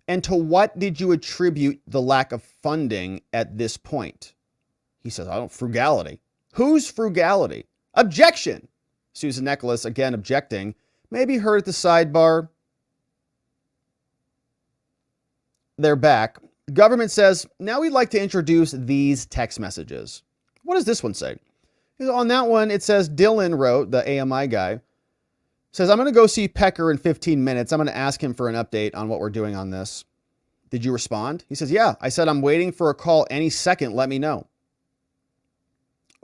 And to what did you attribute the lack of funding at this point? He says, I don't, frugality. Whose frugality? Objection. Susan Nicholas, again, objecting. Maybe heard at the sidebar. They're back. Government says, now we'd like to introduce these text messages. What does this one say? On that one, it says Dylan wrote, the AMI guy, says, I'm going to go see Pecker in 15 minutes. I'm going to ask him for an update on what we're doing on this. Did you respond? He says, yeah. I said, I'm waiting for a call any second. Let me know.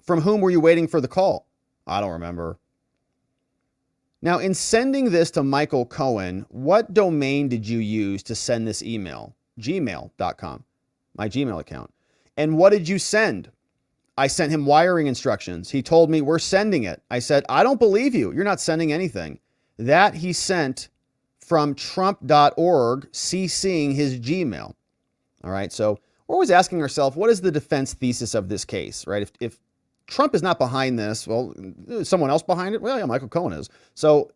From whom were you waiting for the call? I don't remember. Now, in sending this to Michael Cohen, what domain did you use to send this email? Gmail.com, my Gmail account. And what did you send? I sent him wiring instructions. He told me we're sending it. I said, I don't believe you. You're not sending anything. That he sent from trump.org, CCing his Gmail. All right. So we're always asking ourselves, what is the defense thesis of this case, right? If Trump is not behind this, well, is someone else behind it? Well, yeah, Michael Cohen is. So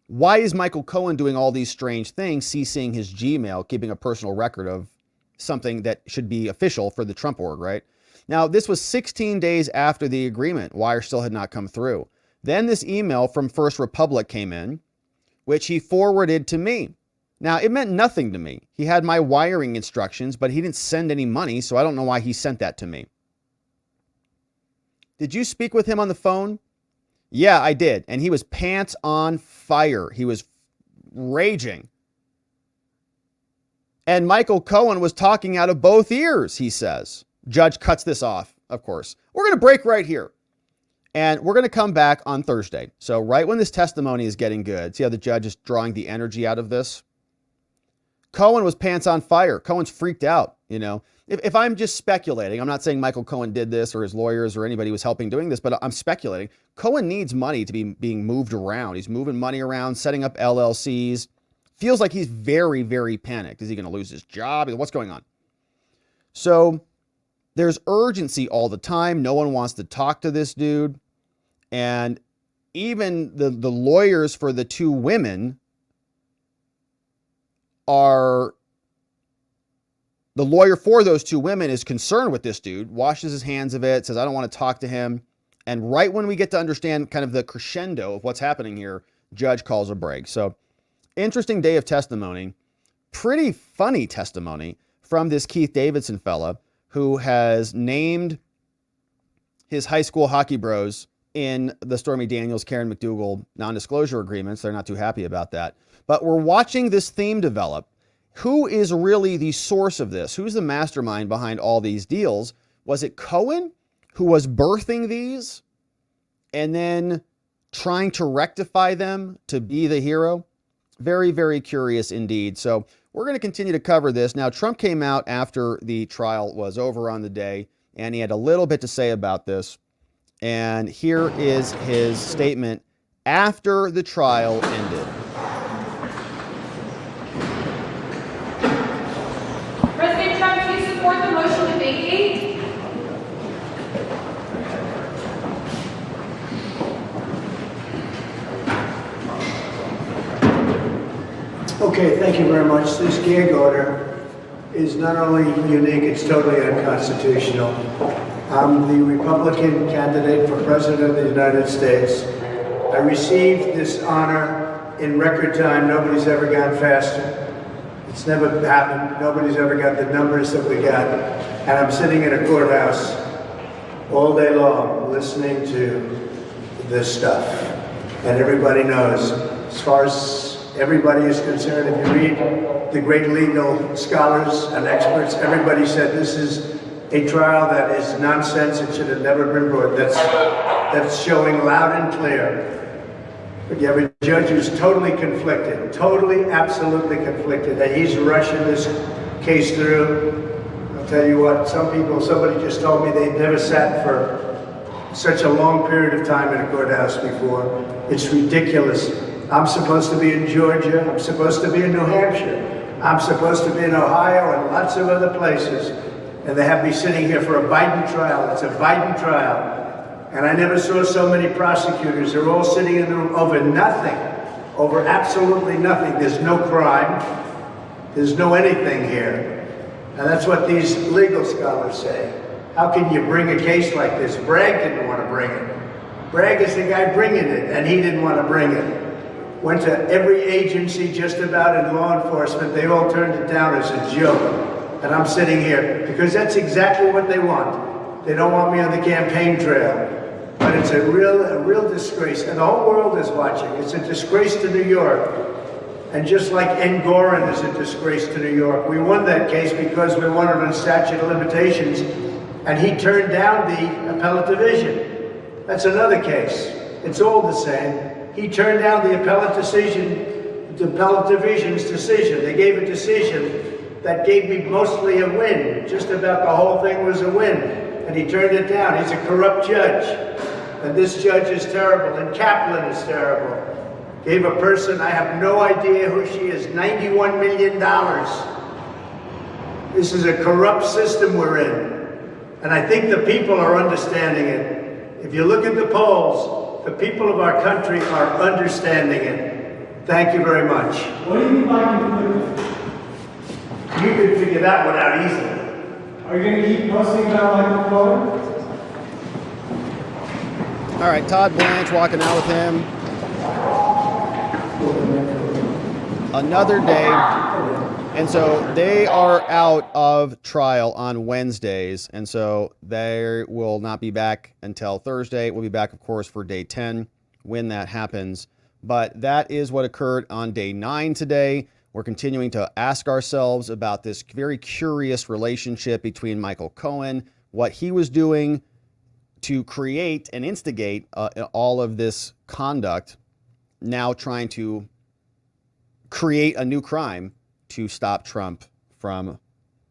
why is Michael Cohen doing all these strange things, CCing his Gmail, keeping a personal record of something that should be official for the Trump org, right? Now, this was 16 days after the agreement. Wire still had not come through. Then this email from First Republic came in, which he forwarded to me. Now, it meant nothing to me. He had my wiring instructions, but he didn't send any money, so I don't know why he sent that to me. Did you speak with him on the phone? Yeah, I did. And he was pants on fire. He was raging. And Michael Cohen was talking out of both ears, he says. Judge cuts this off, of course. We're going to break right here. And we're going to come back on Thursday. So right when this testimony is getting good, see how the judge is drawing the energy out of this? Cohen was pants on fire. Cohen's freaked out, you know. If I'm just speculating, I'm not saying Michael Cohen did this or his lawyers or anybody was helping doing this, but I'm speculating. Cohen needs money to be being moved around. He's moving money around, setting up LLCs. Feels like he's very, very panicked. Is he going to lose his job? What's going on? So there's urgency all the time. No one wants to talk to this dude. And even the lawyers for the two women are... The lawyer for those two women is concerned with this dude, washes his hands of it, says, I don't want to talk to him. And right when we get to understand kind of the crescendo of what's happening here, judge calls a break. So interesting day of testimony, pretty funny testimony from this Keith Davidson fella who has named his high school hockey bros in the Stormy Daniels, Karen McDougal non-disclosure agreements. They're not too happy about that. But we're watching this theme develop. Who is really the source of this? Who's the mastermind behind all these deals? Was it Cohen who was birthing these and then trying to rectify them to be the hero? Very, very curious indeed. So we're going to continue to cover this. Now, Trump came out after the trial was over on the day, and he had a little bit to say about this. And here is his statement after the trial ended. President Trump, do you support the motion to vacate? Okay, thank you very much. This gag order is not only unique, it's totally unconstitutional. I'm the Republican candidate for President of the United States. I received this honor in record time. Nobody's ever gone faster. It's never happened. Nobody's ever got the numbers that we got. And I'm sitting in a courthouse all day long listening to this stuff. And everybody knows, as far as everybody is concerned, if you read the great legal scholars and experts, everybody said this is a trial that is nonsense. It should have never been brought. That's showing loud and clear. But you have a judge who's totally conflicted, totally, absolutely conflicted, and he's rushing this case through. I'll tell you what, somebody just told me they'd never sat for such a long period of time in a courthouse before. It's ridiculous. I'm supposed to be in Georgia. I'm supposed to be in New Hampshire. I'm supposed to be in Ohio and lots of other places. And they have me sitting here for a Biden trial. It's a Biden trial. And I never saw so many prosecutors. They're all sitting in the room over nothing, over absolutely nothing. There's no crime. There's no anything here. And that's what these legal scholars say. How can you bring a case like this? Bragg didn't want to bring it. Bragg is the guy bringing it, and he didn't want to bring it. Went to every agency just about in law enforcement. They all turned it down as a joke. And I'm sitting here because that's exactly what they want. They don't want me on the campaign trail. But it's a real disgrace. And the whole world is watching. It's a disgrace to New York. And just like Enquirer is a disgrace to New York. We won that case because we won it on statute of limitations. And he turned down the appellate division. That's another case. It's all the same. He turned down the appellate decision, the appellate division's decision. They gave a decision that gave me mostly a win. Just about the whole thing was a win. And he turned it down. He's a corrupt judge. And this judge is terrible. And Kaplan is terrible. Gave a person, I have no idea who she is, $91 million. This is a corrupt system we're in. And I think the people are understanding it. If you look at the polls, the people of our country are understanding it. Thank you very much. What do you mean by conflicted? You could figure that one out easily. Are you going to keep posting about Michael Cohen? All right, Todd Blanche walking out with him. Another day. And so they are out of trial on Wednesdays. And so they will not be back until Thursday. We'll be back, of course, for day 10 when that happens. But that is what occurred on day 9 today. We're continuing to ask ourselves about this very curious relationship between Michael Cohen, what he was doing to create and instigate all of this conduct, now trying to create a new crime to stop Trump from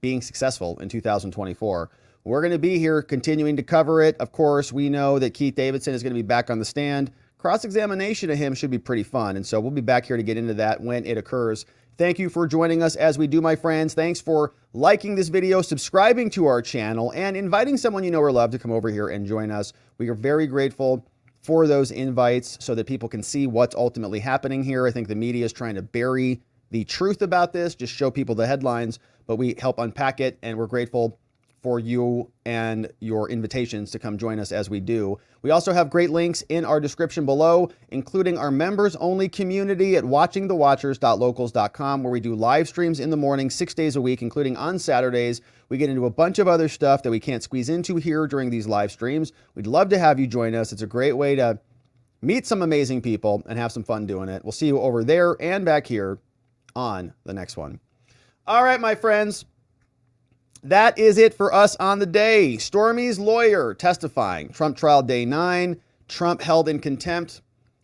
being successful in 2024. We're going to be here continuing to cover it. Of course, we know that Keith Davidson is going to be back on the stand. Cross-examination of him should be pretty fun. And so we'll be back here to get into that when it occurs. Thank you for joining us as we do, my friends. Thanks for liking this video, subscribing to our channel, and inviting someone you know or love to come over here and join us. We are very grateful for those invites so that people can see what's ultimately happening here. I think the media is trying to bury the truth about this, just show people the headlines, but we help unpack it, and we're grateful for you and your invitations to come join us as we do. We also have great links in our description below, including our members-only community at watchingthewatchers.locals.com, where we do live streams in the morning 6 days a week, including on Saturdays. We get into a bunch of other stuff that we can't squeeze into here during these live streams. We'd love to have you join us. It's a great way to meet some amazing people and have some fun doing it. We'll see you over there and back here on the next one. All right, my friends. That is it for us on the day. Stormy's lawyer testifying. Trump trial day 9. Trump held in contempt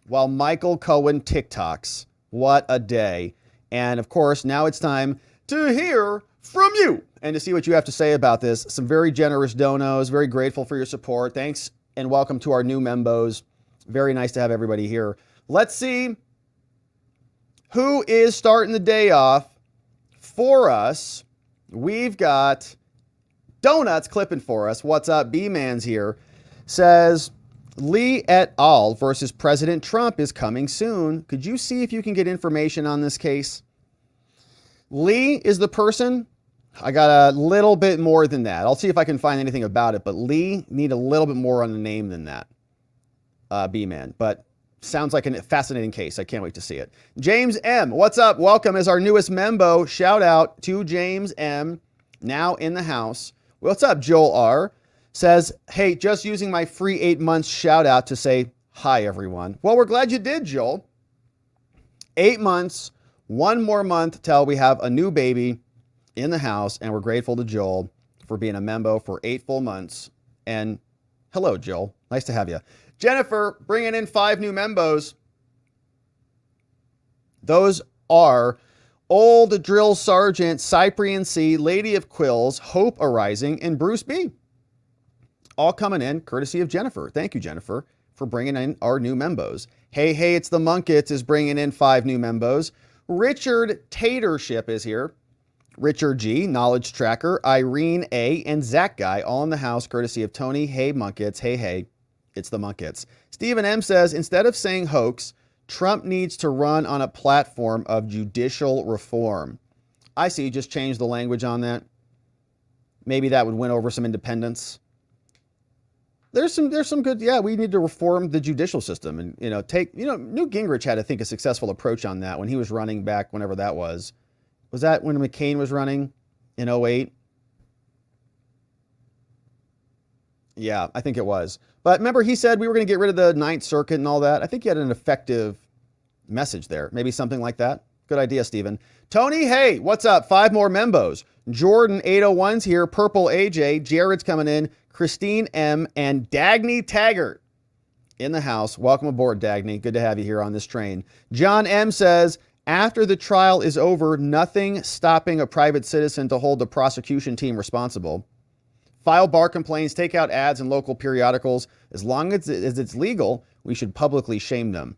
while Michael Cohen TikToks. What a day. And of course, now it's time to hear from you and to see what you have to say about this. Some very generous donos. Very grateful for your support. Thanks and welcome to our new membos. Very nice to have everybody here. Let's see who is starting the day off for us. We've got Donuts clipping for us. What's up? B-Man's here. Says, Lee et al. Versus President Trump is coming soon. Could you see if you can get information on this case? Lee is the person. I got a little bit more than that. I'll see if I can find anything about it, but Lee need a little bit more on the name than that. B-Man, but sounds like a fascinating case. I can't wait to see it. James M, what's up? Welcome as our newest membo. Shout out to James M, now in the house. What's up? Joel R says, hey, just using my free 8 months shout out to say hi, everyone. Well, we're glad you did, Joel. 8 months, one more month till we have a new baby in the house, and we're grateful to Joel for being a membo for 8 full months. And hello, Joel. Nice to have you. Jennifer, bringing in 5 new membos. Those are Old Drill Sergeant, Cyprian C, Lady of Quills, Hope Arising, and Bruce B. All coming in courtesy of Jennifer. Thank you, Jennifer, for bringing in our new membos. Hey, it's the Munkets is bringing in 5 new membos. Richard Tatership is here. Richard G, Knowledge Tracker, Irene A, and Zach Guy, all in the house, courtesy of Tony. Hey, Munkets. Hey, it's the Munkets. Stephen M says, instead of saying hoax, Trump needs to run on a platform of judicial reform. I see, just change the language on that. Maybe that would win over some independents. There's some good, yeah, we need to reform the judicial system and, Newt Gingrich had, I think, a successful approach on that when he was running back, whenever that was. Was that when McCain was running in 2008? Yeah, I think it was. But remember, he said we were going to get rid of the Ninth Circuit and all that. I think he had an effective message there. Maybe something like that. Good idea, Stephen. Tony, hey, what's up? 5 more membos. Jordan 801's here. Purple AJ. Jared's coming in. Christine M. and Dagny Taggart in the house. Welcome aboard, Dagny. Good to have you here on this train. John M. says, after the trial is over, nothing stopping a private citizen to hold the prosecution team responsible. File bar complaints, take out ads in local periodicals. As long as it's legal, we should publicly shame them.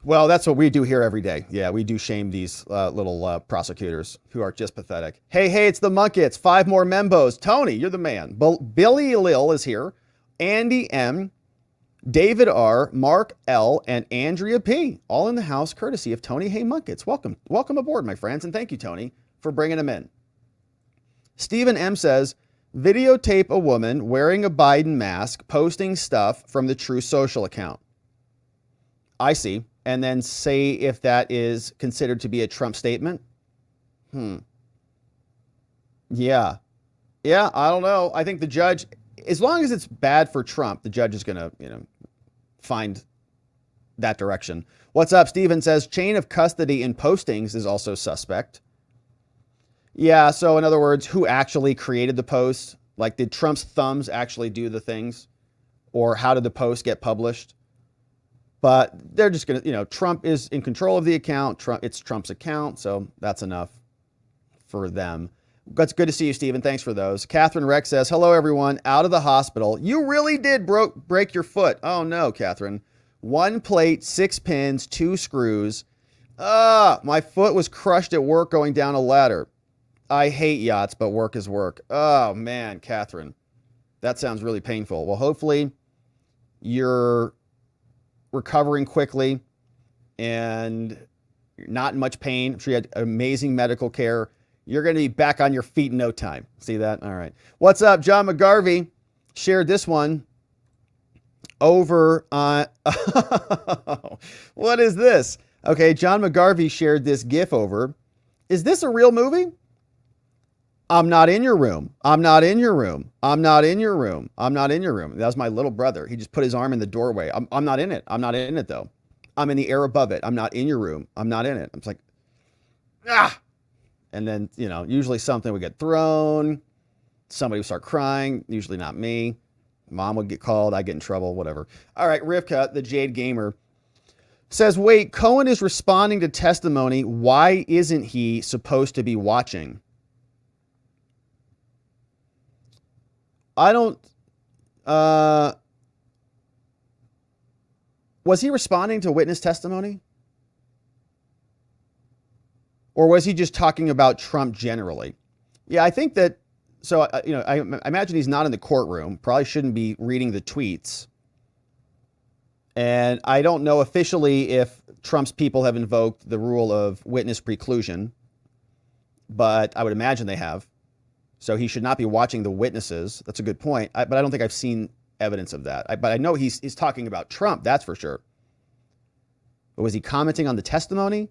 Well, that's what we do here every day. Yeah, we do shame these little prosecutors who are just pathetic. Hey, it's the Munkets. 5 more membos. Tony, you're the man. Billy Lil is here. Andy M., David R., Mark L., and Andrea P. All in the house, courtesy of Tony. Hey, Munkets. Welcome aboard, my friends. And thank you, Tony, for bringing them in. Stephen M. says, videotape a woman wearing a Biden mask posting stuff from the True Social account. I see. And then say if that is considered to be a Trump statement. Yeah, I don't know. I think the judge, as long as it's bad for Trump, the judge is going to, find that direction. What's up? Steven says, chain of custody in postings is also suspect. Yeah, so in other words, who actually created the post? Like, did Trump's thumbs actually do the things? Or how did the post get published? But they're just going to, Trump is in control of the account. It's Trump's account, so that's enough for them. That's good to see you, Stephen. Thanks for those. Catherine Rex says, hello, everyone. Out of the hospital. You really did break your foot. Oh, no, Catherine. 1 plate, 6 pins, 2 screws. My foot was crushed at work going down a ladder. I hate yachts, but work is work. Oh, man, Catherine. That sounds really painful. Well, hopefully you're recovering quickly and you're not in much pain. I'm sure you had amazing medical care. You're going to be back on your feet in no time. See that? All right. What's up? John McGarvey shared this one over on... What is this? Okay, John McGarvey shared this GIF over. Is this a real movie? I'm not in your room. I'm not in your room. I'm not in your room. I'm not in your room. That was my little brother. He just put his arm in the doorway. I'm not in it. I'm not in it, though. I'm in the air above it. I'm not in your room. I'm not in it. I'm just like, ah! And then, usually something would get thrown. Somebody would start crying. Usually not me. Mom would get called. I'd get in trouble, whatever. All right, Rivka, the Jade Gamer, says, wait, Cohen is responding to testimony. Why isn't he supposed to be watching? Was he responding to witness testimony? Or was he just talking about Trump generally? Yeah, I think that, so, I imagine he's not in the courtroom, probably shouldn't be reading the tweets. And I don't know officially if Trump's people have invoked the rule of witness preclusion, but I would imagine they have. So he should not be watching the witnesses. That's a good point. But I don't think I've seen evidence of that. But I know he's talking about Trump, that's for sure. But was he commenting on the testimony?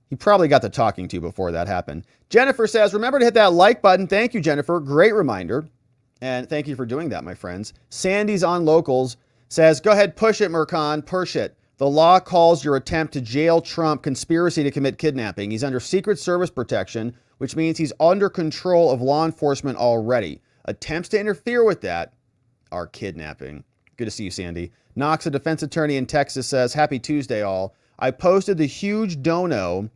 He probably got the talking to before that happened. Jennifer says, remember to hit that like button. Thank you, Jennifer. Great reminder. And thank you for doing that, my friends. Sandy's on Locals says, go ahead, push it, Mercon, push it. The law calls your attempt to jail Trump conspiracy to commit kidnapping. He's under Secret Service protection, which means he's under control of law enforcement already. Attempts to interfere with that are kidnapping. Good to see you, Sandy. Knox, a defense attorney in Texas, says, happy Tuesday, all. I posted the huge dono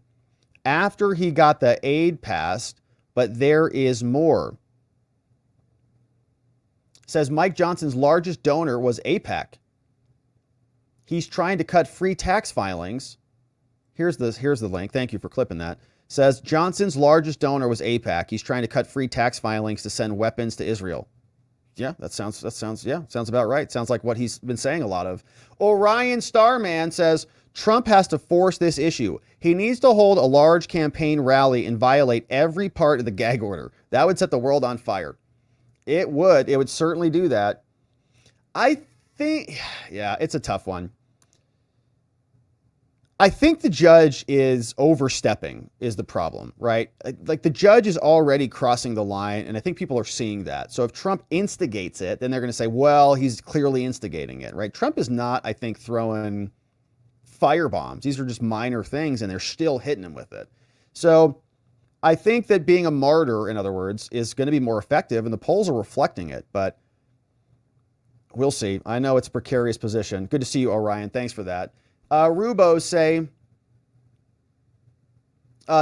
after he got the aid passed, but there is more. Says Mike Johnson's largest donor was AIPAC. He's trying to cut free tax filings. Here's the link. Thank you for clipping that. Says Johnson's largest donor was AIPAC. He's trying to cut free tax filings to send weapons to Israel. Yeah, that sounds about right. Sounds like what he's been saying a lot of. Orion Starman says Trump has to force this issue. He needs to hold a large campaign rally and violate every part of the gag order. That would set the world on fire. It would certainly do that. I think, yeah, it's a tough one. I think the judge is overstepping is the problem, right? Like the judge is already crossing the line, and I think people are seeing that. So if Trump instigates it, then they're going to say, well, he's clearly instigating it, right? Trump is not, I think, throwing firebombs. These are just minor things, and they're still hitting him with it. So I think that being a martyr, in other words, is going to be more effective, and the polls are reflecting it, but we'll see. I know it's a precarious position. Good to see you, Orion. Thanks for that. Rubo say,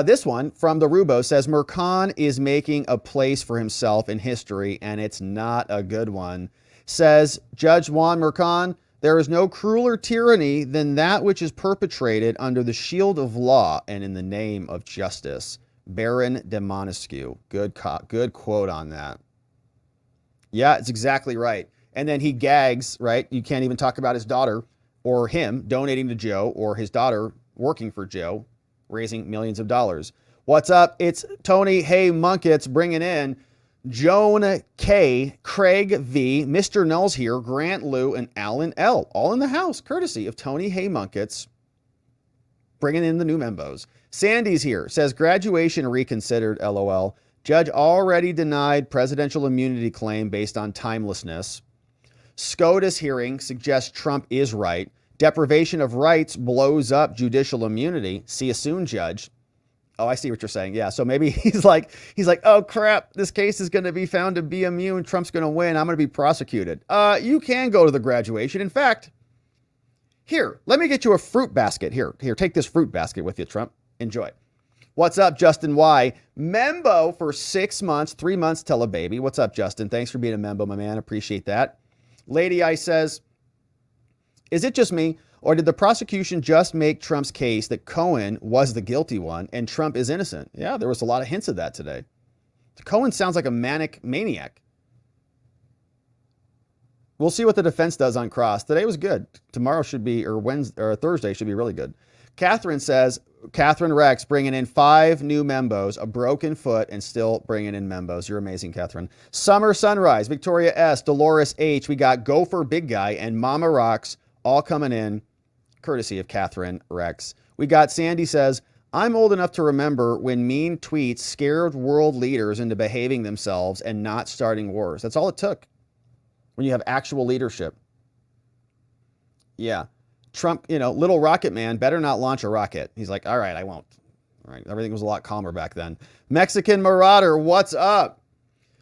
this one from the Rubo says, Mercon is making a place for himself in history, and it's not a good one. Says Judge Juan Mercon, there is no crueler tyranny than that which is perpetrated under the shield of law and in the name of justice. Baron de Montesquieu. Good quote on that. Yeah, it's exactly right. And then he gags, right? You can't even talk about his daughter or him donating to Joe or his daughter working for Joe, raising millions of dollars. What's up? It's Tony Hay Munkets bringing in Joan K, Craig V, Mr. Null's here, Grant Lou, and Alan L. All in the house, courtesy of Tony Hay Munkets, bringing in the new membos. Sandy's here, says graduation reconsidered, LOL. Judge already denied presidential immunity claim based on timelessness. SCOTUS hearing suggests Trump is right. Deprivation of rights blows up judicial immunity. See you soon, Judge. Oh, I see what you're saying. Yeah, so maybe he's like, oh crap, this case is going to be found to be immune. Trump's going to win. I'm going to be prosecuted. You can go to the graduation. In fact, here, let me get you a fruit basket. Here, take this fruit basket with you, Trump. Enjoy. What's up, Justin Y? Membo for 6 months, 3 months till a baby. What's up, Justin? Thanks for being a membo, my man. Appreciate that. Lady I says, is it just me, or did the prosecution just make Trump's case that Cohen was the guilty one and Trump is innocent? Yeah, there was a lot of hints of that today. Cohen sounds like a maniac. We'll see what the defense does on cross. Today was good. Tomorrow should be, or Wednesday or Thursday should be really good. Catherine says, Catherine Rex bringing in 5 new membos, a broken foot, and still bringing in membos. You're amazing, Catherine. Summer Sunrise, Victoria S, Dolores H. We got Gopher Big Guy and Mama Rocks all coming in, courtesy of Catherine Rex. We got Sandy says, I'm old enough to remember when mean tweets scared world leaders into behaving themselves and not starting wars. That's all it took when you have actual leadership. Yeah. Trump, little rocket man better not launch a rocket. He's like, all right, I won't. All right. Everything was a lot calmer back then. Mexican Marauder, what's up?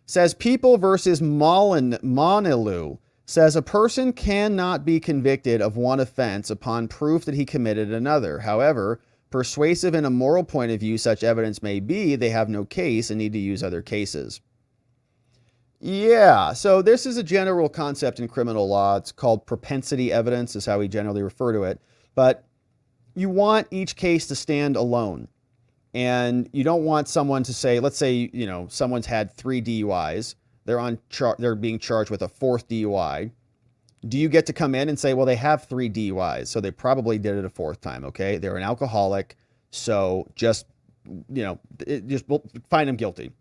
Says People versus Monilu. Says a person cannot be convicted of one offense upon proof that he committed another. However, persuasive in a moral point of view such evidence may be, they have no case and need to use other cases. Yeah, so this is a general concept in criminal law. It's called propensity evidence, is how we generally refer to it. But you want each case to stand alone. And you don't want someone to say, let's say, someone's had 3 DUIs. They're being charged with a 4th DUI. Do you get to come in and say, well, they have 3 DUIs, so they probably did it a 4th time, okay? They're an alcoholic, so just we'll find them guilty.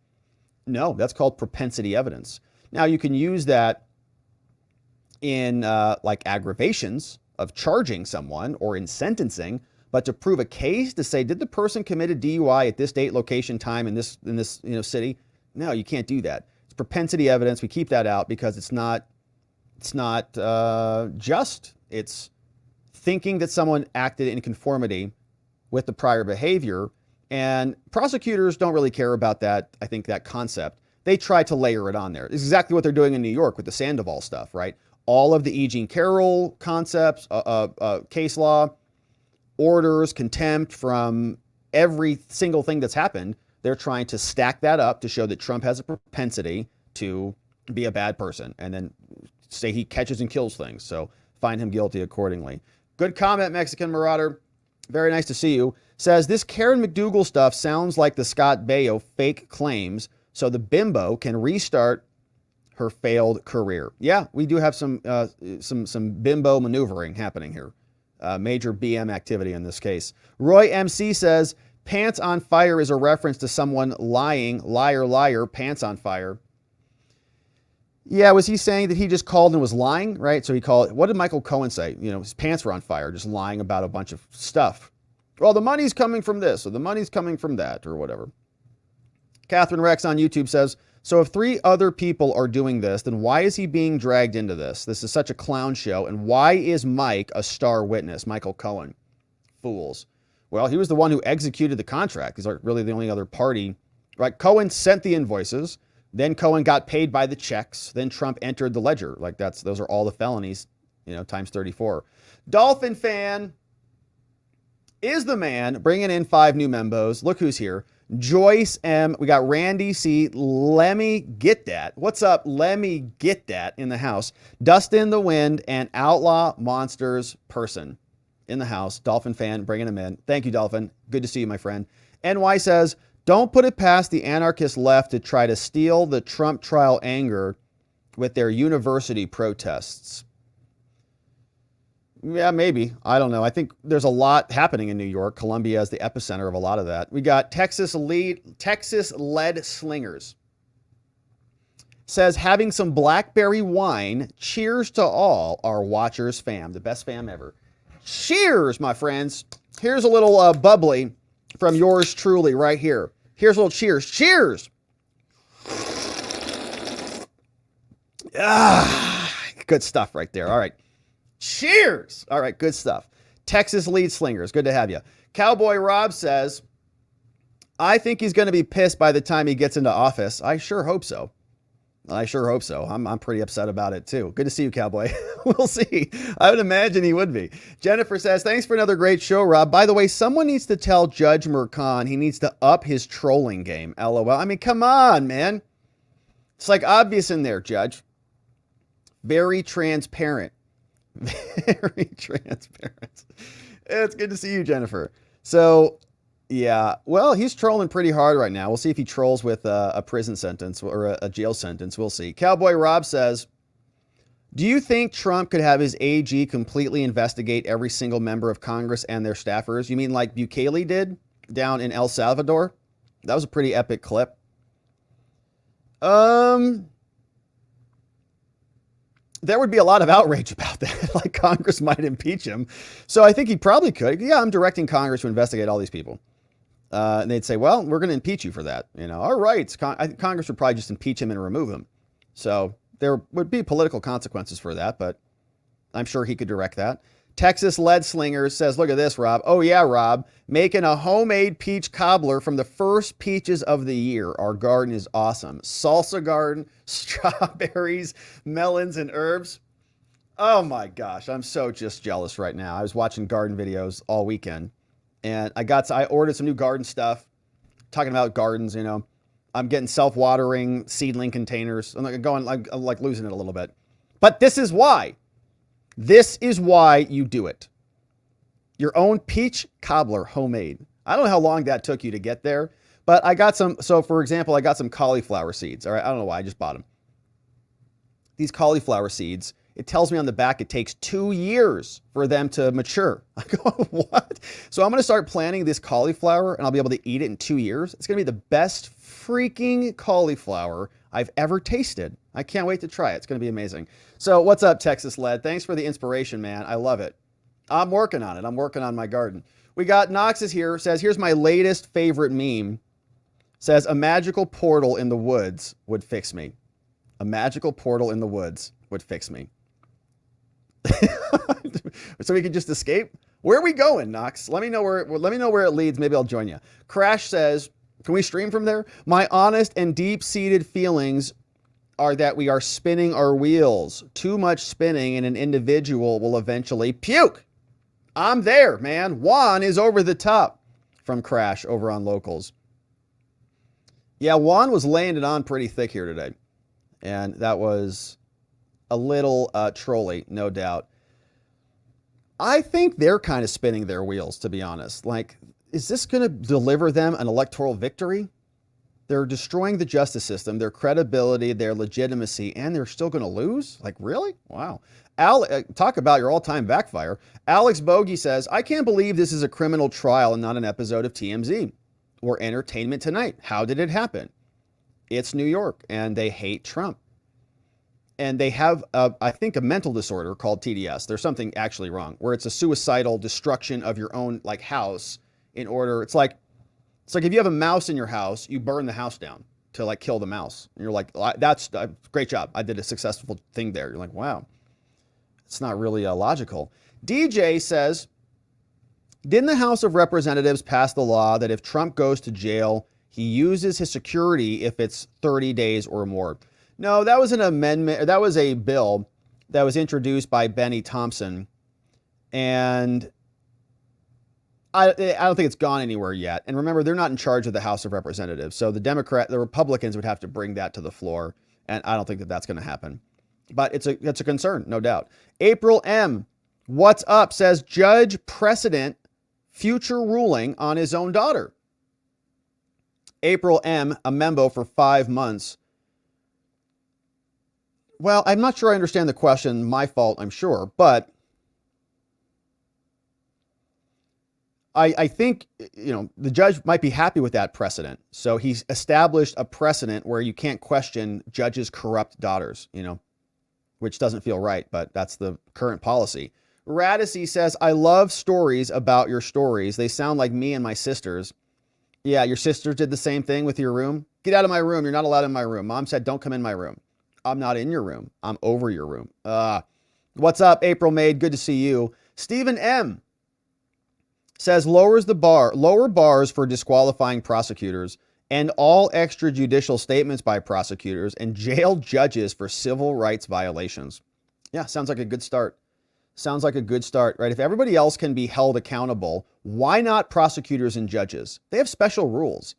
No, that's called propensity evidence. Now, you can use that in like aggravations of charging someone or in sentencing, but to prove a case, to say, did the person commit a DUI at this date, location, time in this city? No, you can't do that. It's propensity evidence. We keep that out because it's not just. It's thinking that someone acted in conformity with the prior behavior. And prosecutors don't really care about that, I think, that concept. They try to layer it on there. It's exactly what they're doing in New York with the Sandoval stuff, right? All of the E. Jean Carroll concepts, case law, orders, contempt from every single thing that's happened. They're trying to stack that up to show that Trump has a propensity to be a bad person and then say he catches and kills things. So find him guilty accordingly. Good comment, Mexican Marauder. Very nice to see you. Says, this Karen McDougal stuff sounds like the Scott Baio fake claims so the bimbo can restart her failed career. Yeah, we do have some bimbo maneuvering happening here. Major BM activity in this case. Roy MC says, pants on fire is a reference to someone lying, liar, liar, pants on fire. Yeah, was he saying that he just called and was lying, right? So he called, what did Michael Cohen say? His pants were on fire, just lying about a bunch of stuff. Well, the money's coming from this, or the money's coming from that, or whatever. Catherine Rex on YouTube says, so if 3 other people are doing this, then why is he being dragged into this? This is such a clown show. And why is Mike a star witness? Michael Cohen. Fools. Well, he was the one who executed the contract. He's really the only other party, right? Cohen sent the invoices. Then Cohen got paid by the checks. Then Trump entered the ledger. Like those are all the felonies, times 34. Dolphin fan is the man, bringing in 5 new membos. Look who's here. Joyce M. We got Randy C. Lemmy Get That. What's up, Lemmy Get That in the house. Dustin the Wind and Outlaw Monsters Person in the house. Dolphin fan, bringing him in. Thank you, Dolphin. Good to see you, my friend. NY says, don't put it past the anarchist left to try to steal the Trump trial anger with their university protests. Yeah, maybe. I don't know. I think there's a lot happening in New York. Columbia is the epicenter of a lot of that. We got Texas-led slingers. Says, having some blackberry wine. Cheers to all our Watchers fam. The best fam ever. Cheers, my friends. Here's a little bubbly from yours truly right here. Here's a little cheers. Cheers! Good stuff right there. All right. Cheers! All right, good stuff. Texas lead slingers, good to have you. Cowboy Rob says, I think he's going to be pissed by the time he gets into office. I sure hope so. I'm pretty upset about it too. Good to see you, Cowboy. We'll see. I would imagine he would be. Jennifer says, thanks for another great show, Rob. By the way, someone needs to tell Judge Mercan he needs to up his trolling game. LOL. I mean, come on, man. It's like obvious in there, Judge. Very transparent. Very transparent. It's good to see you, Jennifer. So, yeah, well, he's trolling pretty hard right now. We'll see if he trolls with a prison sentence or a jail sentence. We'll see. Cowboy Rob says, do you think Trump could have his AG completely investigate every single member of Congress and their staffers? You mean like Bukele did down in El Salvador? That was a pretty epic clip. There would be a lot of outrage about that. Like Congress might impeach him. So I think he probably could. Yeah, I'm directing Congress to investigate all these people. And they'd say, well, we're going to impeach you for that. All right. I think Congress would probably just impeach him and remove him. So there would be political consequences for that, but I'm sure he could direct that. Texas Lead Slingers says, look at this, Rob. Oh, yeah, Rob. Making a homemade peach cobbler from the first peaches of the year. Our garden is awesome. Salsa garden, strawberries, melons, and herbs. Oh, my gosh. I'm so just jealous right now. I was watching garden videos all weekend, and I ordered some new garden stuff, talking about gardens, I'm getting self-watering seedling containers. I'm like losing it a little bit. But this is why. This is why you do it. Your own peach cobbler, homemade. I don't know how long that took you to get there, but I got some. So for example, I got some cauliflower seeds. All right. I don't know why. I just bought them. These cauliflower seeds, it tells me on the back it takes 2 years for them to mature. I go, what? So I'm going to start planting this cauliflower and I'll be able to eat it in 2 years. It's going to be the best freaking cauliflower I've ever tasted. I can't wait to try it. It's going to be amazing. So what's up, Texas Led? Thanks for the inspiration, man. I love it. I'm working on it. I'm working on my garden. We got Knox is here, says, here's my latest favorite meme. Says, a magical portal in the woods would fix me. A magical portal in the woods would fix me. So we can just escape. Where are we going, Knox? Let me know where it leads. Maybe I'll join you. Crash says, can we stream from there? My honest and deep-seated feelings are that we are spinning our wheels. Too much spinning and an individual will eventually puke. I'm there, man. Juan is over the top from Crash over on Locals. Yeah, Juan was laying it on pretty thick here today. And that was a little trolly, no doubt. I think they're kind of spinning their wheels, to be honest. Like, is this going to deliver them an electoral victory? They're destroying the justice system, their credibility, their legitimacy, and they're still going to lose? Like, really? Wow. Talk about your all-time backfire. Alex Bogey says, I can't believe this is a criminal trial and not an episode of TMZ or Entertainment Tonight. How did it happen? It's New York, and they hate Trump. And they have, I think, a mental disorder called TDS. There's something actually wrong, where it's a suicidal destruction of your own like house in order. It's like if you have a mouse in your house, you burn the house down to like kill the mouse. And you're like, that's great job. I did a successful thing there. You're like, wow, it's not really logical. DJ says, didn't the House of Representatives pass the law that if Trump goes to jail, he uses his security if it's 30 days or more? No, that was an amendment. That was a bill that was introduced by Benny Thompson. And I don't think it's gone anywhere yet. And remember, they're not in charge of the House of Representatives. So the Republicans would have to bring that to the floor. And I don't think that that's going to happen. But it's a concern, no doubt. April M. What's up? Says judge precedent future ruling on his own daughter. April M. A membo for 5 months. Well, I'm not sure I understand the question. My fault, I'm sure. But I think, the judge might be happy with that precedent. So he's established a precedent where you can't question judges' corrupt daughters, which doesn't feel right, but that's the current policy. Radice says, I love stories about your stories. They sound like me and my sisters. Yeah, your sisters did the same thing with your room. Get out of my room. You're not allowed in my room. Mom said, don't come in my room. I'm not in your room. I'm over your room. What's up, April Maid? Good to see you. Stephen M. says lower bars for disqualifying prosecutors and all extrajudicial statements by prosecutors and jail judges for civil rights violations. Yeah, sounds like a good start. Sounds like a good start, right? If everybody else can be held accountable, why not prosecutors and judges? They have special rules.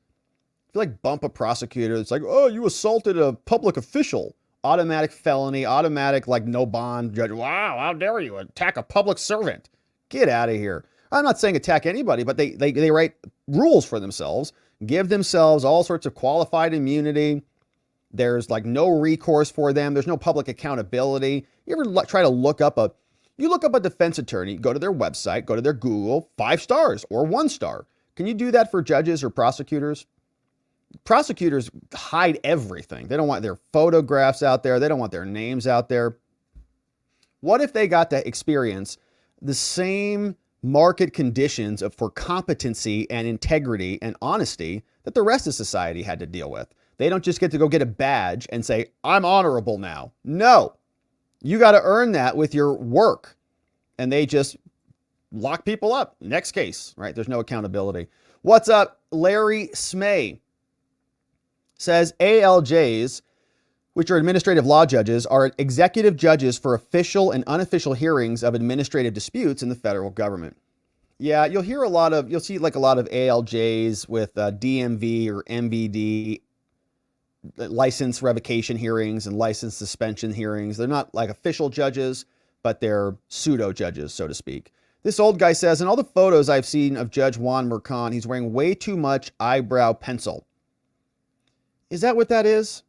If you like bump a prosecutor, it's like, oh, you assaulted a public official. Automatic felony, automatic like no bond judge. Wow, how dare you attack a public servant? Get out of here. I'm not saying attack anybody, but they write rules for themselves, give themselves all sorts of qualified immunity. There's like no recourse for them. There's no public accountability. You ever try to look up a defense attorney, go to their website, go to their Google, 5 stars or 1 star. Can you do that for judges or prosecutors? Prosecutors hide everything. They don't want their photographs out there. They don't want their names out there. What if they got to experience the same market conditions for competency and integrity and honesty that the rest of society had to deal with? They don't just get to go get a badge and say, I'm honorable now. No, you got to earn that with your work. And they just lock people up. Next case, right? There's no accountability. What's up? Larry Smay says ALJs, which are administrative law judges, are executive judges for official and unofficial hearings of administrative disputes in the federal government. Yeah, you'll see like a lot of ALJs with DMV or MVD license revocation hearings and license suspension hearings. They're not like official judges, but they're pseudo judges, so to speak. This old guy says, in all the photos I've seen of Judge Juan Merchan, he's wearing way too much eyebrow pencil. Is that what that is?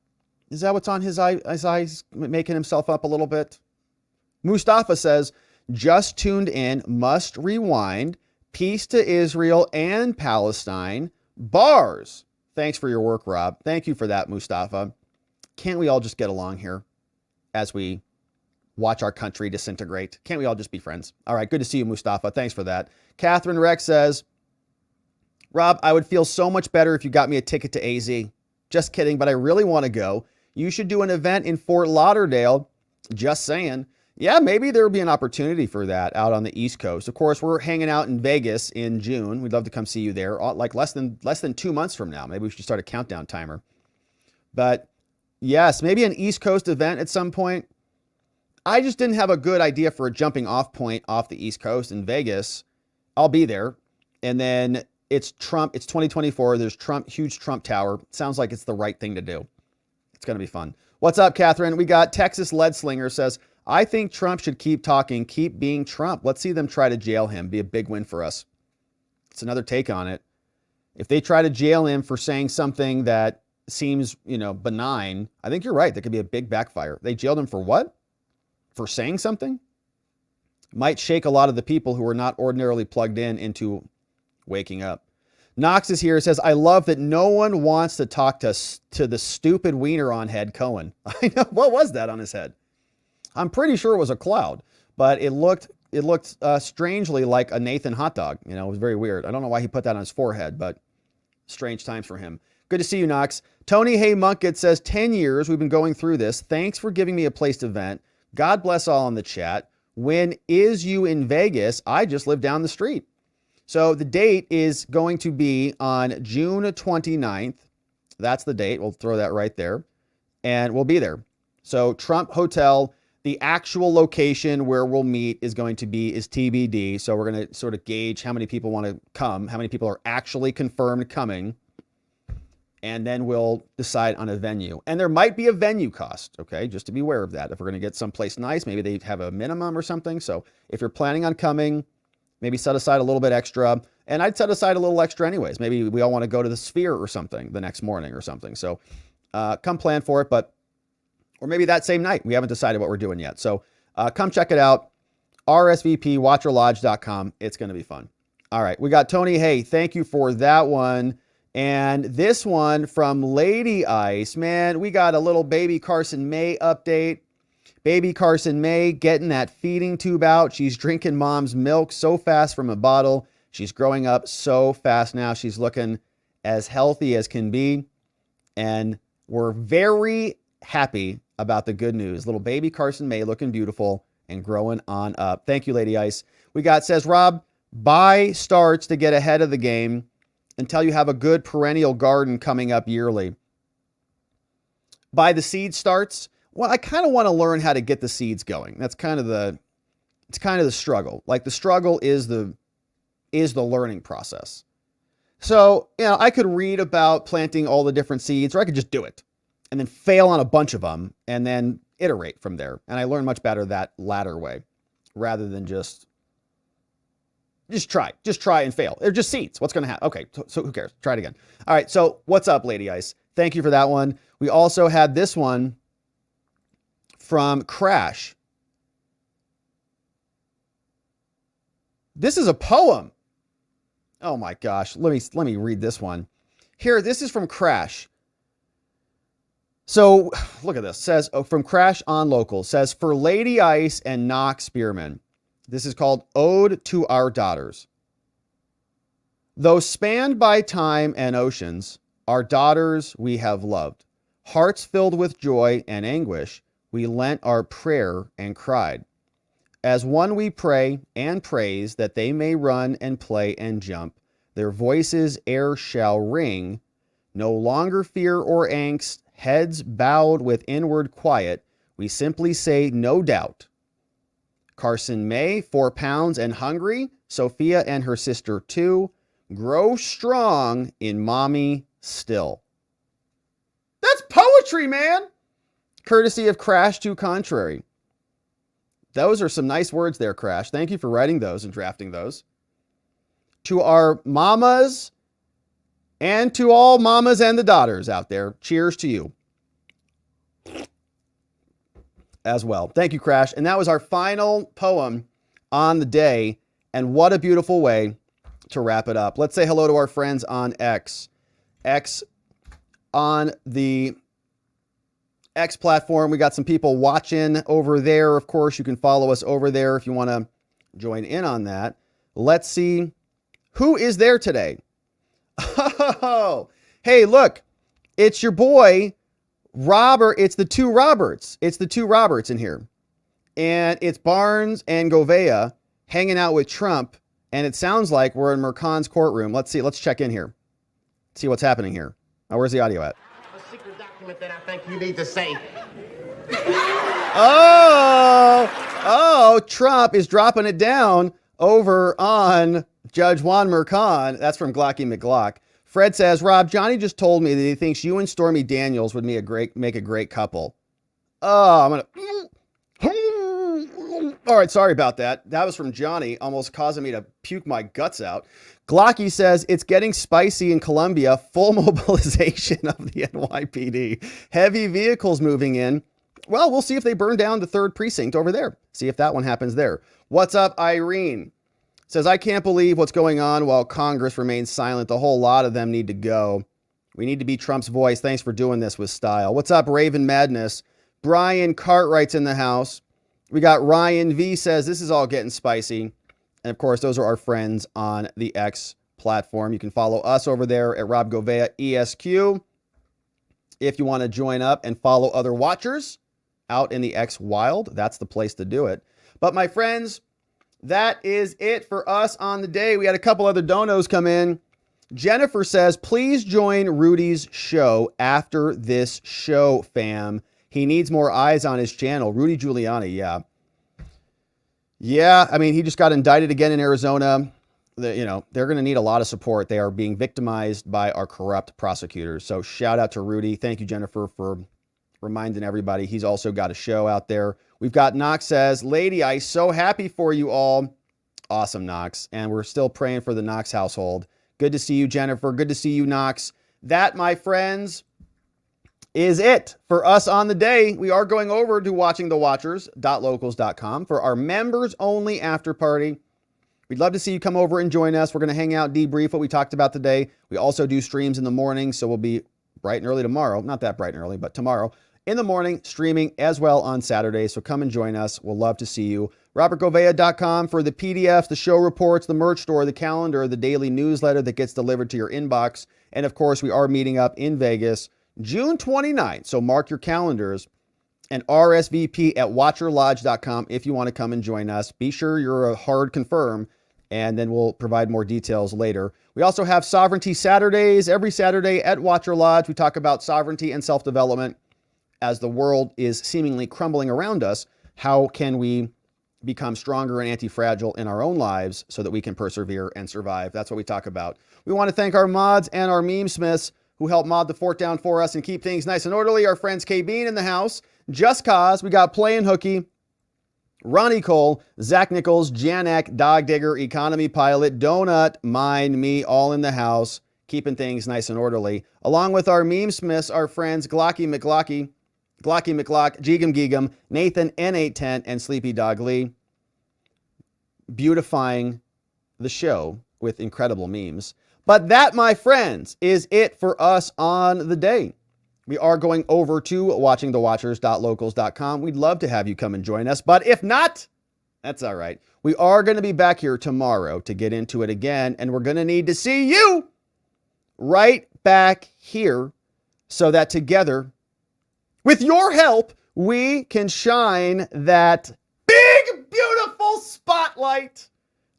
Is that what's on his eyes, making himself up a little bit? Mustafa says, just tuned in, must rewind, peace to Israel and Palestine, bars. Thanks for your work, Rob. Thank you for that, Mustafa. Can't we all just get along here as we watch our country disintegrate? Can't we all just be friends? All right, good to see you, Mustafa. Thanks for that. Catherine Rex says, Rob, I would feel so much better if you got me a ticket to AZ. Just kidding, but I really want to go. You should do an event in Fort Lauderdale. Just saying. Yeah, maybe there would be an opportunity for that out on the East Coast. Of course, we're hanging out in Vegas in June. We'd love to come see you there, like less than 2 months from now. Maybe we should start a countdown timer. But yes, maybe an East Coast event at some point. I just didn't have a good idea for a jumping off point off the East Coast in Vegas. I'll be there. And then it's Trump. It's 2024. There's Trump, huge Trump tower. Sounds like it's the right thing to do. It's going to be fun. What's up, Catherine? We got Texas Lead Slinger says, I think Trump should keep talking, keep being Trump. Let's see them try to jail him. Be a big win for us. It's another take on it. If they try to jail him for saying something that seems, benign, I think you're right. There could be a big backfire. They jailed him for what? For saying something? Might shake a lot of the people who are not ordinarily plugged in into waking up. Knox is here. Says, I love that no one wants to talk to the stupid wiener on head Cohen. I know. What was that on his head? I'm pretty sure it was a cloud, but it looked strangely like a Nathan hot dog. It was very weird. I don't know why he put that on his forehead, but strange times for him. Good to see you, Knox. Tony Hay Munkett says, 10 years we've been going through this. Thanks for giving me a place to vent. God bless all in the chat. When is you in Vegas? I just live down the street. So the date is going to be on June 29th. That's the date. We'll throw that right there. And we'll be there. So Trump Hotel. The actual location where we'll meet is TBD. So we're going to sort of gauge how many people want to come, how many people are actually confirmed coming. And then we'll decide on a venue. And there might be a venue cost, okay? Just to be aware of that. If we're going to get someplace nice, maybe they have a minimum or something. So if you're planning on coming, maybe set aside a little bit extra. And I'd set aside a little extra anyways. Maybe we all want to go to the Sphere or something the next morning or something. So come plan for it, or maybe that same night. We haven't decided what we're doing yet. So come check it out. RSVPWatcherLodge.com. It's going to be fun. All right. We got Tony. Hey, thank you for that one. And this one from Lady Ice. Man, we got a little baby Carson May update. Baby Carson May getting that feeding tube out. She's drinking mom's milk so fast from a bottle. She's growing up so fast now. She's looking as healthy as can be. And we're very happy about the good news. Little baby Carson May looking beautiful and growing on up. Thank you, Lady Ice. We got, says Rob, buy starts to get ahead of the game until you have a good perennial garden coming up yearly. Buy the seed starts. Well, I kind of want to learn how to get the seeds going. That's kind of the struggle. Like the struggle is the learning process. So, I could read about planting all the different seeds, or I could just do it and then fail on a bunch of them and then iterate from there. And I learn much better that latter way rather than just try and fail. They're just seeds. What's going to happen? Okay. So who cares? Try it again. All right. So what's up, Lady Ice? Thank you for that one. We also had this one from Crash. This is a poem. Oh my gosh. Let me read this one. Here, this is from Crash. So look at this. Says from Crash on Local. Says, for Lady Ice and Knox Spearman. This is called Ode to Our Daughters. Though spanned by time and oceans, our daughters we have loved. Hearts filled with joy and anguish, we lent our prayer and cried. As one we pray and praise that they may run and play and jump. Their voices e'er shall ring. No longer fear or angst, heads bowed with inward quiet. We simply say no doubt. Carson May, 4 pounds and hungry. Sophia and her sister 2. Grow strong in mommy still. That's poetry. country, man. Courtesy of Crash to Contrary. Those are some nice words there, Crash. Thank you for writing those and drafting those. To our mamas and to all mamas and the daughters out there, cheers to you as well. Thank you, Crash. And that was our final poem on the day. And what a beautiful way to wrap it up. Let's say hello to our friends on X. X on the X platform. We got some people watching over there. Of course, you can follow us over there if you want to join in on that. Let's see who is there today. Oh, hey, look, it's your boy, Robert. It's the two Roberts. It's the two Roberts in here. And it's Barnes and Govea hanging out with Trump. And it sounds like we're in Mercan's courtroom. Let's see. Let's check in here. See what's happening here. Oh, where's the audio at? A secret document that I think you need to say. Oh, Trump is dropping it down over on Judge Juan Mercan. That's from Glocky McGlock. Fred says, Rob, Johnny just told me that he thinks you and Stormy Daniels would make a great couple. Oh, I'm going to... All right, sorry about that. That was from Johnny, almost causing me to puke my guts out. Glocky says, it's getting spicy in Colombia. Full mobilization of the NYPD. Heavy vehicles moving in. Well, we'll see if they burn down the 3rd precinct over there. See if that one happens there. What's up, Irene? Says, I can't believe what's going on while Congress remains silent. A whole lot of them need to go. We need to be Trump's voice. Thanks for doing this with style. What's up, Raven Madness? Brian Cartwright's in the house. We got Ryan V says, this is all getting spicy. And of course, those are our friends on the X platform. You can follow us over there at Rob Govea ESQ. If you want to join up and follow other watchers out in the X wild, that's the place to do it. But my friends, that is it for us on the day. We had a couple other donos come in. Jennifer says, please join Rudy's show after this show, fam. He needs more eyes on his channel. Rudy Giuliani, yeah. Yeah, I mean, he just got indicted again in Arizona. They're going to need a lot of support. They are being victimized by our corrupt prosecutors. So shout out to Rudy. Thank you, Jennifer, for reminding everybody. He's also got a show out there. We've got Knox says, Lady Ice, so happy for you all. Awesome, Knox. And we're still praying for the Knox household. Good to see you, Jennifer. Good to see you, Knox. That, my friends, is it for us on the day. We are going over to watchingthewatchers.locals.com for our members only after party. We'd love to see you come over and join us. We're going to hang out, debrief what we talked about today. We also do streams in the morning, so we'll be bright and early tomorrow. Not that bright and early, but tomorrow in the morning, streaming as well on Saturday. So come and join us. We'll love to see you. RobertGovea.com for the PDFs, the show reports, the merch store, the calendar, the daily newsletter that gets delivered to your inbox. And of course, we are meeting up in Vegas June 29th. So mark your calendars and RSVP at watcherlodge.com if you want to come and join us. Be sure you're a hard confirm, and then we'll provide more details later. We also have Sovereignty Saturdays every Saturday at Watcher Lodge. We talk about sovereignty and self-development as the world is seemingly crumbling around us. How can we become stronger and anti-fragile in our own lives so that we can persevere and survive? That's what we talk about. We want to thank our mods and our meme smiths who help mod the fort down for us and keep things nice and orderly. Our friends K Bean in the house, Just Cause, we got Playin' Hooky, Ronnie Cole, Zach Nichols, Janak, Dog Digger, Economy Pilot, Donut, Mind Me, all in the house, keeping things nice and orderly. Along with our meme smiths, our friends Glocky McGlock, Jeegum Geegum, Nathan N810, and Sleepy Dog Lee, beautifying the show with incredible memes. But that, my friends, is it for us on the day. We are going over to watchingthewatchers.locals.com. We'd love to have you come and join us, but if not, that's all right. We are going to be back here tomorrow to get into it again, and we're going to need to see you right back here so that together, with your help, we can shine that big, beautiful spotlight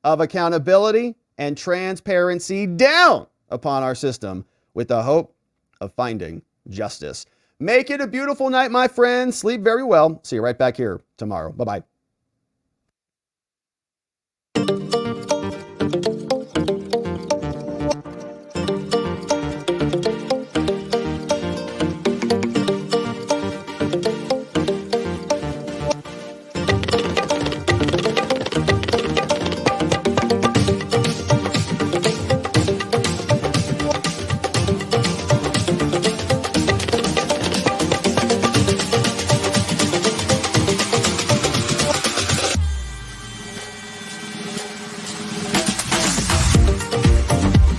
of accountability and transparency down upon our system with the hope of finding justice. Make it a beautiful night, my friends. Sleep very well. See you right back here tomorrow. Bye-bye.